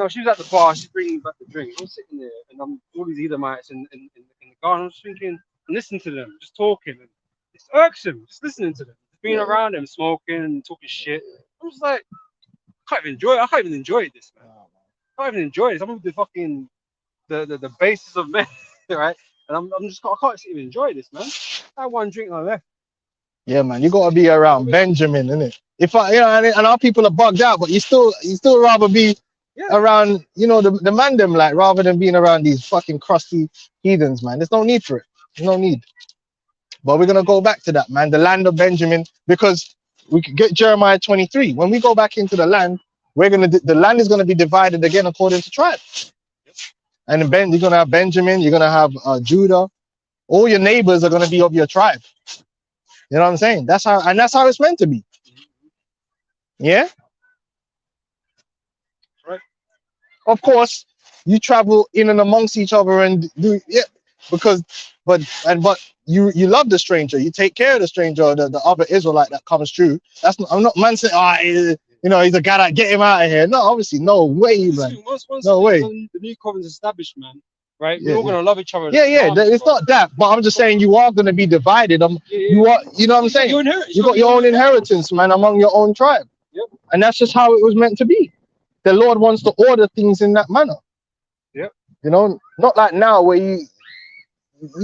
She was at the bar. She's bringing back the drink. I was sitting there, and I'm all these Edomites in the garden. I'm just thinking, and listening to them, just talking. And it's irksome, just listening to them, being around them, smoking and talking shit. I'm just like, I can't even enjoy this, man. I can't even enjoy this. I'm with the fucking the basis of men, right? And I can't even enjoy this, man. I had one drink and I left. Yeah, man, you gotta be around Benjamin, innit? If I, you know, and our people are bugged out, but you still rather be Yeah. around, you know, the man them, like, rather than being around these fucking crusty heathens, man. There's no need for it. There's no need. But we're gonna go back to that, man. The land of Benjamin, because we could get Jeremiah 23. When we go back into the land, the land is gonna be divided again according to tribe. And you're gonna have Benjamin, you're gonna have Judah. All your neighbors are gonna be of your tribe. You know what I'm saying? That's how it's meant to be. Yeah. Right. Of course, you travel in and amongst each other and do but you love the stranger. You take care of the stranger, the other Israelite that comes through. I'm not man saying, you know, he's a guy that get him out of here. No, obviously, no way, man. Once No way. the new covenant's established, man, right? Yeah, We're all gonna love each other. Yeah, it's not that, but I'm just saying you are gonna be divided. You know what I'm saying? You got your own inheritance, man, among your own tribe. Yep. And that's just how it was meant to be. The Lord wants to order things in that manner. Yep. You know, not like now where you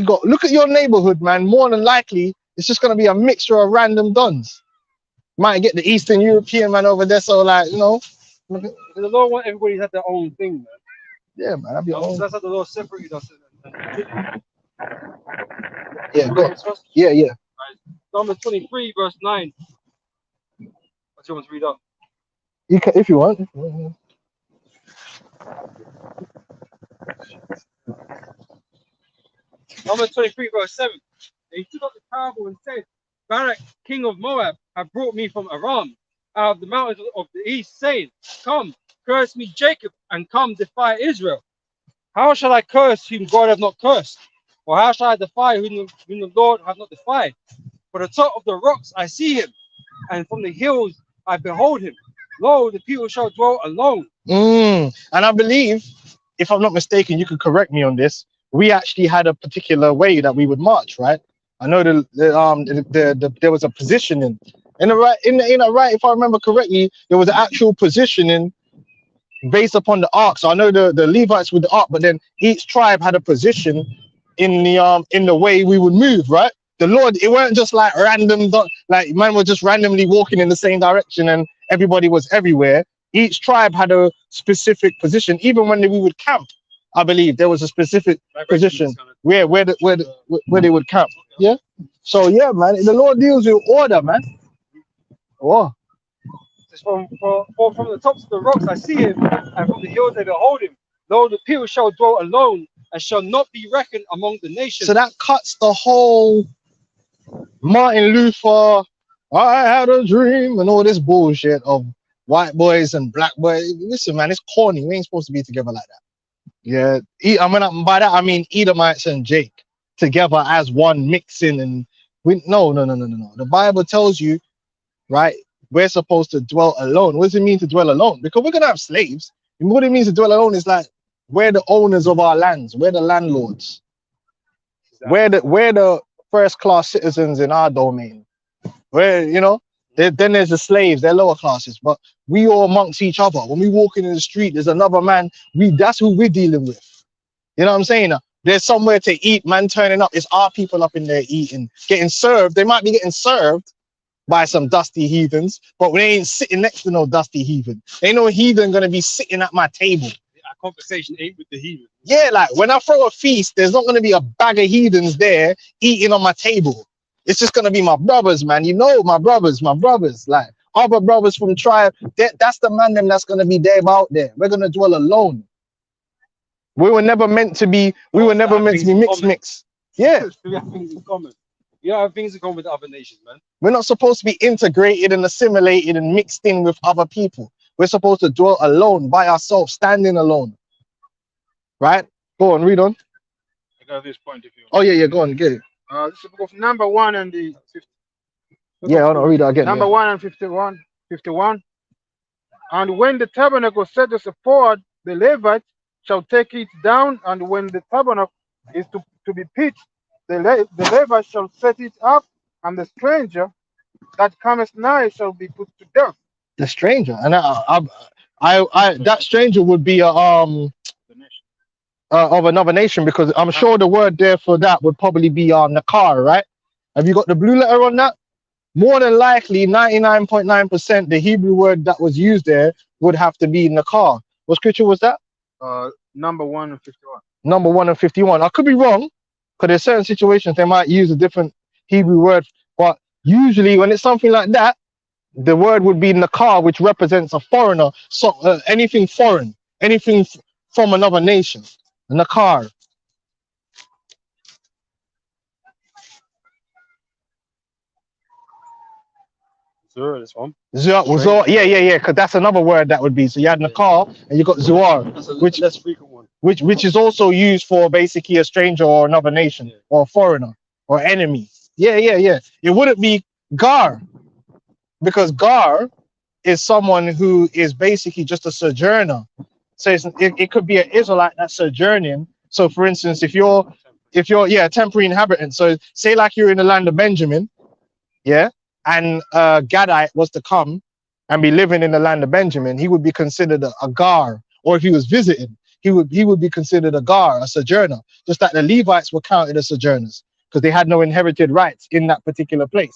got, look at your neighborhood, man. More than likely, it's just gonna be a mixture of random dons. Might get the Eastern European man over there, so like, you know. The Lord want everybody to have their own thing, man. Yeah, man. That'd be That's how the Lord separated us. Yeah, go. Yeah. Right. Numbers 23, verse 9. What's you want to read up? You can if you want. Numbers 23, verse 7. And he took up the parable and said, Balak, king of Moab, hath brought me from Aram, out of the mountains of the east, saying, Come, curse me Jacob, and come defy Israel. How shall I curse whom God hath not cursed? Or how shall I defy whom the Lord hath not defied? For the top of the rocks I see him, and from the hills I behold him. Lo, the people shall dwell alone. And I believe, if I'm not mistaken, you could correct me on this. We actually had a particular way that we would march, right? I know there was a positioning in the right, if I remember correctly, there was an actual positioning based upon the ark. So I know the Levites with the ark, but then each tribe had a position in the way we would move, right? The Lord, it weren't just like random, like man were just randomly walking in the same direction and everybody was everywhere. Each tribe had a specific position. Even when we would camp, I believe there was a specific position where they would camp. Yeah. So yeah, man, the Lord deals with order, man. Oh. From the tops of the rocks I see him, and from the hills I behold him. Though the people shall dwell alone, and shall not be reckoned among the nations. So that cuts the whole Martin Luther, I had a dream, and all this bullshit of white boys and black boys. Listen, man, it's corny. We ain't supposed to be together like that. Yeah, by that I mean Edomites and Jake together as one, mixing, and no. The Bible tells you, right? We're supposed to dwell alone. What does it mean to dwell alone? Because we're gonna have slaves. And what it means to dwell alone is like we're the owners of our lands. We're the landlords. Exactly. We're the first class citizens in our domain. Where, you know, then there's the slaves. They're lower classes, but we all amongst each other. When we walking in the street, there's another man. That's who we're dealing with. You know what I'm saying? There's somewhere to eat. Man turning up. It's our people up in there eating, getting served. They might be getting served by some dusty heathens, but we ain't sitting next to no dusty heathen. Ain't no heathen gonna be sitting at my table. Our conversation ain't with the heathen. Yeah, like when I throw a feast, there's not gonna be a bag of heathens there eating on my table. It's just gonna be my brothers, man. You know, my brothers, like other brothers from tribe. That's the man them that's gonna be there out there. We're gonna dwell alone. We were never meant to be. We were never meant to be mix. Yeah. We have things in common. You don't have things in common with other nations, man. We're not supposed to be integrated and assimilated and mixed in with other people. We're supposed to dwell alone, by ourselves, standing alone. Right? Go on, read on. I got this point if you want. Oh, yeah, go on, get it. This is the book of number 1 and the 50. Yeah, hold on, read it again. Number 1 and 51. And when the tabernacle setteth forward, the Levites shall take it down, and when the tabernacle is to be pitched, the Levites shall set it up, and the stranger that cometh nigh shall be put to death. The stranger, and that stranger would be of another nation, because I'm sure the word there for that would probably be Nakar, right? Have you got the blue letter on that? more than likely 99.9% the Hebrew word that was used there would have to be nakar. What scripture was that? Number 1 and 51. Number 1 and 51. I could be wrong, because there's certain situations they might use a different Hebrew word, but usually when it's something like that, the word would be nakar, which represents a foreigner, so anything foreign, anything from another nation. Nakar. Zero, this one. Yeah, because that's another word that would be. So you had nakar and you got zuar, That's a which less frequent one. which is also used for basically a stranger or another nation or a foreigner or enemy. Yeah. It wouldn't be gar, because gar is someone who is basically just a sojourner. So it could be an Israelite that's sojourning. So for instance, if you're a temporary inhabitant, so say like you're in the land of Benjamin, yeah, and Gadite was to come and be living in the land of Benjamin, he would be considered a gar. Or if he was visiting, he would be considered a gar, a sojourner. Just like the Levites were counted as sojourners because they had no inherited rights in that particular place.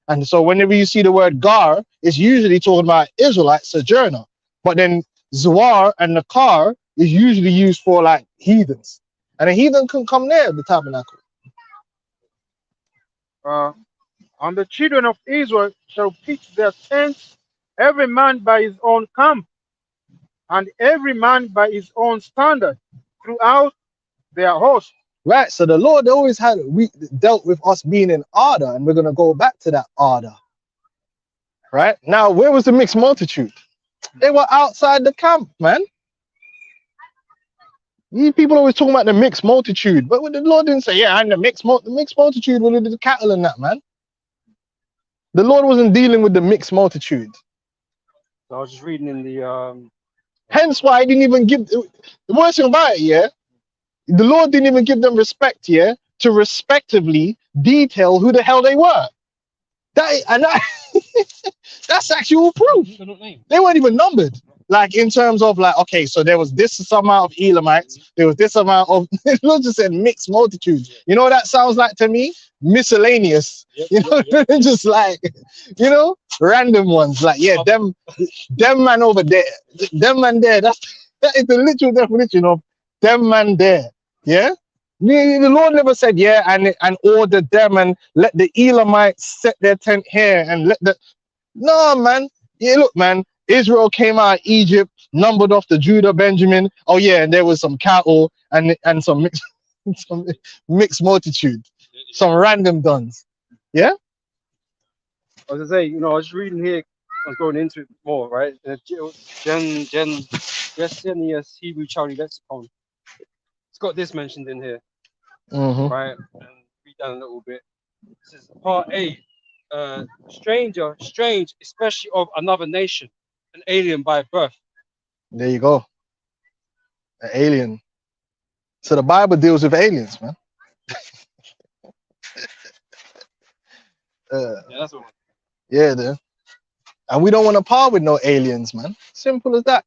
And so whenever you see the word gar, it's usually talking about Israelite sojourner. But then Zuar and Nakar is usually used for like heathens. And a heathen can come near the tabernacle. And the children of Israel shall pitch their tents, every man by his own camp, and every man by his own standard, throughout their host. Right, so the Lord always dealt with us being in order, and we're going to go back to that order. Right, now where was the mixed multitude? They were outside the camp, man. These people always talking about the mixed multitude, but when the Lord didn't say, yeah, and the mixed multitude were the cattle and that, man. The Lord wasn't dealing with the mixed multitude. So I was just reading in the Hence why he didn't even give the worst thing about it, yeah. The Lord didn't even give them respect, yeah, to respectively detail who the hell they were. That's actual proof. They weren't even numbered. Like in terms of like, okay, so there was this amount of Elamites, there was this amount of the Lord just said mixed multitude. You know what that sounds like to me? Miscellaneous. Just like, random ones. Like, yeah, them man over there, them man there. That is the literal definition of them man there. Yeah. The Lord never said, yeah, and ordered them and let the Elamites set their tent here and let the. No, man. Yeah, look, man. Israel came out of Egypt, numbered off the Judah, Benjamin. Oh yeah, and there was some cattle and some mixed multitude, some random duns. Yeah. I was gonna say, I was reading here. I was going into it more, right? Gesenius Hebrew Charlie Lexicon. It's got this mentioned in here, right? And read down a little bit. This is part A. Stranger, strange, especially of another nation, an alien by birth. There you go. An alien. So the Bible deals with aliens, man. Yeah, that's what. Yeah, dude. And we don't want to part with no aliens, man. Simple as that.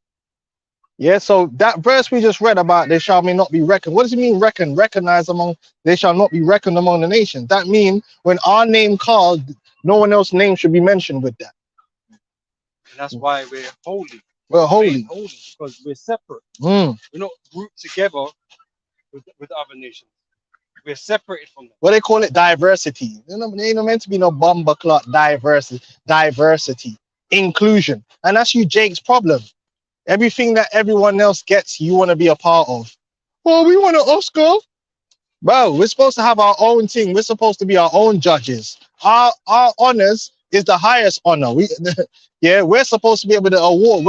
Yeah, so that verse we just read about, they shall not be reckoned. What does it mean, reckon? Recognize among, they shall not be reckoned among the nations. That means when our name called, no one else's name should be mentioned with that. And that's why we're holy. We're holy. Because we're separate. We're not grouped together with other nations. We're separated from them. What they call it, diversity. They ain't meant to be no bomber clock diversity, inclusion. And that's you, Jake's problem. Everything that everyone else gets, you want to be a part of. Oh, we want an Oscar. Bro, we're supposed to have our own thing. We're supposed to be our own judges. Our honors is the highest honor. We're supposed to be able to award.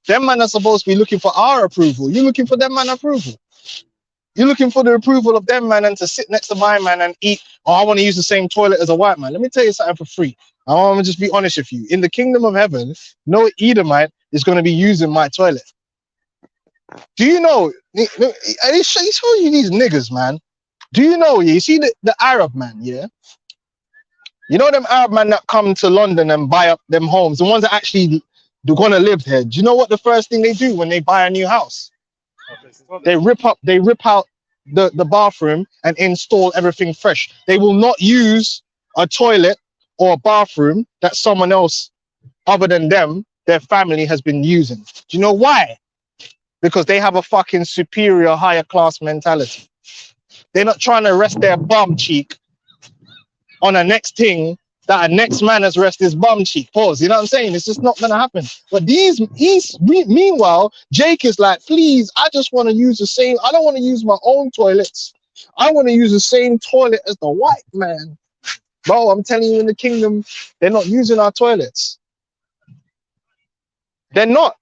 Them man are supposed to be looking for our approval. You're looking for them man approval. You're looking for the approval of them man and to sit next to my man and eat. Oh, I want to use the same toilet as a white man. Let me tell you something for free. I want to just be honest with you. In the kingdom of heaven, no Edomite is going to be using my toilet. Do you know? I show you these niggas, man. Do you know? You see the Arab man, yeah? You know them Arab man that come to London and buy up them homes, the ones that actually they're gonna live here. Do you know what the first thing they do when they buy a new house? They rip out the bathroom and install everything fresh. They will not use a toilet or a bathroom that someone else other than them, their family has been using. Do you know why? Because they have a fucking superior, higher class mentality. They're not trying to rest their bum cheek on a next thing that a next man has rest his bum cheek. Pause. You know what I'm saying? It's just not gonna happen. But meanwhile, Jake is like, please, I just want to use the same. I don't want to use my own toilets. I want to use the same toilet as the white man. Bro, I'm telling you, in the kingdom, they're not using our toilets. They're not.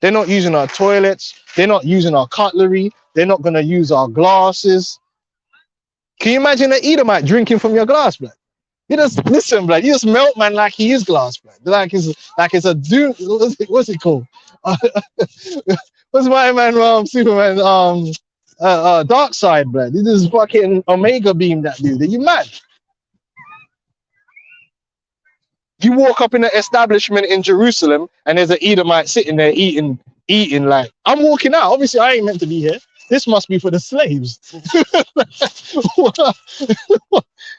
They're not using our toilets. They're not using our cutlery. They're not gonna use our glasses. Can you imagine an Edomite drinking from your glass, blood? You just listen, blood. You just melt man like he is glass, blood. Like it's a dude. What's it called? What's my man? Superman. Dark side, blood. You just fucking Omega beam that dude. Are you mad? You walk up in an establishment in Jerusalem and there's an Edomite sitting there eating. Like, I'm walking out. Obviously, I ain't meant to be here. This must be for the slaves. You know what I'm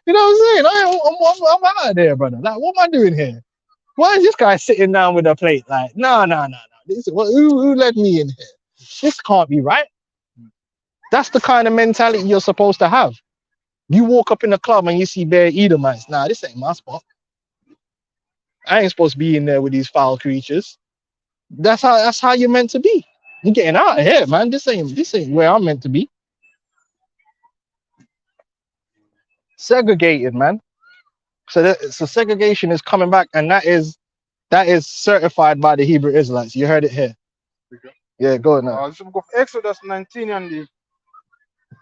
saying? I'm out of there, brother. Like, what am I doing here? Why is this guy sitting down with a plate? Like, no. Who led me in here? This can't be right. That's the kind of mentality you're supposed to have. You walk up in a club and you see bare Edomites. Nah, this ain't my spot. I ain't supposed to be in there with these foul creatures. That's how you're meant to be. You're getting out of here, man. This ain't where I'm meant to be. Segregated, man. So segregation is coming back, and that is certified by the Hebrew Israelites. You heard it here. Yeah, go on now. This book of Exodus 19 and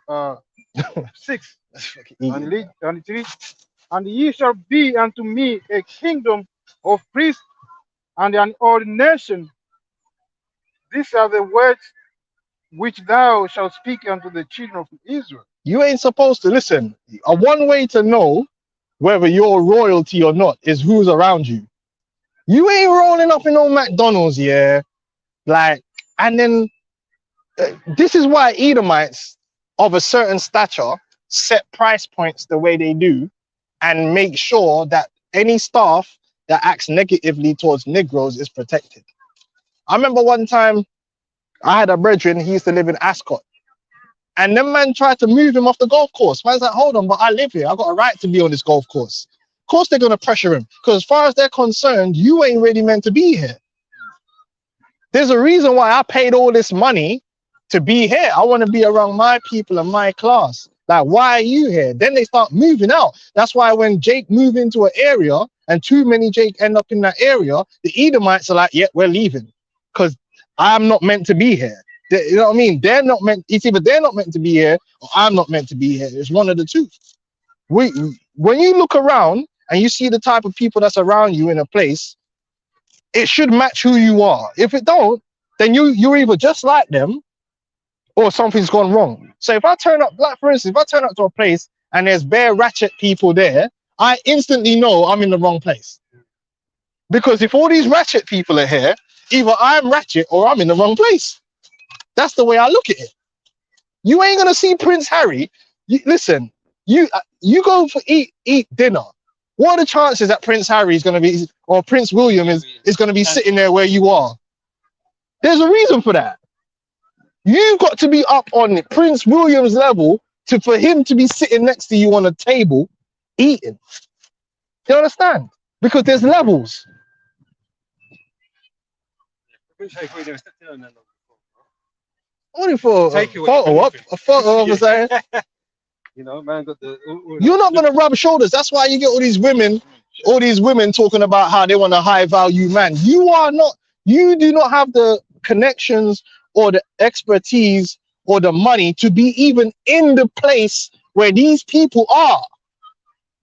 the 6 and it reads, and ye shall be unto me a kingdom of priests and an ordination. These are the words which thou shalt speak unto the children of Israel. You ain't supposed to listen. One way to know whether you're royalty or not is who's around you. You ain't rolling up in no McDonald's, yeah. Like, and then this is why Edomites of a certain stature set price points the way they do and make sure that any staff that acts negatively towards Negroes is protected. I remember one time I had a brethren, he used to live in Ascot. And them man tried to move him off the golf course. Man's like, hold on, but I live here. I got a right to be on this golf course. Of course they're going to pressure him. Because as far as they're concerned, you ain't really meant to be here. There's a reason why I paid all this money to be here. I want to be around my people and my class. Like, why are you here? Then they start moving out. That's why when Jake moved into an area and too many Jake end up in that area, the Edomites are like, yeah, we're leaving. Because I'm not meant to be here. You know what I mean? It's either they're not meant to be here or I'm not meant to be here. It's one of the two. When you look around and you see the type of people that's around you in a place, it should match who you are. If it don't, then you're either just like them or something's gone wrong. So if I turn up, like for instance, if I turn up to a place and there's bare ratchet people there, I instantly know I'm in the wrong place. Because if all these ratchet people are here, either I'm ratchet or I'm in the wrong place. That's the way I look at it. You ain't gonna see Prince Harry. Listen, you go for eat dinner. What are the chances that Prince Harry is gonna be, or Prince William is gonna be sitting there where you are? There's a reason for that. You've got to be up on Prince William's level for him to be sitting next to you on a table eating. You understand? Because there's levels. Only for a photo of saying. You know, man got the. You're not gonna rub shoulders. That's why you get all these women talking about how they want a high value man. You do not have the connections or the expertise or the money to be even in the place where these people are.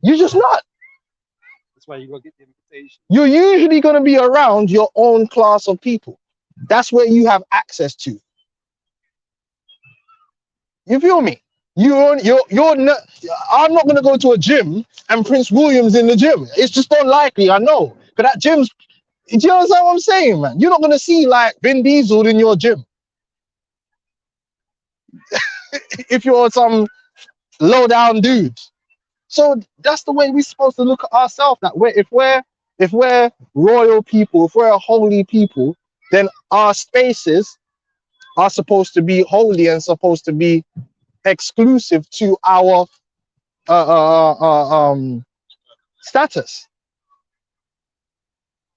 You're just not. That's why you gotta get the invitation. You're usually gonna be around your own class of people. That's where you have access to. You feel me? You're not. I'm not gonna go to a gym and Prince William's in the gym. It's just unlikely. I know, but that gym's. Do you understand what I'm saying, man? You're not gonna see like Vin Diesel in your gym. If you're some low down dude, So that's the way we're supposed to look at ourselves. That way, if we're royal people, if we're a holy people, then our spaces are supposed to be holy and supposed to be exclusive to our status.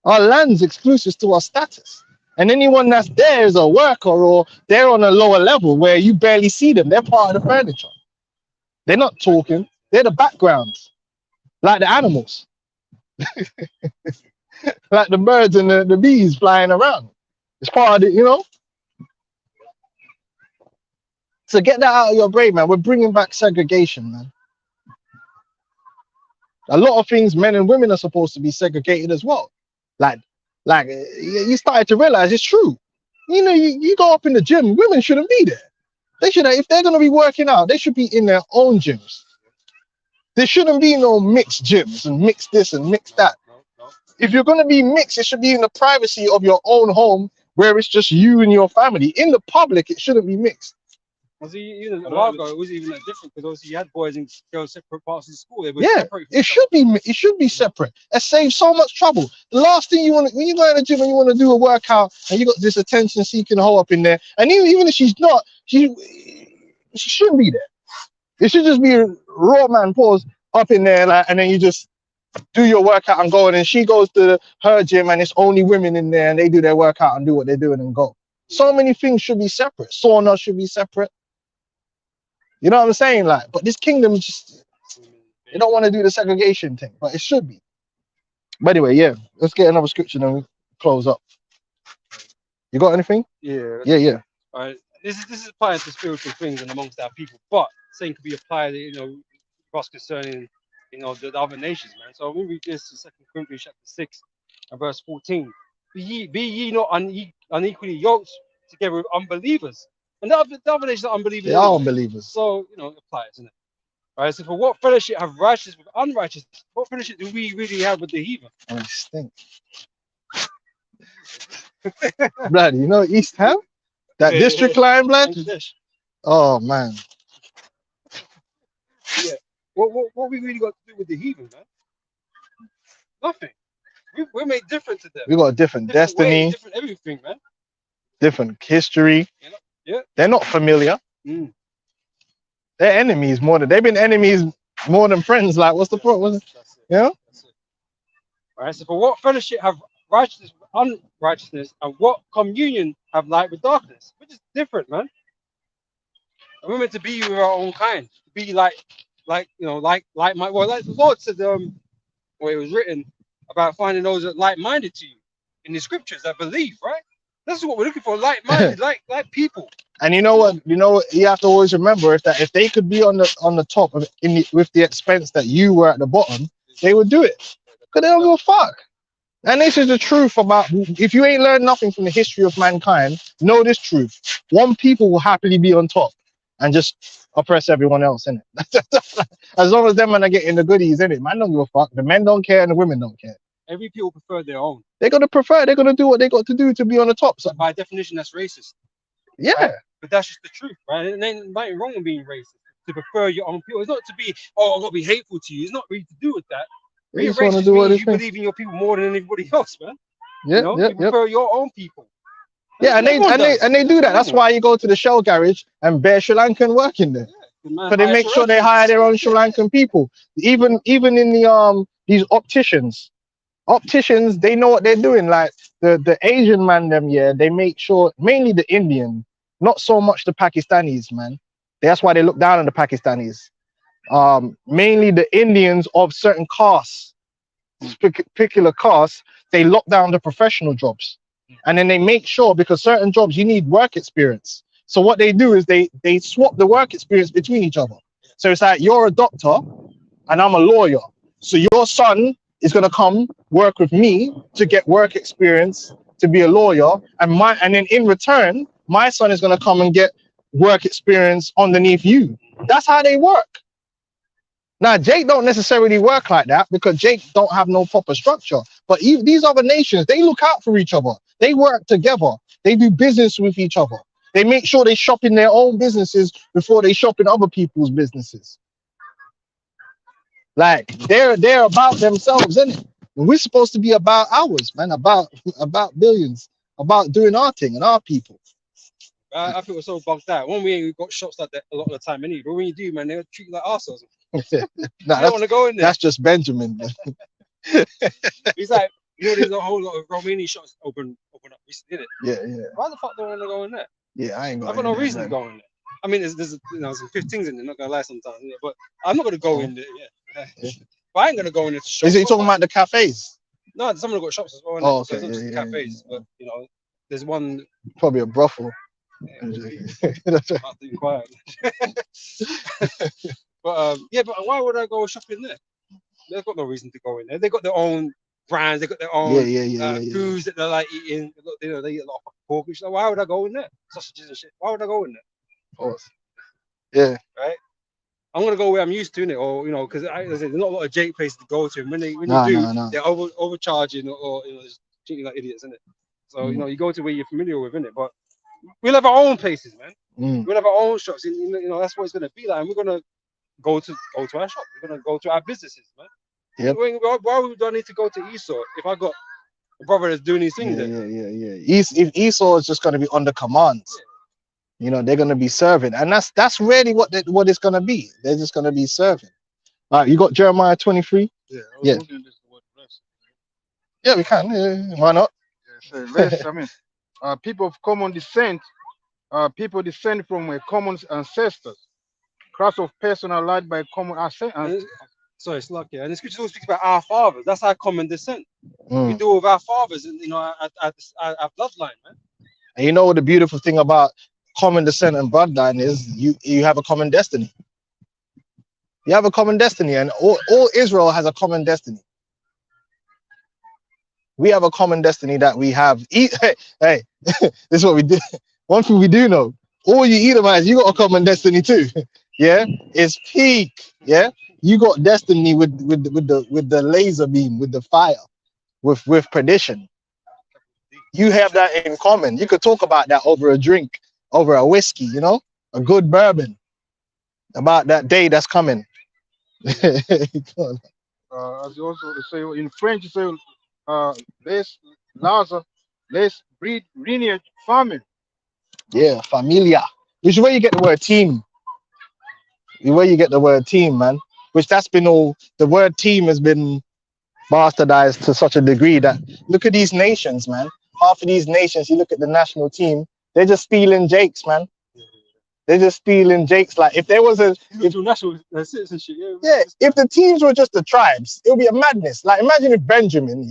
Our land's exclusive to our status. And anyone that's there is a worker, or they're on a lower level where you barely see them. They're part of the furniture. They're not talking. They're the backgrounds, like the animals, like the birds and the bees flying around. It's part of it, you know? So get that out of your brain, man. We're bringing back segregation, man. A lot of things, men and women are supposed to be segregated as well. Like you started to realize it's true. You know, you go up in the gym, women shouldn't be there. They should, if they're going to be working out, they should be in their own gyms. There shouldn't be no mixed gyms and mix this and mix that. If you're going to be mixed, it should be in the privacy of your own home where it's just you and your family. In the public, it shouldn't be mixed. Was a while ago, it wasn't even that different because obviously you had boys and girls separate parts of the school. They were separate from each other. It should be separate. It saves so much trouble. The last thing you want when you go in the gym and you want to do a workout and you got this attention seeking hoe up in there, and even if she's not, she shouldn't be there. It should just be a raw man pause up in there, like, and then you just do your workout and go, and then she goes to her gym and it's only women in there and they do their workout and do what they're doing and go. So many things should be separate. Sauna should be separate. You know what I'm saying? Like, but this kingdom just, they don't want to do the segregation thing, but it should be. But anyway, yeah, let's get another scripture and we close up. You got anything? Yeah. Yeah. All right. This is applied to spiritual things and amongst our people, but same could be applied, across concerning, the other nations, man. So we read this in 2 Corinthians chapter 6 and verse 14. Be ye not unequally yoked together with unbelievers. And the other nations are unbelievers. They are unbelievers. So, it applies, isn't it? All right, so for what fellowship have righteousness with unrighteousness? What fellowship do we really have with the heathen? I stink. Blood, East Ham? That district line, blood? Oh, man. Yeah. What we really got to do with the heathen, man? Nothing. We're made different to them. We got a different destiny. Way, different everything, man. Different history. Yeah. They're not familiar. Mm. They're enemies more than they've been enemies more than friends. Like, what's the point? That's it. All right. So for what fellowship have righteousness with unrighteousness, and what communion have light with darkness? Which is different, man. And we're meant to be with our own kind. To be like the Lord said, where it was written about finding those that like-minded to you in the scriptures that believe, right? That's what we're looking for, like-minded, like people. And you know what you have to always remember is that if they could be on the top of with the expense that you were at the bottom, they would do it. Because they don't give a fuck. And this is the truth about, if you ain't learned nothing from the history of mankind, know this truth. One people will happily be on top and just oppress everyone else, innit? As long as them men are getting the goodies, innit? Man don't give a fuck. The men don't care and the women don't care. Every people prefer their own. They're gonna do what they got to do to be on the top. So by definition, that's racist. Yeah. Right? But that's just the truth, right? It ain't nothing wrong with being racist. To prefer your own people. It's not to be, I've got to be hateful to you. It's not really to do with that. They just want to do what you believe in your people more than anybody else, man. Yeah, you prefer your own people. Yeah, and they do that. That's why you go to the Shell garage and bare Sri Lankan work in there. So they make sure they hire their own Sri Lankan people. Even in the these opticians, they know what they're doing. Like the Asian man, they make sure, mainly the Indian, not so much the Pakistanis, man. That's why they look down on the Pakistanis. Mainly the Indians of certain castes, particular castes, they lock down the professional jobs. And then they make sure, because certain jobs you need work experience. So what they do is they swap the work experience between each other. So it's like, you're a doctor and I'm a lawyer. So your son is going to come work with me to get work experience to be a lawyer. And then in return, my son is going to come and get work experience underneath you. That's how they work. Now, Jake don't necessarily work like that because Jake don't have no proper structure. But these other nations, they look out for each other. They work together. They do business with each other. They make sure they shop in their own businesses before they shop in other people's businesses. Like they're about themselves, isn't it? And we're supposed to be about ours, man. About billions, about doing our thing and our people. I feel we're so bugged out. When we ain't got shops like that a lot of the time anyway. But when you do, man, they'll treat you like arseholes. Nah, You don't want to go in there. that's just Benjamin. Man. He's like, there's a whole lot of Romanian shops open up recently, Yeah, Why the fuck do I want to go in there? yeah. I ain't I've got got no in there, reason to man. go in there. I mean, there's some 15s in there, not gonna lie sometimes, but I'm not gonna go in there. Yeah. But I ain't gonna go in there to shop. Is he talking about the cafes? No, some of them got shops as well. innit? Oh, So okay, it's not just yeah, cafes, but there's one. Probably a brothel. Not doing quiet. But but why would I go shopping there? They've got no reason to go in there. They got their own brands. They got their own yeah. foods that they like eating. They eat a lot of pork. So why would I go in there? Sausages and shit. Why would I go in there? Of course. Yeah. Right. I'm gonna go where I'm used to it, or because there's not a lot of Jake places to go to. And when you do, they're overcharging or just treating you like idiots, isn't it? So you go to where you're familiar with, innit? But we'll have our own places, man. We'll have our own shops. That's what it's gonna be like. And we're gonna go to our shop. We're gonna go to our businesses, man. Yep. Why do I need to go to Esau if I got a brother that's doing these things? Yeah. If Esau is just gonna be under commands. They're gonna be serving, and that's really what it's gonna be. They're just gonna be serving. All right, you got Jeremiah 23. Yeah. Looking at this word blessed. Yeah, we can. Yeah, why not? Yeah, so blessed, I mean, people of common descent, people descend from a common ancestors, class of person allied by common ancestors. Sorry, it's lucky. And the scripture always speaks about our fathers. That's our common descent. We do with our fathers, and our bloodline, man. And you know what the beautiful thing about common descent and bloodline is? You have a common destiny. You have a common destiny, and all Israel has a common destiny. We have a common destiny that we have. Hey, this is what we do. One thing we do know: all you Edomites, you got a common destiny too. Yeah, it's peak. Yeah, you got destiny with the laser beam, with the fire, with perdition. You have that in common. You could talk about that over a drink, over a whiskey, a good bourbon, about that day that's coming. As you also say in French, you say les Lazar, les breed lineage family. Yeah, familia. Which is where you get the word team. Where you get the word team, man. Which that's been all. The word team has been bastardized to such a degree that look at these nations, man. Half of these nations, you look at the national team, they're just stealing Jakes, man. They're just stealing Jakes. Like if there was national citizenship, if the teams were just the tribes, it would be a madness. Like imagine if Benjamin,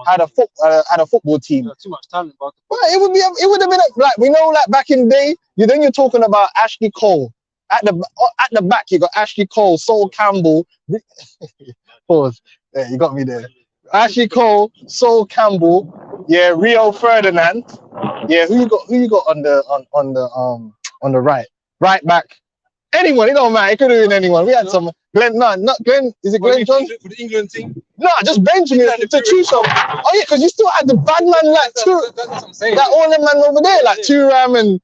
had a football team. Too much talent, but it would have been like like back in the day. Then you're talking about Ashley Cole at the back. You got Ashley Cole, Sol Campbell. Pause. Yeah, you got me there. Ashley Cole, Sol Campbell, Rio Ferdinand. Yeah, who you got on the right back? Anyone, it don't matter. It could have been anyone. We had some Glenn. No, not Glenn. Is it Glenn John? For the England team? No, just Benjamin to choose from. Oh yeah, because you still had the bad man like That's what I'm saying. that all them man over there, like Thuram and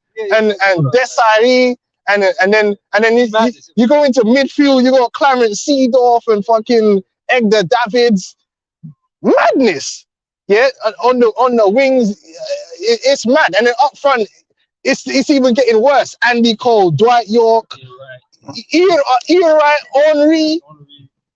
Desiree, and then you go into midfield. You got Clarence Seedorf and fucking Edgar Davids. Madness. Yeah, on the wings, it's mad, and then up front, it's even getting worse. Andy Cole, Dwight York, Ian Wright, Henry.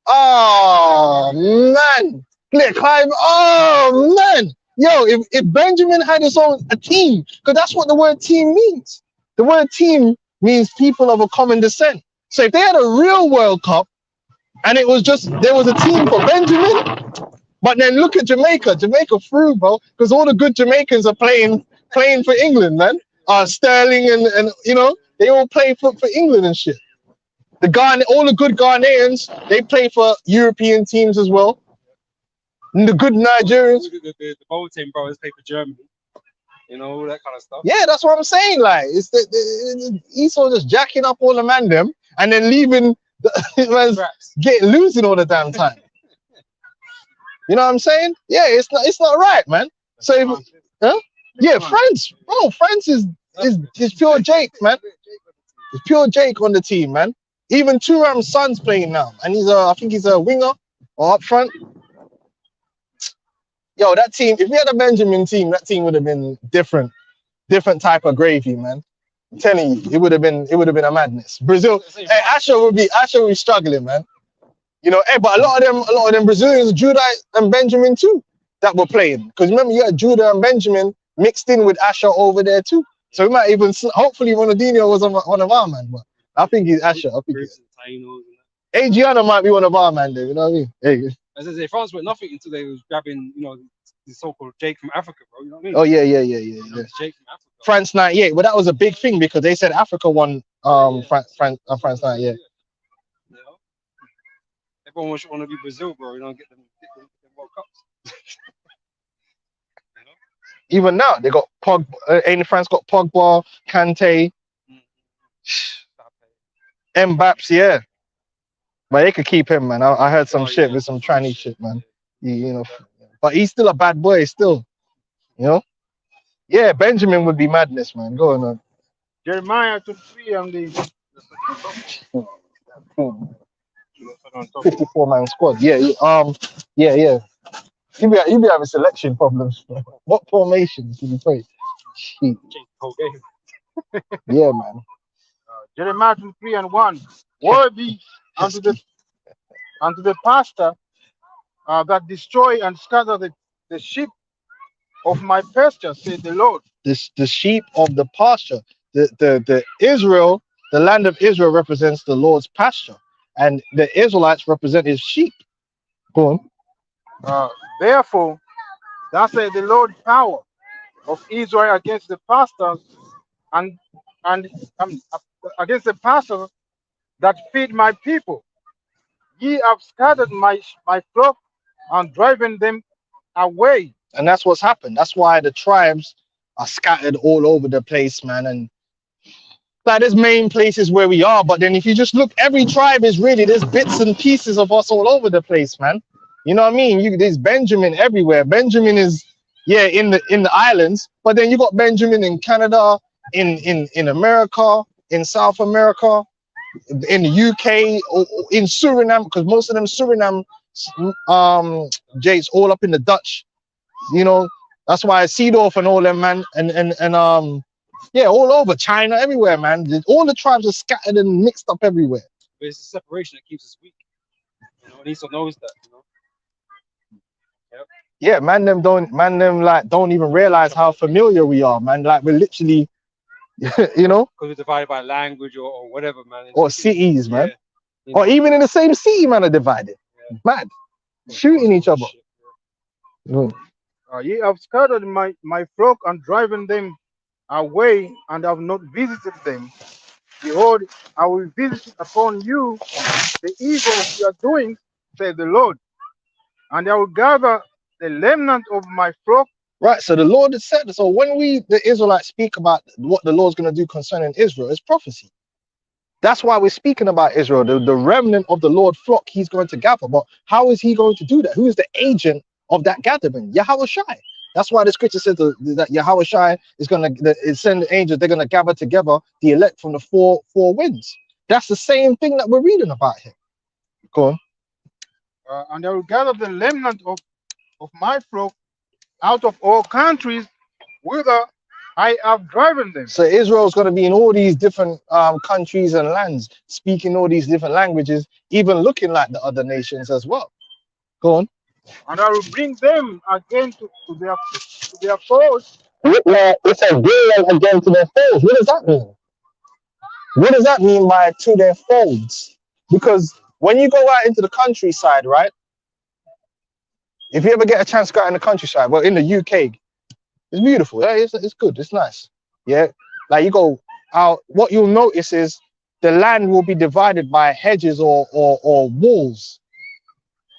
Oh man, Clive. Oh man, if Benjamin had a team, because that's what the word team means. The word team means people of a common descent. So if they had a real World Cup, and it was just there was a team for Benjamin. But then look at Jamaica. Jamaica through, bro, because all the good Jamaicans are playing for England, man. Sterling and they all play for England and shit. All the good Ghanaians, they play for European teams as well. And the good Nigerians. The whole team, bro, is play for Germany. All that kind of stuff. Yeah, that's what I'm saying. Like, it's the Esau just jacking up all the man them and then leaving losing all the damn time. You know what I'm saying? Yeah, it's not right, man. So France, bro, France is pure Jake, man. It's pure Jake on the team, man. Even Turam's son's playing now, and I think he's a winger or up front. Yo, that team, if we had a Benjamin team, that team would have been different type of gravy, man. I'm telling you, it would have been a madness. Brazil, hey, Asher would be struggling, man. You know, hey, but a lot of them Brazilians, Judah and Benjamin too, that were playing. Because remember, you had Judah and Benjamin mixed in with Asher over there too. So we might even, hopefully, Ronaldinho was one of our man, but I think he's Asher. I think Adriano might be one of our man there. You know what I mean? Hey. As I say, France were nothing until they was grabbing, you know, the so-called Jake from Africa, bro. You know what I mean? Oh yeah. Jake from Africa. France 98. Well, that was a big thing because they said Africa won France 98. You know? Everyone want to be Brazil, bro. You know, get them World Cups. You know? Even now, they got Pogba. In France, got Pogba, Kante, Mbappé. Yeah, but they could keep him, man. I heard some shit with some tranny shit, man. You know, but he's still a bad boy, still. You know. Yeah, Benjamin would be madness, man. Go on. Jeremiah 23 and the 54-man squad. Yeah. Yeah. You be having selection problems. What formations do you play? Shit. Yeah, man. Jeremiah 23 and 1. Worthy unto the pastor that destroy and scatter the sheep of my pasture, said the Lord. The sheep of the pasture. The Israel, the land of Israel represents the Lord's pasture, and the Israelites represent his sheep. Go on. Therefore, thus said the Lord power of Israel against the pastors and against the pastors that feed my people. Ye have scattered my flock and driven them away. And that's what's happened. That's why the tribes are scattered all over the place, man. And like there's main places where we are, but then if you just look, every tribe is really, there's bits and pieces of us all over the place, man. You know what I mean? There's Benjamin everywhere. Benjamin is, yeah, in the islands, but then you got Benjamin in Canada, in America, in South America, in the UK, or in Suriname, because most of them Suriname, Jake's all up in the Dutch. You know, that's why Seedorf and all them, man, and yeah, all over China, everywhere, man. All the tribes are scattered and mixed up everywhere. But it's the separation that keeps us weak. You know, and Esau knows that. You know. Yep. Yeah, man, them don't even realize how familiar we are, man. Like we're literally, you know, because we're divided by language or whatever, man. Or cities, man. Yeah. Or even in the same city, man, are divided. Yeah. Mad, shooting each other. Ye have scattered my flock and driven them away, and have not visited them. Behold, I will visit upon you the evil of your doing, said the Lord, and I will gather the remnant of my flock. Right, so the Lord has said, so when the Israelites speak about what the Lord's going to do concerning Israel, it's prophecy. That's why we're speaking about Israel, the remnant of the Lord flock he's going to gather. But how is he going to do that? Who is the agent of that gathering? Yahweh Shai. That's why the scripture says that Yahweh Shai is going to send the angels. They're going to gather together the elect from the four winds. That's the same thing that we're reading about here. Go on. And I will gather the remnant of my flock out of all countries whither I have driven them. So Israel's going to be in all these different countries and lands, speaking all these different languages, even looking like the other nations as well. Go on. And I will bring them again to their foes. It says bring them again to their folds. What does that mean? What does that mean by to their folds? Because when you go out into the countryside, right? If you ever get a chance to go out in the countryside, well, in the UK, it's beautiful. Yeah, it's good. It's nice. Yeah, like you go out. What you'll notice is the land will be divided by hedges or walls.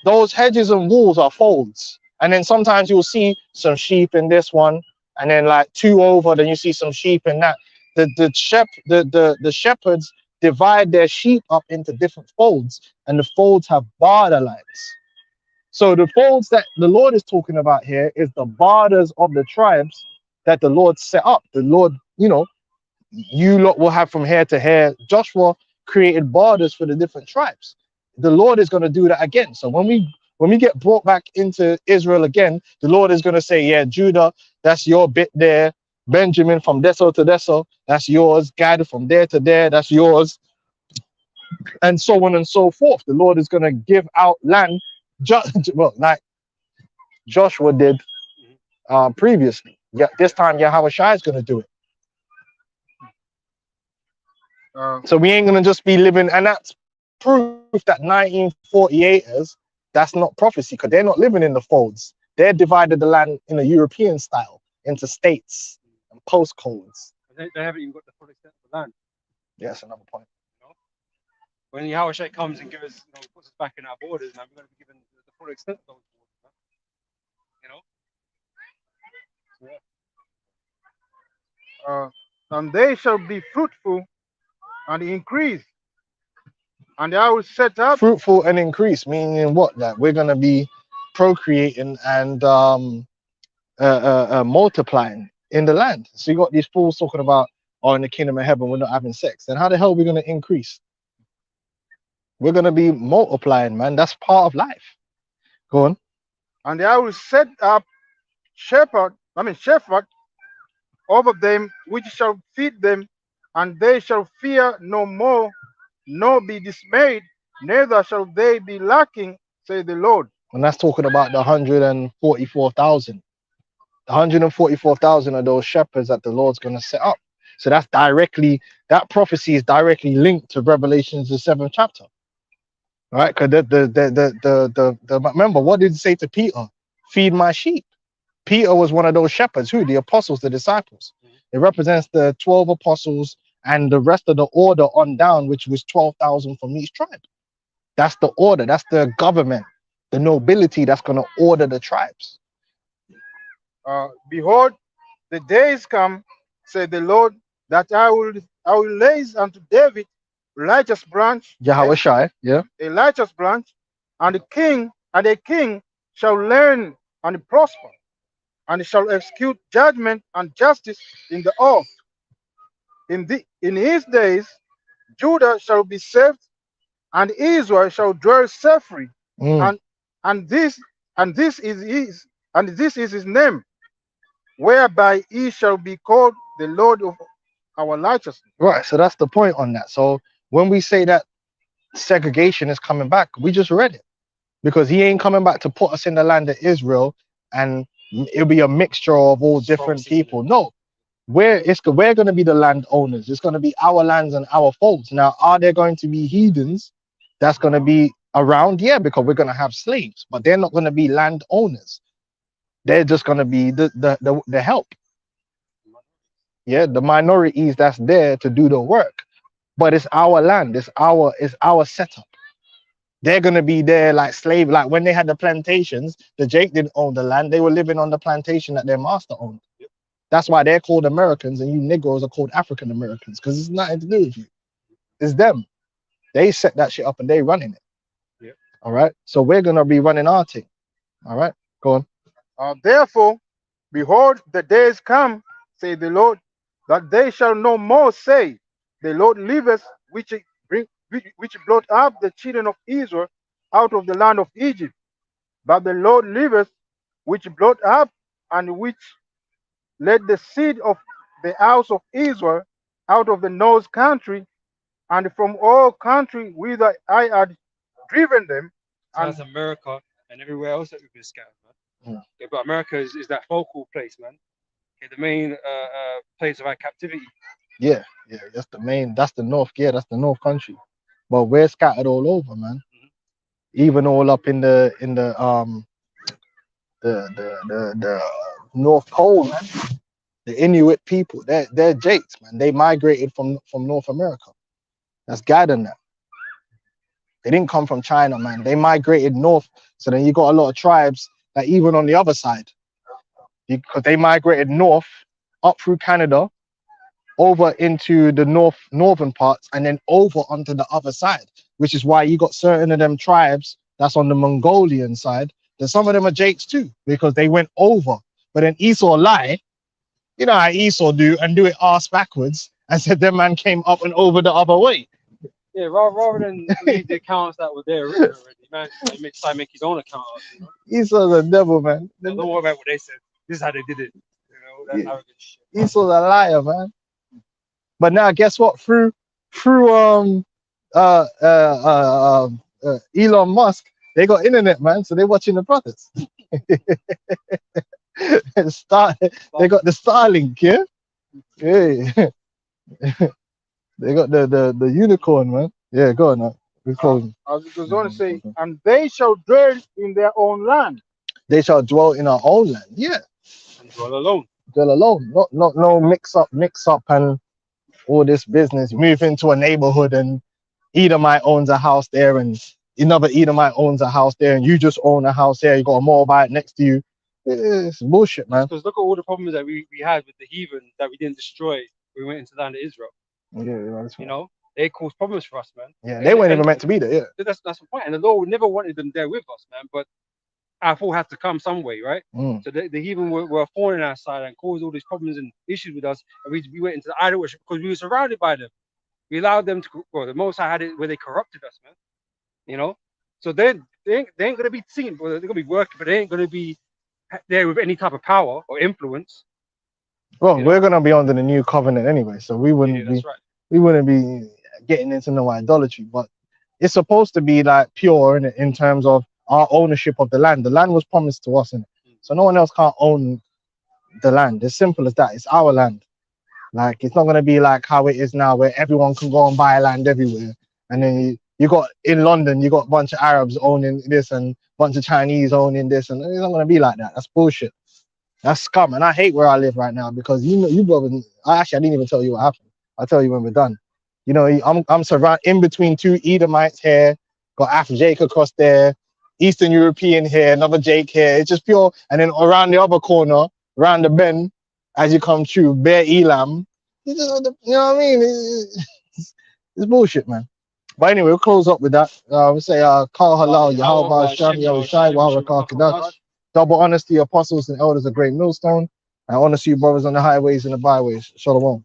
Those hedges and walls are folds, and then sometimes you'll see some sheep in this one, and then like two over, then you see some sheep in that. The shepherds divide their sheep up into different folds, and the folds have border lines. So the folds that the Lord is talking about here is the borders of the tribes that the Lord set up. The Lord, you know, you lot will have from here to here. Joshua created borders for the different tribes. The Lord is going to do that again. So when we get brought back into Israel again, the Lord is going to say, yeah, Judah, that's your bit there. Benjamin, from Deso to Deso, that's yours. Gad, from there to there, that's yours. And so on and so forth. The Lord is going to give out land, well, like Joshua did previously. Yeah, this time Yahweh Shai is going to do it. So we ain't going to just be living, and that's proof that 1948ers, that's not prophecy, because they're not living in the folds. They're divided the land in a European style into states and postcodes. They haven't even got the full extent of the land. Yeah, that's another point. You know? When Yahweh Shai comes and gives us, puts us back in our borders, man, we're going to be given the full extent of those borders, man. And they shall be fruitful and increase, and I will set up Fruitful and increase, meaning what? That we're going to be procreating and multiplying in the land. So you got these fools talking about, oh, in the kingdom of heaven we're not having sex. Then how the hell are we going to increase? We're going to be multiplying, man. That's part of life. Go on. and I will set up shepherd over them, which shall feed them, and they shall fear no more, nor be dismayed, neither shall they be lacking, say the Lord. And that's talking about the 144,000. The 144,000 of those shepherds that the Lord's going to set up. So that's directly, that prophecy is directly linked to Revelations, the 7th chapter. All right, because remember, what did it say to Peter? Feed my sheep. Peter was one of those shepherds. Who? The apostles, the disciples. It represents the 12 apostles and the rest of the order on down, which was 12,000 from each tribe. That's the order. That's the government, the nobility that's going to order the tribes. Behold, the days come, said the Lord, that I will raise unto David a righteous branch, Yahweh Shai, yeah. a righteous branch, and a king shall learn and prosper, and shall execute judgment and justice in the earth. In his days, Judah shall be saved, and Israel shall dwell safely. And this is his name, whereby he shall be called the Lord of our righteousness. Right. So that's the point on that. So when we say that segregation is coming back, we just read it, because he ain't coming back to put us in the land of Israel and it'll be a mixture of all different people. No, we're going to be the landowners. It's going to be our lands and our folks. Now, are there going to be heathens that's going to be around? Yeah, because we're going to have slaves, but they're not going to be landowners. They're just going to be the help. Yeah, the minorities that's there to do the work. But it's our land. It's our setup. They're going to be there like slave. Like when they had the plantations, the Jake didn't own the land. They were living on the plantation that their master owned. Yep. That's why they're called Americans and you Negroes are called African Americans, because it's nothing to do with you. It's them. They set that shit up and they running it. Yep. All right. So we're going to be running our thing. All right. Go on. Therefore, behold, the days come, say the Lord, that they shall no more say, the Lord liveth, which brought up the children of Israel out of the land of Egypt. But the Lord liveth, which brought up and which led the seed of the house of Israel out of the north country, and from all country whither I had driven them. So that's America and everywhere else that we've been scattered, man. Yeah, but America is that focal place, man. Okay, the main place of our captivity. Yeah, that's the north. Yeah, that's the north country. But we're scattered all over, man. Even all up in the North Pole, man. The Inuit people, they're Jakes, man. They migrated from North America. That's God in that. They didn't come from China, man. They migrated north. So then you got a lot of tribes that even on the other side, because they migrated north up through Canada, over into the northern parts, and then over onto the other side, which is why you got certain of them tribes that's on the Mongolian side. Then some of them are Jakes too, because they went over. But then Esau lied, you know how Esau do, and do it arse backwards, and said their man came up and over the other way. Yeah, rather than read the accounts that were there written already, man, he try to make his own account up, you know. Esau's a devil, man. Don't worry about what they said. This is how they did it. You know, that Yeah. arrogant shit. Esau's a liar, man. But now, guess what? Through Elon Musk, they got internet, man. So they're watching the brothers. They got the Starlink, yeah. Yeah. They got the unicorn, man. Yeah, go on now. I was going to say, and they shall dwell in their own land. They shall dwell in our own land. Yeah, And dwell alone. dwell alone. Not no mix up, and all this business. Move into a neighborhood and Edomite owns a house there, and another Edomite owns a house there, and you just own a house there. You got a Moabite next to you. It's bullshit, man. Because look at all the problems that we had with the heathen that we didn't destroy. We went into the land of Israel. Yeah, that's You right. know, they caused problems for us, man. Yeah, they weren't even meant to be there. Yeah. That's the point. And the Lord never wanted them there with us, man. But our fall had to come some way, right? Mm. So the heathen were a thorn in our side and caused all these problems and issues with us. And we went into the idol worship because we were surrounded by them. We allowed them to. Well, the Most High had it where they corrupted us, man. You know, so they ain't gonna be seen. Well, they're gonna be working, but they ain't gonna be there with any type of power or influence. Well, You we're gonna be under the new covenant anyway, so we wouldn't Yeah, be that's right. we wouldn't be getting into no idolatry. But it's supposed to be like pure in terms of our ownership of the land. The land was promised to us, innit? So no one else can't own the land. As simple as that. It's our land. Like, it's not gonna be like how it is now, where everyone can go and buy land everywhere, and then you got in London, you got a bunch of Arabs owning this and a bunch of Chinese owning this, and it's not gonna be like that. That's bullshit. That's scum, and I hate where I live right now because you brothers. I didn't even tell you what happened. I'll tell you when we're done. You know, I'm surrounded in between two Edomites here, got Afro Jake across there, Eastern European here, another Jake here. It's just pure, and then around the other corner, around the bend, as you come through, Bear Elam. You know what I mean? It's bullshit, man. But anyway, we'll close up with that. We'll say, Kal Halal, Yahweh Hashem, Yahushai, Waharakah Kadash. Double honors to your apostles and elders of Great Millstone, and honor to you brothers on the highways and the byways. Shalom.